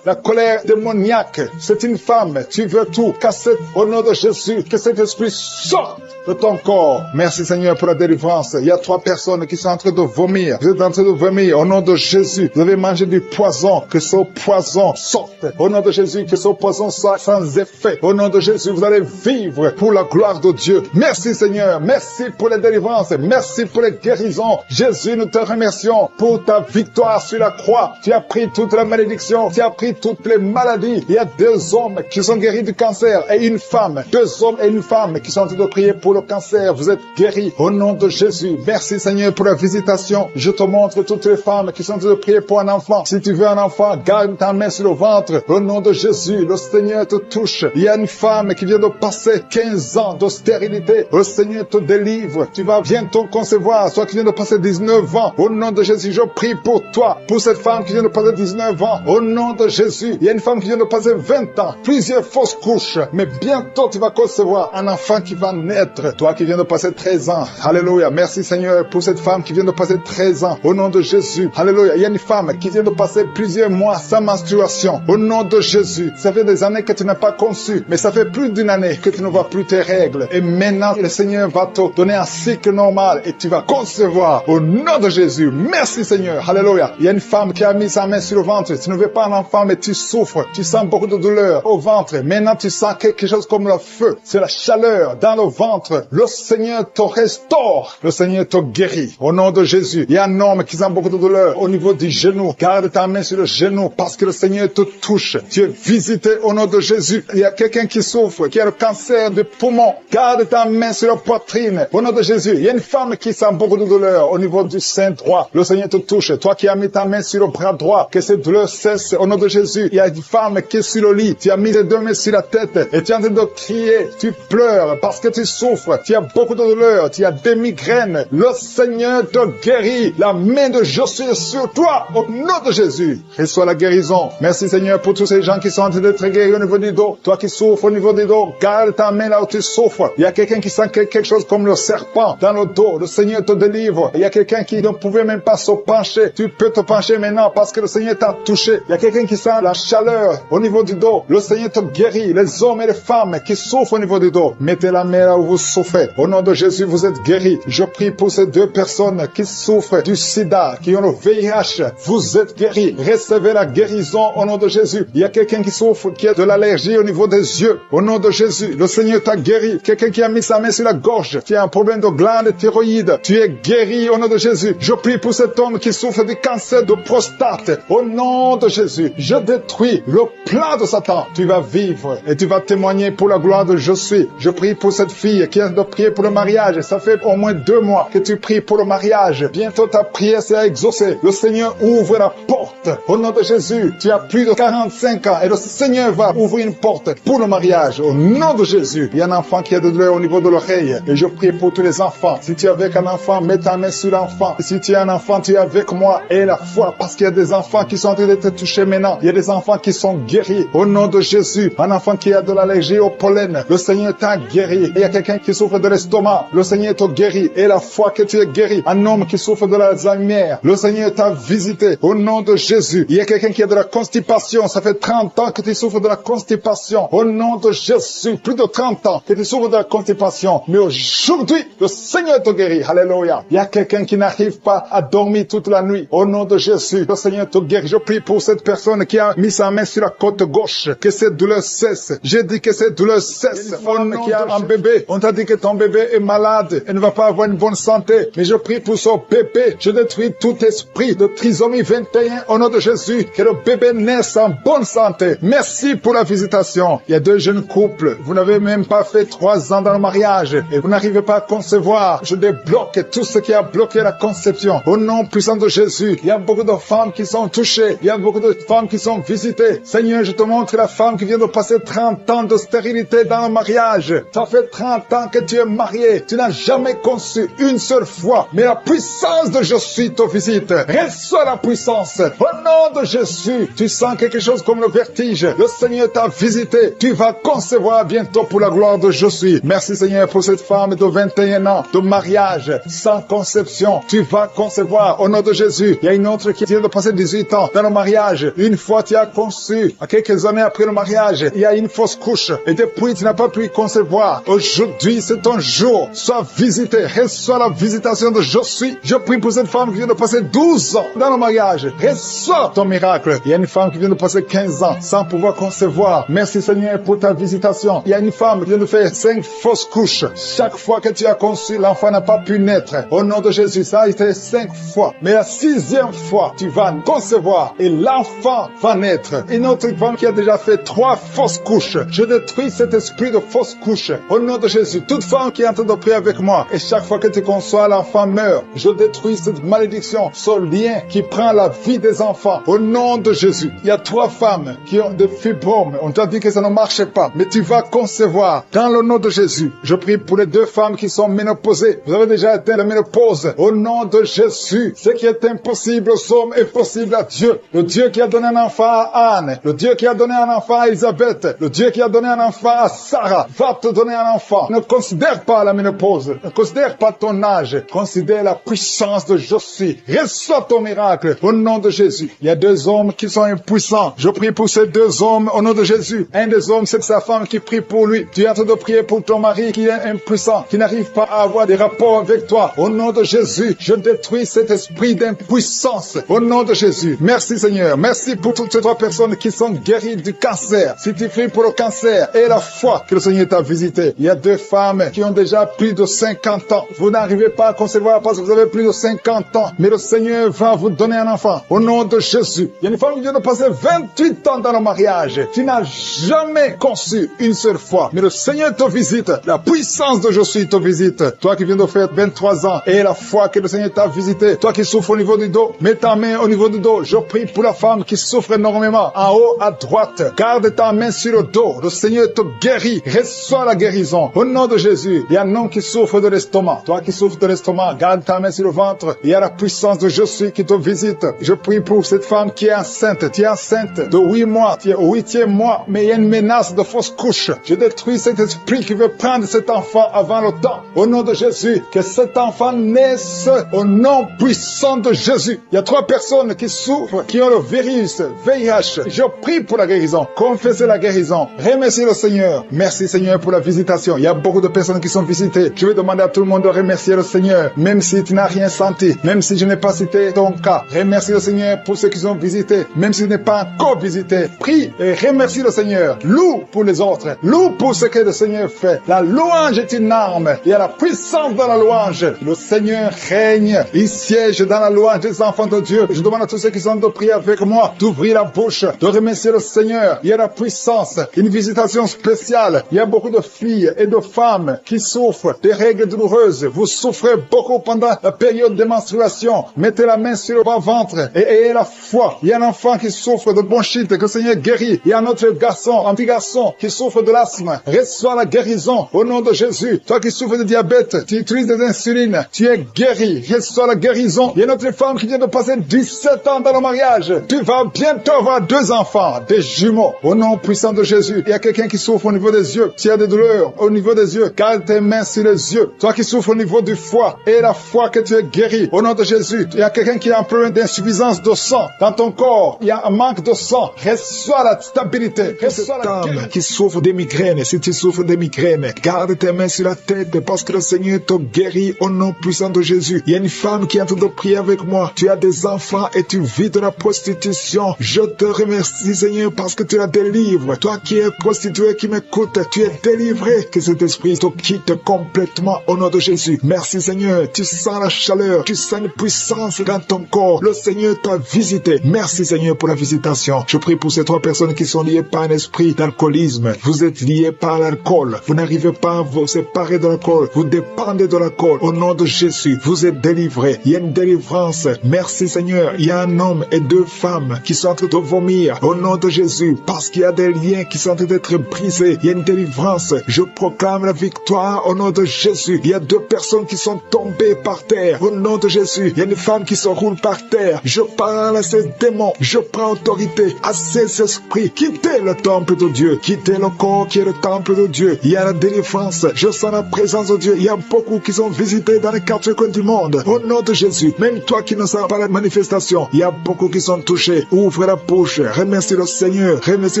la colère démoniaque. C'est une femme. Tu veux tout casser au nom de Jésus. Que cet esprit sorte de ton corps. Merci Seigneur pour la délivrance. Il y a 3 personnes qui sont en train de vomir. Vous êtes en train de vomir au nom de Jésus. Vous avez mangé du poison. Que ce poison sorte. Au nom de Jésus, que ce poison soit sans effet. Au nom de Jésus, vous allez vivre pour la gloire de Dieu. Merci Seigneur. Merci pour la délivrance. Merci pour les guérisons. Jésus, nous te remercions pour ta victoire sur la croix. Tu as pris toute la malédiction. Tu as pris toutes les maladies. Il y a 2 hommes qui sont guéris du cancer et une femme. 2 hommes et une femme qui sont en train de prier pour le cancer. Vous êtes guéris au nom de Jésus. Merci Seigneur pour la visitation. Je te montre toutes les femmes qui sont en train de prier pour un enfant. Si tu veux un enfant, garde ta main sur le ventre. Au nom de Jésus, le Seigneur te touche. Il y a une femme qui vient de passer 15 ans de stérilité. Le Seigneur te délivre. Tu vas bientôt concevoir. Toi qui viens de passer 19 ans. Au nom de Jésus, je prie pour toi. Pour cette femme qui vient de passer 19 ans. Au nom de Jésus. Il y a une femme qui vient de passer 20 ans. Plusieurs fausses couches. Mais bientôt tu vas concevoir un enfant qui va naître. Toi qui viens de passer 13 ans. Alléluia. Merci Seigneur pour cette femme qui vient de passer 13 ans. Au nom de Jésus. Alléluia. Il y a une femme qui vient de passer plusieurs mois sans menstruation. Au nom de Jésus. Ça fait des années que tu n'as pas conçu. Mais ça fait plus d'une année que tu ne vois plus tes règles. Et maintenant, le Seigneur va te donner un cycle normal et tu vas concevoir. Au nom de Jésus. Merci Seigneur. Alléluia. Il y a une femme qui a mis sa main sur le ventre. Tu ne veux pas un enfant, mais tu souffres. Tu sens beaucoup de douleur au ventre. Maintenant, tu sens quelque chose comme le feu. C'est la chaleur dans le ventre. Le Seigneur te restaure. Le Seigneur te guérit. Au nom de Jésus. Il y a un homme qui sent beaucoup de douleur au niveau du genou. Garde ta main sur le genou parce que le Seigneur te touche. Tu es visité au nom de Jésus. Il y a quelqu'un qui souffre, qui a le cancer du poumon. Garde ta main sur la poitrine. Au nom de Jésus. Il y a une femme qui sent beaucoup de douleur au niveau du sein droit. Le Seigneur te touche. Toi qui as mis ta main sur le bras droit, que cette douleur cesse au nom de Jésus. Il y a une femme qui est sur le lit. Tu as mis les 2 mains sur la tête et tu es en train de crier. Tu pleures parce que tu souffres. Tu as beaucoup de douleur. Tu as des migraines. Le Seigneur te guérit. La main de Jésus est sur toi. Au nom de Jésus. Reçois la guérison. Merci Seigneur pour tous ces gens qui sont en train d'être guéris au niveau du dos. Toi qui souffres au niveau du dos, garde ta main là où tu souffres. Il y a quelqu'un qui sent quelque chose comme le serpent dans le dos. Le Seigneur te délivre. Il y a quelqu'un qui ne pouvait même pas se pencher. Tu peux te pencher maintenant parce que le Seigneur t'a touché. Il y a quelqu'un qui sent la chaleur au niveau du dos. Le Seigneur te guérit. Les hommes et les femmes qui souffrent au niveau du dos, mettez la main là où vous souffrez. Au nom de Jésus, vous êtes guéris. Je prie pour ces 2 personnes qui souffrent du sida, qui ont le VIH. Vous êtes guéris. Recevez la guérison au nom de Jésus. Il y a quelqu'un qui souffre, qui a de l'allergie au niveau des yeux. Au nom de Jésus, le Seigneur t'a guéri. Quelqu'un qui a mis sa main sur la gorge, qui a un problème de glande thyroïde. Tu es guéri au nom de Jésus. Je prie pour cet homme qui souffre du cancer de prostate. Au nom de Jésus, je détruis le plan de Satan. Tu vas vivre et tu vas témoigner pour la gloire de Je suis. Je prie pour cette fille qui a de prier pour le mariage. Ça fait au moins 2 mois que tu pries pour le mariage. Bientôt ta prière sera exaucée. Le Seigneur ouvre la porte. Au nom de Jésus, tu as plus de 45 ans et le Seigneur va ouvrir une porte pour le mariage. Au nom de Jésus, il y a un enfant qui a de douleur au niveau de l'oreille. Et je prie pour tous les enfants. Si tu es avec un enfant, mets ta main sur l'enfant. Si tu es un enfant, tu es avec moi. Et la foi, parce qu'il y a des enfants qui sont en train d'être touchés maintenant. Il y a des enfants qui sont guéris. Au nom de Jésus, un enfant qui a de l'allergie au pollen, le Seigneur t'a guéri. Et il y a quelqu'un qui souffre de l'estomac. Le Seigneur te guérit. Et la foi que tu es guéri. En un homme qui souffre de l'Alzheimer. Le Seigneur t'a visité au nom de Jésus. Il y a quelqu'un qui a de la constipation. Ça fait 30 ans que tu souffres de la constipation. Au nom de Jésus, plus de 30 ans que tu souffres de la constipation. Mais aujourd'hui, le Seigneur te guérit. Alléluia. Il y a quelqu'un qui n'arrive pas à dormir toute la nuit. Au nom de Jésus, le Seigneur te guérit. Je prie pour cette personne qui a mis sa main sur la côte gauche. Que cette douleur cesse. J'ai dit que cette douleur cesse. Femme qui a un bébé. On t'a dit que ton bébé est malade. Elle ne va pas avoir une bonne santé. Mais je prie pour son bébé. Je détruis tout esprit de trisomie 21 au nom de Jésus. Que le bébé naisse en bonne santé. Merci pour la visitation. Il y a 2 jeunes couples. Vous n'avez même pas fait 3 ans dans le mariage. Et vous n'arrivez pas à concevoir. Je débloque tout ce qui a bloqué la conception. Au nom puissant de Jésus. Il y a beaucoup de femmes qui sont touchées. Il y a beaucoup de femmes qui sont visitées. Seigneur, je te montre la femme qui vient de passer 30 ans de stérilité dans le mariage. Ça fait 30 ans que tu es marié. Tu n'as jamais conçu une seule fois. Mais la puissance de je suis te visite. Reçois la puissance. Au nom de Jésus, tu sens quelque chose comme le vertige. Le Seigneur t'a visité. Tu vas concevoir bientôt pour la gloire de je suis. Merci Seigneur pour cette femme de 21 ans de mariage sans conception. Tu vas concevoir au nom de Jésus. Il y a une autre qui vient de passer 18 ans dans le mariage. Une fois tu as conçu, à quelques années après le mariage, il y a une fausse couche. Et depuis tu n'as pas pu concevoir. Aujourd'hui c'est ton jour. Sois visité. Reçois la visitation de je suis. Je prie pour cette femme qui vient de passer 12 ans dans le mariage. Reçois ton miracle. Il y a une femme qui vient de passer 15 ans sans pouvoir concevoir. Merci Seigneur pour ta visitation. Il y a une femme qui vient de faire 5 fausses couches. Chaque fois que tu as conçu, l'enfant n'a pas pu naître. Au nom de Jésus, ça a été 5 fois. Mais la 6e fois, tu vas concevoir et l'enfant va naître. Une autre femme qui a déjà fait 3 fausses couches. Je détruis cet esprit de fausses couches. Au nom de Jésus, toute femme qui est en train de prier avec moi, et chaque fois que tu conçois, l'enfant meurt. Je détruis cette malédiction, ce lien qui prend la vie des enfants. Au nom de Jésus, il y a 3 femmes qui ont des fibromes. On t'a dit que ça ne marchait pas, mais tu vas concevoir. Dans le nom de Jésus, je prie pour les 2 femmes qui sont ménopausées. Vous avez déjà atteint la ménopause. Au nom de Jésus, ce qui est impossible aux hommes est possible à Dieu. Le Dieu qui a donné un enfant à Anne, le Dieu qui a donné un enfant à Elisabeth, le Dieu qui a donné un enfant à Sarah, va te donner un enfant. Ne considère pas la ménopause, ne considère pas ton âge, considère la puissance de je suis. Reçois ton miracle au nom de Jésus. Il y a 2 hommes qui sont impuissants. Je prie pour ces 2 hommes au nom de Jésus. Un des hommes, c'est sa femme qui prie pour lui. Tu es en train de prier pour ton mari qui est impuissant, qui n'arrive pas à avoir des rapports avec toi. Au nom de Jésus, je détruis cet esprit d'impuissance. Au nom de Jésus. Merci Seigneur. Merci pour toutes ces 3 personnes qui sont guéries du cancer. Si tu pries pour le cancer et la foi que le Seigneur t'a visité. Il y a 2 femmes qui ont déjà plus de 50 ans. Vous n'arrivez pas à concevoir parce que vous avez plus de 50 ans. Mais le Seigneur va vous donner un enfant. Au nom de Jésus. Il y a une femme qui vient de passer 28 ans dans le mariage. Tu n'as jamais conçu une seule fois. Mais le Seigneur te visite. La puissance de je suis te visite. Toi qui viens de faire 23 ans et la foi que le Seigneur t'a visité. Toi qui souffres au niveau du dos. Mets ta main au niveau du dos. Je prie pour la femme qui souffre énormément. En haut à droite. Garde ta main sur le dos. Le Seigneur te guérit. Reçois la guérison. Au nom de Jésus. Il y a un homme qui souffre de l'estomac. Toi qui souffres de l'estomac. Garde ta main sur le ventre. Il y a la puissance de je suis qui te visite. Je prie pour cette femme qui est enceinte. Tu es enceinte de 8 mois. Tu es au 8e mois. Mais il y a une menace de fausse couche. Je détruis cet esprit qui veut prendre cet enfant avant le temps. Au nom de Jésus. Que cet enfant naisse au nom puissant de Jésus. Il y a 3 personnes qui souffrent, qui ont le virus, VIH. Je prie pour la guérison. Confessez la guérison. Remerciez le Seigneur. Merci Seigneur pour la visitation. Il y a beaucoup de personnes qui sont visitées. Je vais demander à tout le monde de remercier le Seigneur. Même si tu n'as rien senti. Même si je n'ai pas cité ton cas. Remercie le Seigneur pour ceux qui sont visités. Même si tu n'es pas encore visité. Prie et remercie le Seigneur. Loue pour les autres. Loue pour ce que le Seigneur fait. La louange est une arme. Il y a la puissance dans la louange. Le Seigneur règne. Il siège dans la louange des enfants de Dieu. Je demande à tous ceux qui sont de prier avec moi d'ouvrir la bouche, de remercier le Seigneur. Il y a la puissance, une visitation spéciale. Il y a beaucoup de filles et de femmes qui souffrent des règles douloureuses. Vous souffrez beaucoup pendant la période de menstruation. Mettez la main sur le bas-ventre et ayez la foi. Il y a un enfant qui souffre de bronchite, que le Seigneur guérit. Il y a un autre garçon, un petit garçon qui souffre de l'asthme. Reçois la guérison au nom de Jésus. Toi qui souffres de diabète, tu utilises des insulines, tu es guéri. Reçois la guérison. Il y a une autre femme qui vient de passer 17 ans dans le mariage. Tu vas bientôt avoir 2 enfants, des jumeaux. Au nom puissant de Jésus. Il y a quelqu'un qui souffre au niveau des yeux. Tu as des douleurs au niveau des yeux. Garde tes mains sur les yeux. Toi qui souffres au niveau du foie et la foi que tu es guéri. Au nom de Jésus, il y a quelqu'un qui a un problème d'insuffisance de sang dans ton corps. Il y a un manque de sang. Reçois la stabilité. Reçois la dame qui souffre des migraines. Si tu souffres des migraines, garde tes mains sur la tête parce que le Seigneur te guérit au nom puissant de Jésus. Il y a une femme qui est en train de prier avec moi. Tu as des enfants et tu vis de la prostitution. Je te remercie, Seigneur, parce que tu la délivres. Toi qui es prostitué, qui m'écoute, tu es délivré. Que cet esprit te quitte complètement au nom de Jésus. Merci, Seigneur. Tu sens la chaleur. Tu sens une puissance dans ton corps. Le Seigneur t'a visité. Merci, Seigneur, pour la visitation. Je prie pour ces 3 personnes qui sont liées par un esprit d'alcoolisme. Vous êtes liés par l'alcool. Vous n'arrivez pas à vous séparer de l'alcool. Vous dépendez de l'alcool. Au nom de Jésus, vous êtes délivrés. Il y a une délivrance. Merci, Seigneur. Il y a un homme et 2 femmes qui sont en train de vomir. Au nom de Jésus, parce qu'il y a des liens qui sont en train d'être brisés. Il y a une délivrance. Je proclame la victoire au nom de Jésus. Il y a 2 personnes qui sont tombées par terre. Au nom de Jésus, il y a une femme qui se roule par terre. Je parle à ces démons. Je prends autorité à ces esprits. Quittez le temple de Dieu. Quittez le corps qui est le temple de Dieu. Il y a la délivrance. Je sens la présence de Dieu. Il y a beaucoup qui sont visités dans les 4 coins du monde. Au nom de Jésus, même toi qui ne sens pas la manifestation, il y a beaucoup qui sont touchés. Ouvre la bouche. Remercie le Seigneur. Remercie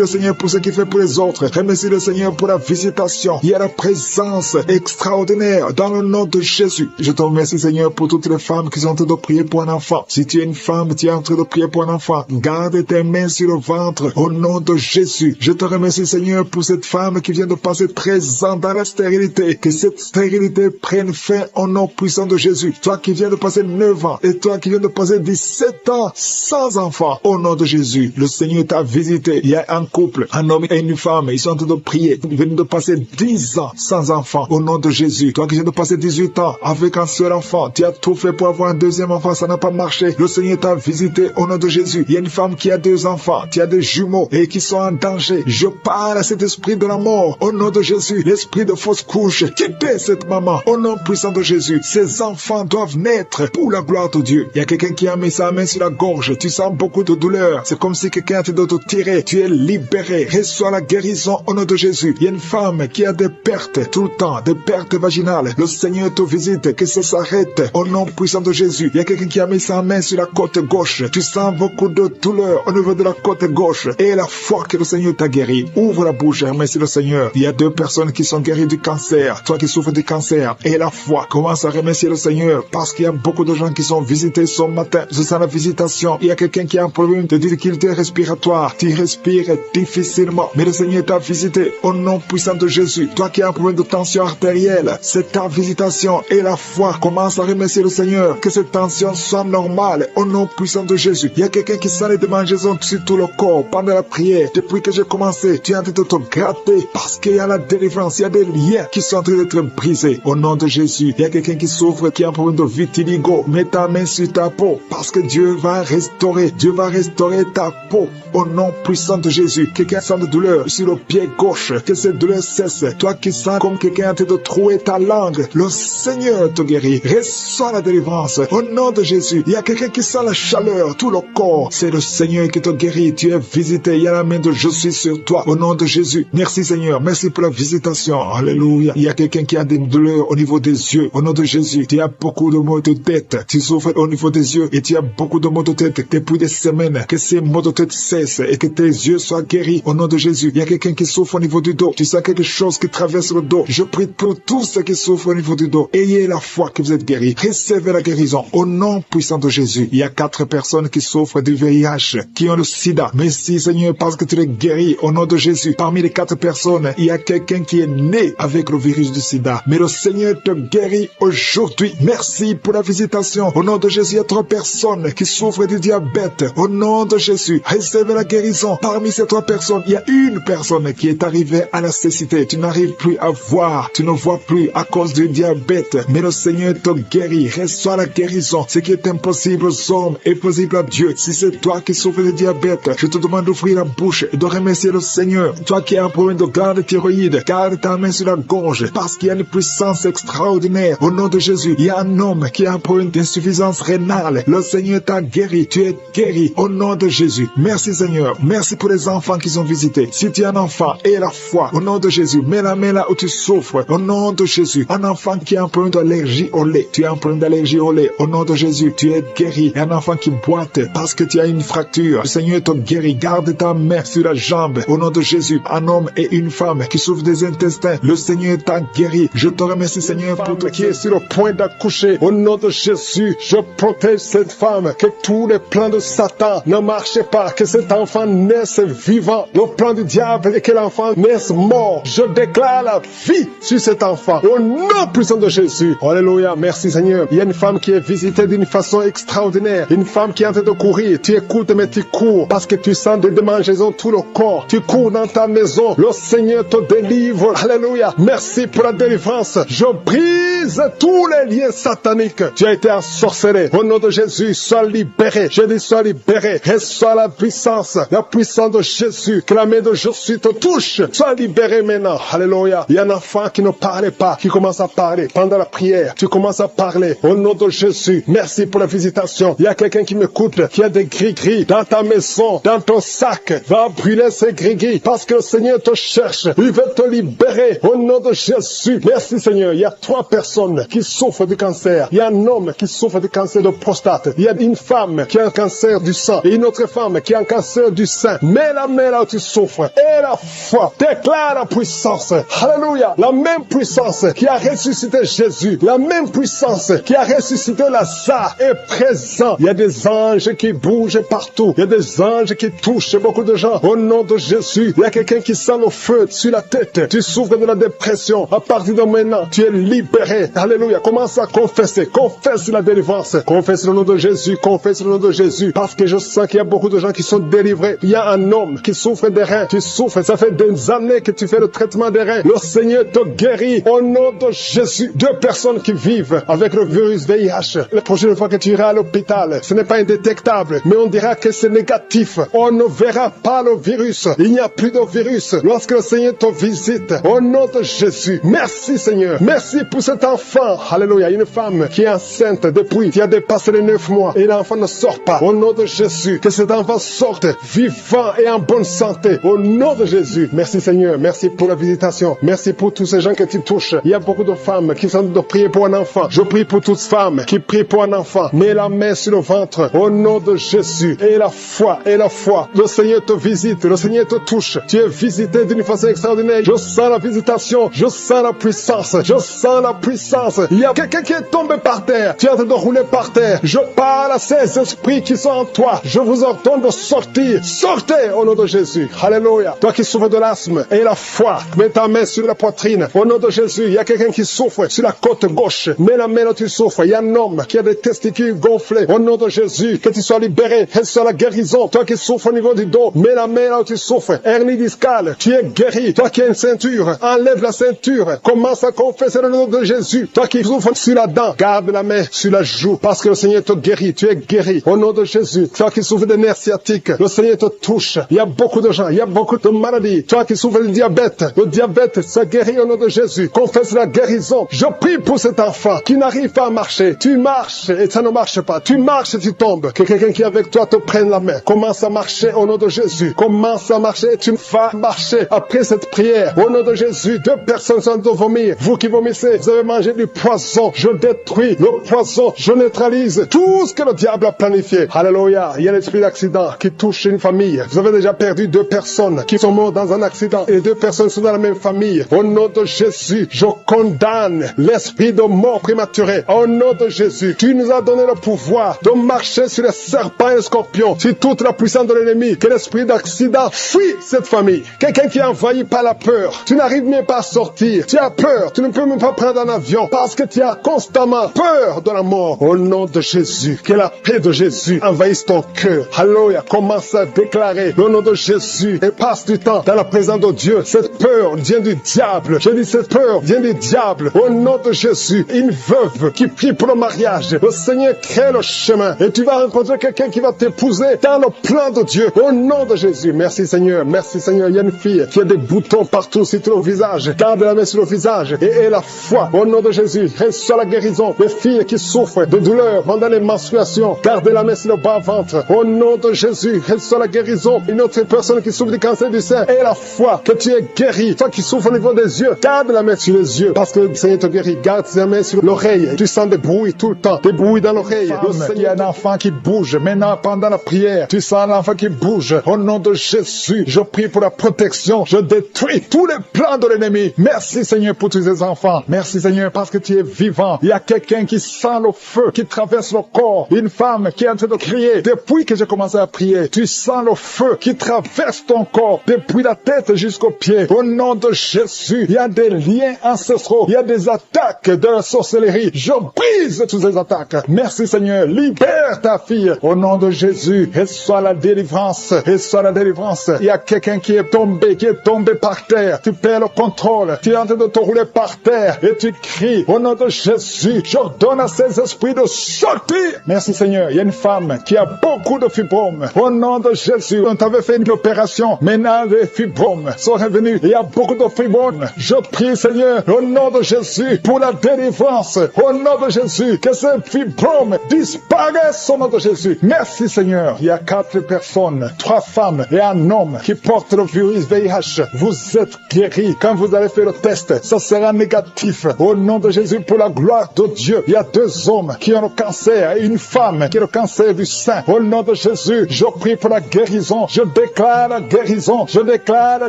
le Seigneur pour ce qu'il fait pour les autres. Remercie le Seigneur pour la visitation. Il y a la présence extraordinaire dans le nom de Jésus. Je te remercie, Seigneur, pour toutes les femmes qui sont en train de prier pour un enfant. Si tu es une femme, tu es en train de prier pour un enfant, garde tes mains sur le ventre au nom de Jésus. Je te remercie, Seigneur, pour cette femme qui vient de passer 13 ans dans la stérilité. Que cette stérilité prenne fin au nom puissant de Jésus. Toi qui viens de passer 9 ans et toi qui viens de passer 17 ans sans enfant, au nom de Jésus, le Seigneur t'a visité. Il y a un couple, un homme et une femme, ils sont en train de prier. Ils viennent de passer 10 ans sans enfant, au nom de Jésus. Toi qui viens de passer 18 ans avec un seul enfant, tu as tout fait pour avoir un deuxième enfant, ça n'a pas marché. Le Seigneur t'a visité au nom de Jésus. Il y a une femme qui a 2 enfants, tu as des jumeaux et qui sont en danger. Je parle à cet esprit de la mort au nom de Jésus. L'esprit de fausse couche, quittez cette maman au nom puissant de Jésus. Ces enfants doivent naître pour la gloire de Dieu. Il y a quelqu'un qui a mis sa main sur la gorge. Tu sens beaucoup de douleur. C'est comme si quelqu'un te doit te tirer. Tu es libéré. Reçois la guérison au nom de Jésus. Il y a une femme qui a des pertes tout le temps, des pertes vaginales. Le Seigneur te visite, que ça s'arrête au nom puissant de Jésus. Il y a quelqu'un qui a mis sa main sur la côte gauche. Tu sens beaucoup de douleur au niveau de la côte gauche. Et la foi que le Seigneur t'a guéri. Ouvre la bouche et remercie le Seigneur. Il y a 2 personnes qui sont guéries du cancer. Toi qui souffres du cancer. Et la foi. Commence à remercier le Seigneur parce qu'il y a beaucoup de gens qui sont visités ce matin. Je sens la visitation. Il y a quelqu'un qui a un problème de difficulté respiratoire. Tu respires difficilement. Mais le Seigneur t'a visité au nom puissant de Jésus. Toi qui as un problème de tension artérielle. C'est ta visitation. Et la foi. Commence à remercier le Seigneur. Que cette tension soit normale au nom puissant de Jésus. Il y a quelqu'un qui sent les démangeaisons sur tout le corps pendant la prière. Depuis que j'ai commencé, tu es en train de te gratter parce qu'il y a la délivrance. Il y a des liens qui sont en train d'être brisés au nom de Jésus. Il y a quelqu'un qui souffre, qui a un problème de vitiligo. Mets ta main sur ta peau parce que Dieu va restaurer. Dieu va restaurer ta peau au nom puissant de Jésus. Quelqu'un sent de douleur sur le pied gauche. Que cette douleur cesse. Toi qui sens comme quelqu'un est en train de trouer ta langue. Le Seigneur te guérit. Reçois la délivrance au nom de Jésus. Il y a quelqu'un qui sent la chaleur, tout le corps. C'est le Seigneur qui te guérit. Tu es visité. Il y a la main de je suis sur toi au nom de Jésus. Merci Seigneur. Merci pour la visitation. Alléluia. Il y a quelqu'un qui a des douleurs au niveau des yeux. Au nom de Jésus. Tu as beaucoup de maux de tête. Tu souffres au niveau des yeux et tu as beaucoup de maux de tête depuis des semaines. Que ces maux de tête cessent et que tes yeux soient guéris au nom de Jésus. Il y a quelqu'un qui souffre au niveau du dos. Tu sens quelque chose qui traverse le dos. Je prie pour tous ceux qui souffrent au niveau du dos. Ayez la foi que vous êtes guéris. Recevez la guérison au nom puissant de Jésus. Il y a 4 personnes qui souffrent du VIH, qui ont le sida. Merci Seigneur parce que tu les guéris au nom de Jésus. Parmi les 4 personnes, il y a quelqu'un qui est né avec le virus du sida. Mais le Seigneur te guérit aujourd'hui. Merci pour la visitation. Au nom de Jésus, il y a 3 personnes qui souffrent du diabète. Au nom de Jésus, recevez la guérison. Parmi ces 3 personnes, il y a une personne qui est arrivée à la cécité. Tu n'arrives plus à voir. Tu ne vois plus à cause du diabète. Mais le Seigneur te guérit. Reçois la guérison. Ce qui est impossible aux hommes est possible à Dieu. Si c'est toi qui souffres de diabète, je te demande d'ouvrir la bouche et de remercier le Seigneur. Toi qui as un problème de glande thyroïde, garde ta main sur la gorge parce qu'il y a une puissance extraordinaire. Au nom de Jésus, il y a un homme qui a un problème d'insuffisance rénale. Le Seigneur t'a guéri. Tu es guéri au nom de Jésus. Merci Seigneur. Merci pour les enfants qui sont visités. Si tu es un enfant, aie la foi. Au nom de Jésus, mets la main là où tu souffres. Au nom de Jésus, un enfant qui a un problème d'allergie au lait, tu es un problème d'allergie au lait, au nom de Jésus, tu es guéri. Un enfant qui boite parce que tu as une fracture, le Seigneur te guérit. Garde ta main sur la jambe, au nom de Jésus. Un homme et une femme qui souffrent des intestins, le Seigneur t'a guéri. Je te remercie, Seigneur, pour toi qui est sur le point d'accoucher. Au nom de Jésus, je protège cette femme, que tous les plans de Satan ne marchent pas, que cet enfant naisse vivant. Le plan du diable est que l'enfant naisse mort. Je déclare la vie sur cet enfant, au nom puissant de Jésus. Alléluia, merci Seigneur. Il y a une femme qui est visitée d'une façon extraordinaire, une femme qui est en train de courir. Tu écoutes, mais tu cours parce que tu sens des démangeaisons tout le corps. Tu cours dans ta maison, le Seigneur te délivre. Alléluia, merci pour la délivrance. Je brise tous les liens sataniques. Tu as été ensorcelé. Au nom de Jésus, sois libéré. Je dis sois libéré. Reçois la puissance de Jésus. Que la main de Jésus te touche. Sois libéré maintenant. Alléluia. Il y a un enfant qui ne parlait pas, qui commence à parler. Pendant la prière, tu commences à parler. Au nom de Jésus, merci pour la visitation. Il y a quelqu'un qui m'écoute, qui a des gris-gris dans ta maison, dans ton sac. Va brûler ces gris-gris parce que le Seigneur te cherche. Il veut te libérer. Au nom de Jésus. Merci Seigneur. Il y a 3 personnes qui souffrent du cancer. Il y a un homme qui souffre du cancer de prostate. Il y a une femme qui a un cancer du sang et une autre femme qui a un cancer du sein. Mets la main là où tu souffres et la foi. Déclare la puissance. Alléluia. La même puissance qui a ressuscité Jésus, la même puissance qui a ressuscité Lazare est présent. Il y a des anges qui bougent partout. Il y a des anges qui touchent beaucoup de gens. Au nom de Jésus, il y a quelqu'un qui sent le feu sur la tête. Tu souffres de la dépression. À partir de maintenant, tu es libéré. Alléluia. Commence à confesser. Confesse la délivrance. Confesse le nom de Jésus. Confesse le nom de Jésus. Parce que je sens qu'il y a beaucoup de gens qui sont délivrés. Il y a un homme qui souffre des reins. Tu souffres. Ça fait des années que tu fais le traitement des reins. Le Seigneur te guérit. Au nom de Jésus. 2 personnes qui vivent avec le virus VIH. La prochaine fois que tu iras à l'hôpital, ce n'est pas indétectable, mais on dira que c'est négatif. On ne verra pas le virus. Il n'y a plus de virus. Lorsque le Seigneur te visite, au nom de Jésus. Merci Seigneur. Merci pour cet enfant. Alléluia. Une femme qui est enceinte depuis, qui a dépassé les 9 mois et l'enfant ne sort pas. Au nom de Jésus. Que cet enfant sorte vivant et en bonne santé. Au nom de Jésus. Merci Seigneur. Merci pour la visitation. Merci pour tous ces gens que tu touches. Il y a beaucoup de femmes qui sont en train de prier pour un enfant. Je prie pour toutes femmes qui prient pour un enfant. Mets la main sur le ventre. Au nom de Jésus. Et la foi. Et la foi. Le Seigneur te visite. Le Seigneur te touche. Tu es visité d'une façon extraordinaire. Je sens la visitation. Je sens la puissance. Je sens la puissance. Il y a quelqu'un qui est tombé par terre. Tu es en train de rouler par terre. Je parle à ces esprits qui sont en toi. Je vous ordonne de sortir. Sortez au nom de Jésus. Alléluia. Toi qui souffres de l'asthme et la foi, mets ta main sur la poitrine. Au nom de Jésus. Il y a quelqu'un qui souffre sur la côte gauche. Mets la main là où tu souffres. Il y a un homme qui a des testicules gonflés. Au nom de Jésus. Que tu sois libéré. Reçois la guérison. Toi qui souffres au niveau du dos. Mets la main là où tu souffres. Hernie discale. Tu es guéri. Toi qui as une ceinture. Enlève la ceinture. Commence à confesser le nom de Jésus. Toi qui souffres sur la dent. Garde la main sur la joue. Parce que le Seigneur te guérit. Tu es guéri. Au nom de Jésus. Toi qui souffres des nerfs sciatiques. Le Seigneur te touche. Il y a beaucoup de gens. Il y a beaucoup de maladies. Toi qui souffres du diabète. Le diabète, ça guérit au nom de Jésus. Confesse la guérison. Je prie pour cet enfant qui n'arrive pas à marcher. Tu marches et ça ne marche pas. Tu marches et tu tombes. Que quelqu'un qui est avec toi te prenne la main. Commence à marcher au nom de Jésus. Commence à marcher et tu vas marcher après cette prière. Au nom de Jésus, 2 personnes sont de vomir. Vous qui vomissez, vous avez mangé du poison. Je détruis le poison. Je neutralise tout ce que le diable a planifié. Alléluia. Il y a l'esprit d'accident qui touche une famille. Vous avez déjà perdu 2 personnes qui sont mortes dans un accident et 2 personnes sont dans la même famille. Au nom de Jésus, je condamne l'esprit de mort prématurée. Au nom de Jésus, tu nous as donné le pouvoir de marcher sur les serpents et les scorpions, sur toute la puissance de l'ennemi. Que l'esprit d'accident fuit cette famille. Quelqu'un qui est envahi par la peur. Tu n'arrives même pas à sortir. Tu as peur. Tu ne peux même pas prendre un avion parce que tu as constamment peur de la mort. Au nom de Jésus, que la paix de Jésus envahisse ton cœur. Alléluia. Commence à déclarer le nom de Jésus et passe du temps dans la présence de Dieu. Cette peur vient du diable. Je dis cette peur vient du diable. Au nom de Jésus, une veuve qui prie pour le mariage. Le Seigneur crée le chemin et tu vas rencontrer quelqu'un qui va t'épouser dans le plan de Dieu. Au nom de Jésus. Merci Seigneur. Merci Seigneur. Il y a une fille qui a des boutons partout sur le visage. Garde la main sur le visage et la foi. Au nom de Jésus, reçois la guérison. Les filles qui souffrent de douleurs pendant les menstruations, garde la main sur le bas-ventre. Au nom de Jésus, reçois la guérison. Une autre personne qui souffre du cancer du sein et la foi que tu es guéri. Toi qui souffres au niveau des yeux, garde la main sur les yeux parce que le Seigneur te guérit. Garde la main sur l'oreille. Tu sens des bruits tout le temps, des bruits dans l'oreille. Il y a un enfant qui bouge. Maintenant, pendant la prière, tu sens l'enfant qui bouge. Au nom de Jésus, je prie pour la protection. Je détruis tous les plans de l'ennemi. Merci Seigneur pour tous ces enfants. Merci Seigneur parce que tu es vivant. Il y a quelqu'un qui sent le feu, qui traverse le corps. Une femme qui est en train de crier. Depuis que j'ai commencé à prier, tu sens le feu qui traverse ton corps, depuis la tête jusqu'aux pieds. Au nom de Jésus, il y a des liens ancestraux. Il y a des attaques de la sorcellerie. Je brise toutes ces attaques. Merci Seigneur. Libère ta fille. Au nom de Jésus, reçois la délivrance. Reçois la délivrance. Il y a quelqu'un qui est tombé par terre. Tu perds le contrôle. Tu es en train de te rouler par terre et tu cries. Au nom de Jésus, j'ordonne à ces esprits de sortir. Merci Seigneur. Il y a une femme qui a beaucoup de fibromes. Au nom de Jésus, on t'avait fait une opération. Maintenant, les fibromes sont revenus. Il y a beaucoup de fibromes. Je prie Seigneur, au nom de Jésus, pour la délivrance. Au nom de Jésus, que ces fibromes disparaissent au nom de Jésus. Merci Seigneur. Il y a 4 personnes, 3 femmes et un homme qui portent le virus VIH. Vous êtes guéris. Quand vous allez faire le test, ça sera négatif. Au nom de Jésus, pour la gloire de Dieu, il y a 2 hommes qui ont le cancer et une femme qui a le cancer du sein. Au nom de Jésus, je prie pour la guérison. Je déclare la guérison. Je déclare la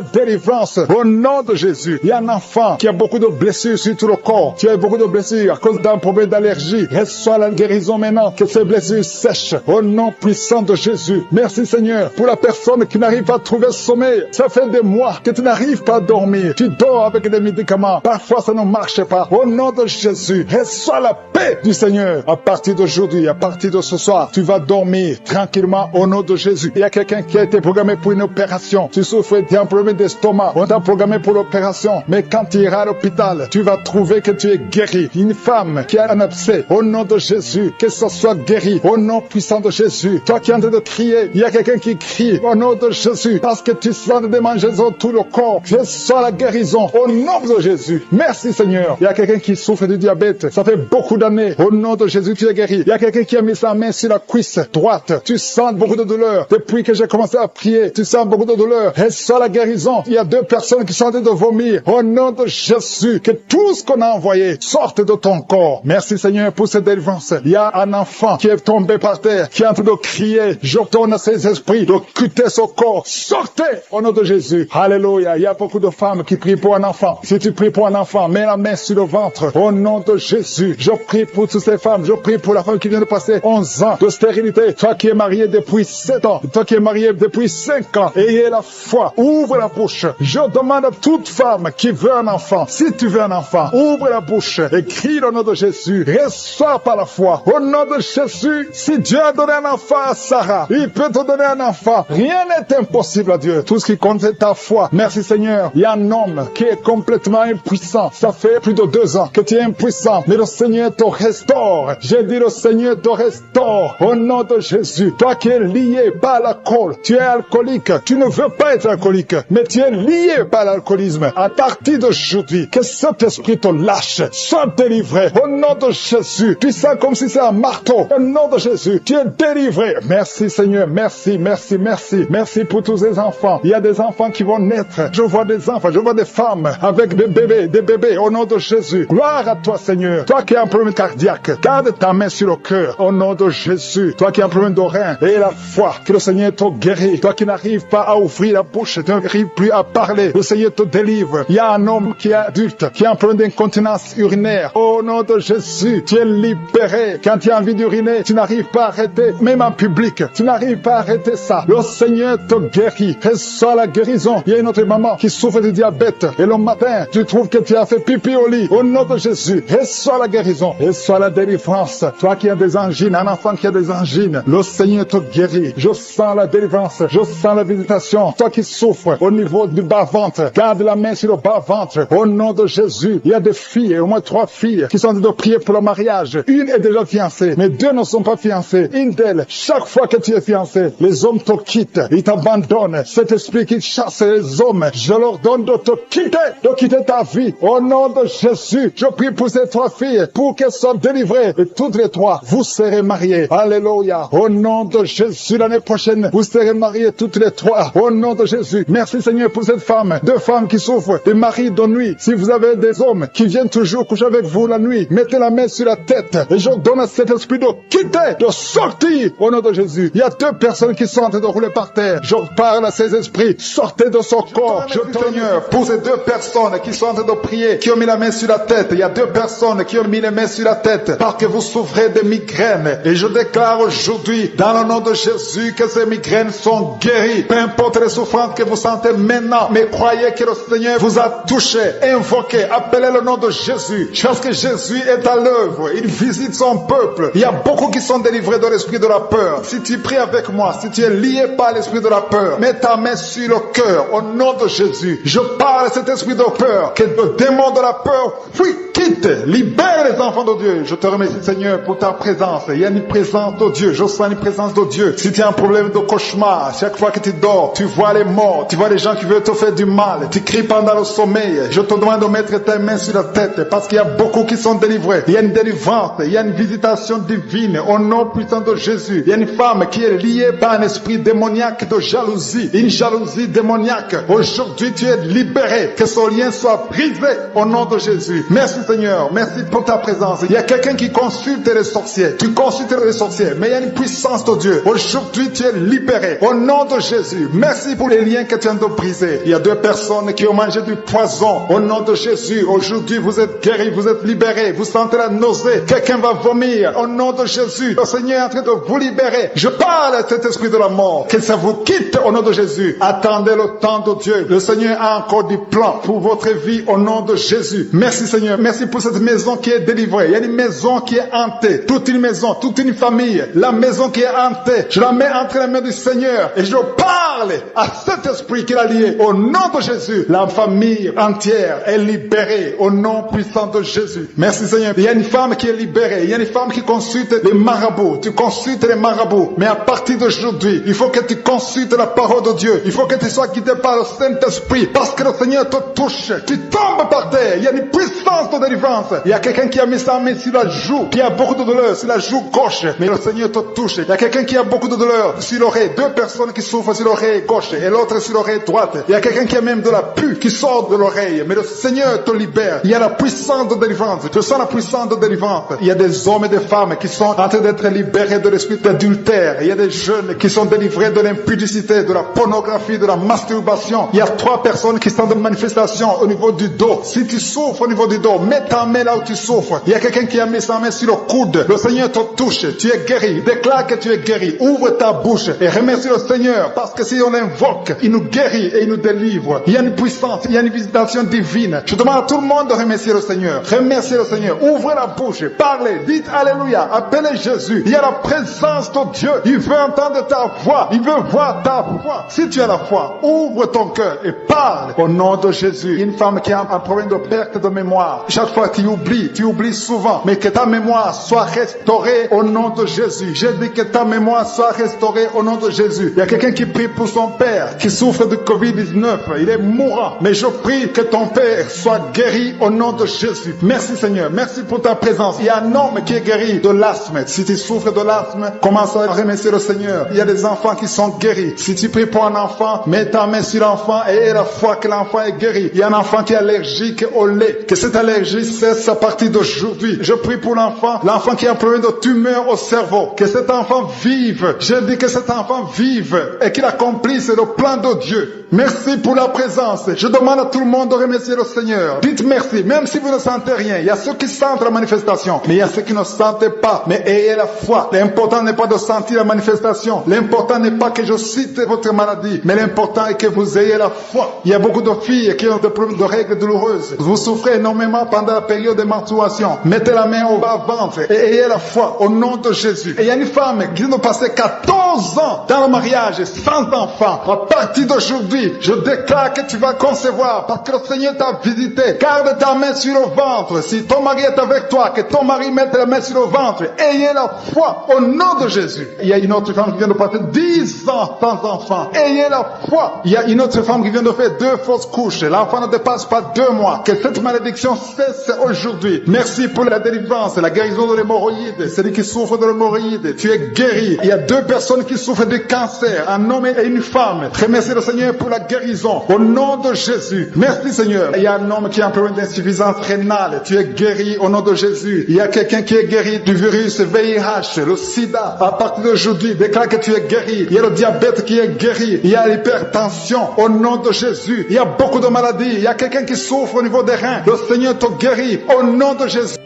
délivrance. Au nom de Jésus, il y a un enfant qui a beaucoup de blessures sur tout le corps. Tu as beaucoup de blessures à cause d'un problème d'allergie. Reçois la guérison maintenant, que ces blessures sèchent. Au nom puissant de Jésus. Merci Seigneur pour la personne qui n'arrive pas à trouver sommeil. Ça fait des mois que tu n'arrives pas à dormir. Tu dors avec des médicaments. Parfois ça ne marche pas. Au nom de Jésus, reçois la paix du Seigneur. À partir d'aujourd'hui, à partir de ce soir, tu vas dormir tranquillement au nom de Jésus. Il y a quelqu'un qui a été programmé pour une opération. Tu souffres d'un problème d'estomac. On t'a programmé pour l'opération. Mais quand tu iras à l'hôpital, tu vas trouver que tu es guéri. Une femme qui a un abcès, au nom de Jésus, que ce soit guéri. Au nom puissant de Jésus. Toi qui es en train de crier, il y a quelqu'un qui crie au nom de Jésus. Parce que tu sens des démangeaisons tout le corps. Je sens la guérison au nom de Jésus. Merci Seigneur. Il y a quelqu'un qui souffre du diabète. Ça fait beaucoup d'années. Au nom de Jésus, tu es guéri. Il y a quelqu'un qui a mis sa main sur la cuisse droite. Tu sens beaucoup de douleur. Depuis que j'ai commencé à prier, tu sens beaucoup de douleur. Reçois la guérison. Il y a 2 personnes qui sont en train de vomir. Au nom de Jésus, que tout ce qu'on a envoyé sorte de ton corps. Merci Seigneur pour cette délivrance. Il y a un enfant qui est tombé par terre, qui est en train de crier. J'ordonne à ces esprits de quitter son corps. Sortez au nom de Jésus. Alléluia. Il y a beaucoup de femmes qui prient pour un enfant. Si tu pries pour un enfant, mets la main sur le ventre. Au nom de Jésus, je prie pour toutes ces femmes. Je prie pour la femme qui vient de passer 11 ans de stérilité. Toi qui es marié depuis 7 ans. Toi qui es marié depuis 5 ans. Ayez la foi. Ouvre la bouche. Je demande à toute femme qui veut un enfant. Si tu veux un enfant, ouvre la bouche et crie le nom de Jésus. Reçois par la foi. Au nom de Jésus, si Dieu a donné un enfant à Sarah, il peut te donner un enfant. Rien n'est impossible à Dieu. Tout ce qui compte c'est ta foi. Merci Seigneur. Il y a un homme qui est complètement impuissant. Ça fait plus de 2 ans que tu es impuissant. Mais le Seigneur te restaure. J'ai dit le Seigneur te restaure. Au nom de Jésus. Toi qui es lié par l'alcool. Tu es alcoolique. Tu ne veux pas être alcoolique. Mais tu es lié par l'alcoolisme. À partir d'aujourd'hui, que cet esprit te lâche. Sois délivré. Au nom de Jésus. Tu sens comme si c'est un marteau. Au nom de Jésus. Tu es délivré. Merci Seigneur. Merci, merci, merci. Merci pour tous ces enfants. Il y a des enfants qui vont naître. Je vois des enfants. Je vois des femmes avec des bébés. Au nom de Jésus. Gloire à toi Seigneur. Toi qui as un problème cardiaque. Garde ta main sur le cœur. Au nom de Jésus. Toi qui as un problème de rein. Et la foi. Que le Seigneur te guérit. Toi qui n'arrives pas à ouvrir la bouche. Tu n'arrives plus à parler. Le Seigneur te délivre. Il y a un homme qui est adulte. Qui a un problème d'incontinence urinaire. Au nom de Jésus. Tu es libéré. Quand tu as envie d'uriner, tu n'arrives pas à arrêter. Même en public. Tu n'arrives pas à arrêter ça. Le Seigneur te guérit. Reçois la guérison. Il y a une autre maman qui souffre de diabète. Et le matin, tu trouves que tu as fait pipi au lit. Au nom de Jésus. Reçois la guérison. Reçois la délivrance. Toi qui as des angines, un enfant qui a des angines, le Seigneur te guérit. Je sens la délivrance. Je sens la visitation. Toi qui souffres au niveau du bas-ventre, garde la main sur le bas-ventre. Au nom de Jésus. Il y a des filles, au moins 3 filles, qui sont en train de prier pour le mariage. Une est déjà fiancée, mais 2 ne sont pas fiancées. Une d'elles, chaque fois que tu es fiancé, les hommes te quittent. Ils t'abandonnent. Cet esprit qui chasse les hommes, je leur donne de te quitter ta vie. Au nom de Jésus, je prie pour ces 3 filles, pour qu'elles soient délivrées. Et toutes les 3, vous serez mariées. Alléluia. Au nom de Jésus, l'année prochaine, vous serez mariées toutes les 3. Au nom de Jésus. Merci Seigneur pour cette femme. 2 femmes qui souffrent des maris de nuit. Si vous avez des hommes qui viennent toujours coucher avec vous, jour, la nuit. Mettez la main sur la tête et j'ordonne à cet esprit de quitter, de sortir au nom de Jésus. Il y a 2 personnes qui sont en train de rouler par terre. Je parle à ces esprits, sortez de son corps. Je Seigneur, pour ces 2 personnes qui sont en train de prier, qui ont mis la main sur la tête. Il y a 2 personnes qui ont mis les mains sur la tête parce que vous souffrez de migraines. Et je déclare aujourd'hui, dans le nom de Jésus, que ces migraines sont guéries. Peu importe les souffrances que vous sentez maintenant, mais croyez que le Seigneur vous a touché. Invoquez, appelez le nom de Jésus. Parce que Jésus est à l'œuvre. Il visite son peuple. Il y a beaucoup qui sont délivrés de l'esprit de la peur. Si tu pries avec moi, si tu es lié par l'esprit de la peur, mets ta main sur le cœur au nom de Jésus. Je parle à cet esprit de peur, que le démon de la peur fuit, quitte, libère les enfants de Dieu. Je te remercie Seigneur pour ta présence. Il y a une présence de Dieu. Je sens une présence de Dieu. Si tu as un problème de cauchemar, chaque fois que tu dors, tu vois les morts, tu vois les gens qui veulent te faire du mal, tu cries pendant le sommeil. Je te demande de mettre ta main sur la tête parce qu'il y a beaucoup qui sont délivrés. Il y a une délivrance, il y a une visitation divine au nom puissant de Jésus. Il y a une femme qui est liée par un esprit démoniaque de jalousie, une jalousie démoniaque. Aujourd'hui, tu es libéré. Que ce lien soit brisé au nom de Jésus. Merci Seigneur, merci pour ta présence. Il y a quelqu'un qui consulte les sorciers. Tu consultes les sorciers, mais il y a une puissance de Dieu. Aujourd'hui, tu es libéré au nom de Jésus. Merci pour les liens que tu viens de briser. Il y a 2 personnes qui ont mangé du poison au nom de Jésus. Aujourd'hui, vous êtes guéris, vous êtes libérés. Vous sentez la nausée. Quelqu'un va vomir au nom de Jésus. Le Seigneur est en train de vous libérer. Je parle à cet esprit de la mort. Que ça vous quitte au nom de Jésus. Attendez le temps de Dieu. Le Seigneur a encore du plan pour votre vie au nom de Jésus. Merci Seigneur. Merci pour cette maison qui est délivrée. Il y a une maison qui est hantée. Toute une maison, toute une famille. La maison qui est hantée. Je la mets entre les mains du Seigneur. Et je parle à cet esprit qui l'a lié. Au nom de Jésus. La famille entière est libérée au nom puissant de Jésus. Merci Seigneur. Il y a une femme qui est libérée. Il y a une femme qui consulte les marabouts. Tu consultes les marabouts. Mais à partir d'aujourd'hui, il faut que tu consultes la parole de Dieu. Il faut que tu sois guidé par le Saint-Esprit. Parce que le Seigneur te touche. Tu tombes par terre. Il y a une puissance de délivrance. Il y a quelqu'un qui a mis sa main sur la joue. Qui a beaucoup de douleur sur la joue gauche. Mais le Seigneur te touche. Il y a quelqu'un qui a beaucoup de douleur sur l'oreille. 2 personnes qui souffrent sur l'oreille gauche et l'autre sur l'oreille droite. Il y a quelqu'un qui a même de la pus qui sort de l'oreille. Mais le Seigneur te libère. Il y a la puissance de délivrance. Je sens la puissance de délivrance. Il y a des hommes et des femmes qui sont en train d'être libérés de l'esprit d'adultère. Il y a des jeunes qui sont délivrés de l'impudicité, de la pornographie, de la masturbation. Il y a 3 personnes qui sont de manifestation au niveau du dos. Si tu souffres au niveau du dos, mets ta main là où tu souffres. Il y a quelqu'un qui a mis sa main sur le coude. Le Seigneur te touche. Tu es guéri. Déclare que tu es guéri. Ouvre ta bouche et remercie le Seigneur parce que si on l'invoque, il nous guérit et il nous délivre. Il y a une puissance, il y a une visitation divine. Je demande à tout le monde de remercier le Seigneur. Remerciez le Seigneur. Ouvrez la bouche. Parlez. Dites Alléluia. Appelez Jésus. Il y a la présence de Dieu. Il veut entendre ta voix. Il veut voir ta foi. Si tu as la foi, ouvre ton cœur et parle au nom de Jésus. Une femme qui a un problème de perte de mémoire. Chaque fois tu oublies souvent. Mais que ta mémoire soit restaurée au nom de Jésus. J'ai dit que ta mémoire soit restaurée au nom de Jésus. Il y a quelqu'un qui prie pour son père qui souffre de Covid-19. Il est mourant. Mais je prie que ton père soit guéri au nom de Jésus. Merci Seigneur. Merci pour ta présence. Il y a un homme qui est guéri de l'asthme. Si tu souffres de l'asthme, commence à remercier le Seigneur. Il y a des enfants qui sont guéris. Si tu pries pour un enfant, mets ta main sur l'enfant et aie la foi que l'enfant est guéri. Il y a un enfant qui est allergique au lait. Que cette allergie cesse à partir d'aujourd'hui. Je prie pour l'enfant qui a un problème de tumeur au cerveau. Que cet enfant vive. Je dis que cet enfant vive et qu'il accomplisse le plan de Dieu. Merci pour la présence. Je demande à tout le monde de remercier le Seigneur. Dites merci, même si vous ne sentez rien. Il y a ceux qui sentent la manifestation, mais il y a ceux qui ne sentent pas. Mais ayez la foi. L'important n'est pas de sentir la manifestation. L'important n'est pas que je cite votre maladie, mais l'important est que vous ayez la foi. Il y a beaucoup de filles qui ont des problèmes de règles douloureuses. Vous souffrez énormément pendant la période de menstruation. Mettez la main au bas-ventre et ayez la foi au nom de Jésus. Et il y a une femme qui vient de passer 14 ans dans le mariage sans enfant. À partir d'aujourd'hui, je déclare que tu vas concevoir parce que le Seigneur t'a visité. Garde ta main sur le ventre. Si ton mari est avec toi, que ton mari mette la main sur le ventre. Ayez la foi au nom de Jésus. Il y a une autre femme qui vient de passer 10 ans sans enfant. Ayez la foi. Il y a une autre femme qui vient de faire 2 fausses couches. L'enfant ne dépasse pas 2 mois. Que cette malédiction cesse aujourd'hui. Merci pour la délivrance, la guérison de l'hémorroïde. Celui qui souffre de l'hémorroïde, tu es guéri. Il y a 2 personnes qui souffrent de cancer, un homme et une femme. Remerciez le Seigneur pour la guérison. Au nom de Jésus. Merci Seigneur. Il y a un homme qui a un problème d'insuffisance rénale. Tu es guéri au nom de Jésus. Il y a quelqu'un qui est guéri du virus VIH, le sida. À partir d'aujourd'hui, déclare que tu es guéri. Il y a le diabète qui est guéri. Il y a l'hypertension au nom de Jésus. Il y a beaucoup de maladies. Il y a quelqu'un qui souffre au niveau des reins. Le Seigneur te guérit au nom de Jésus.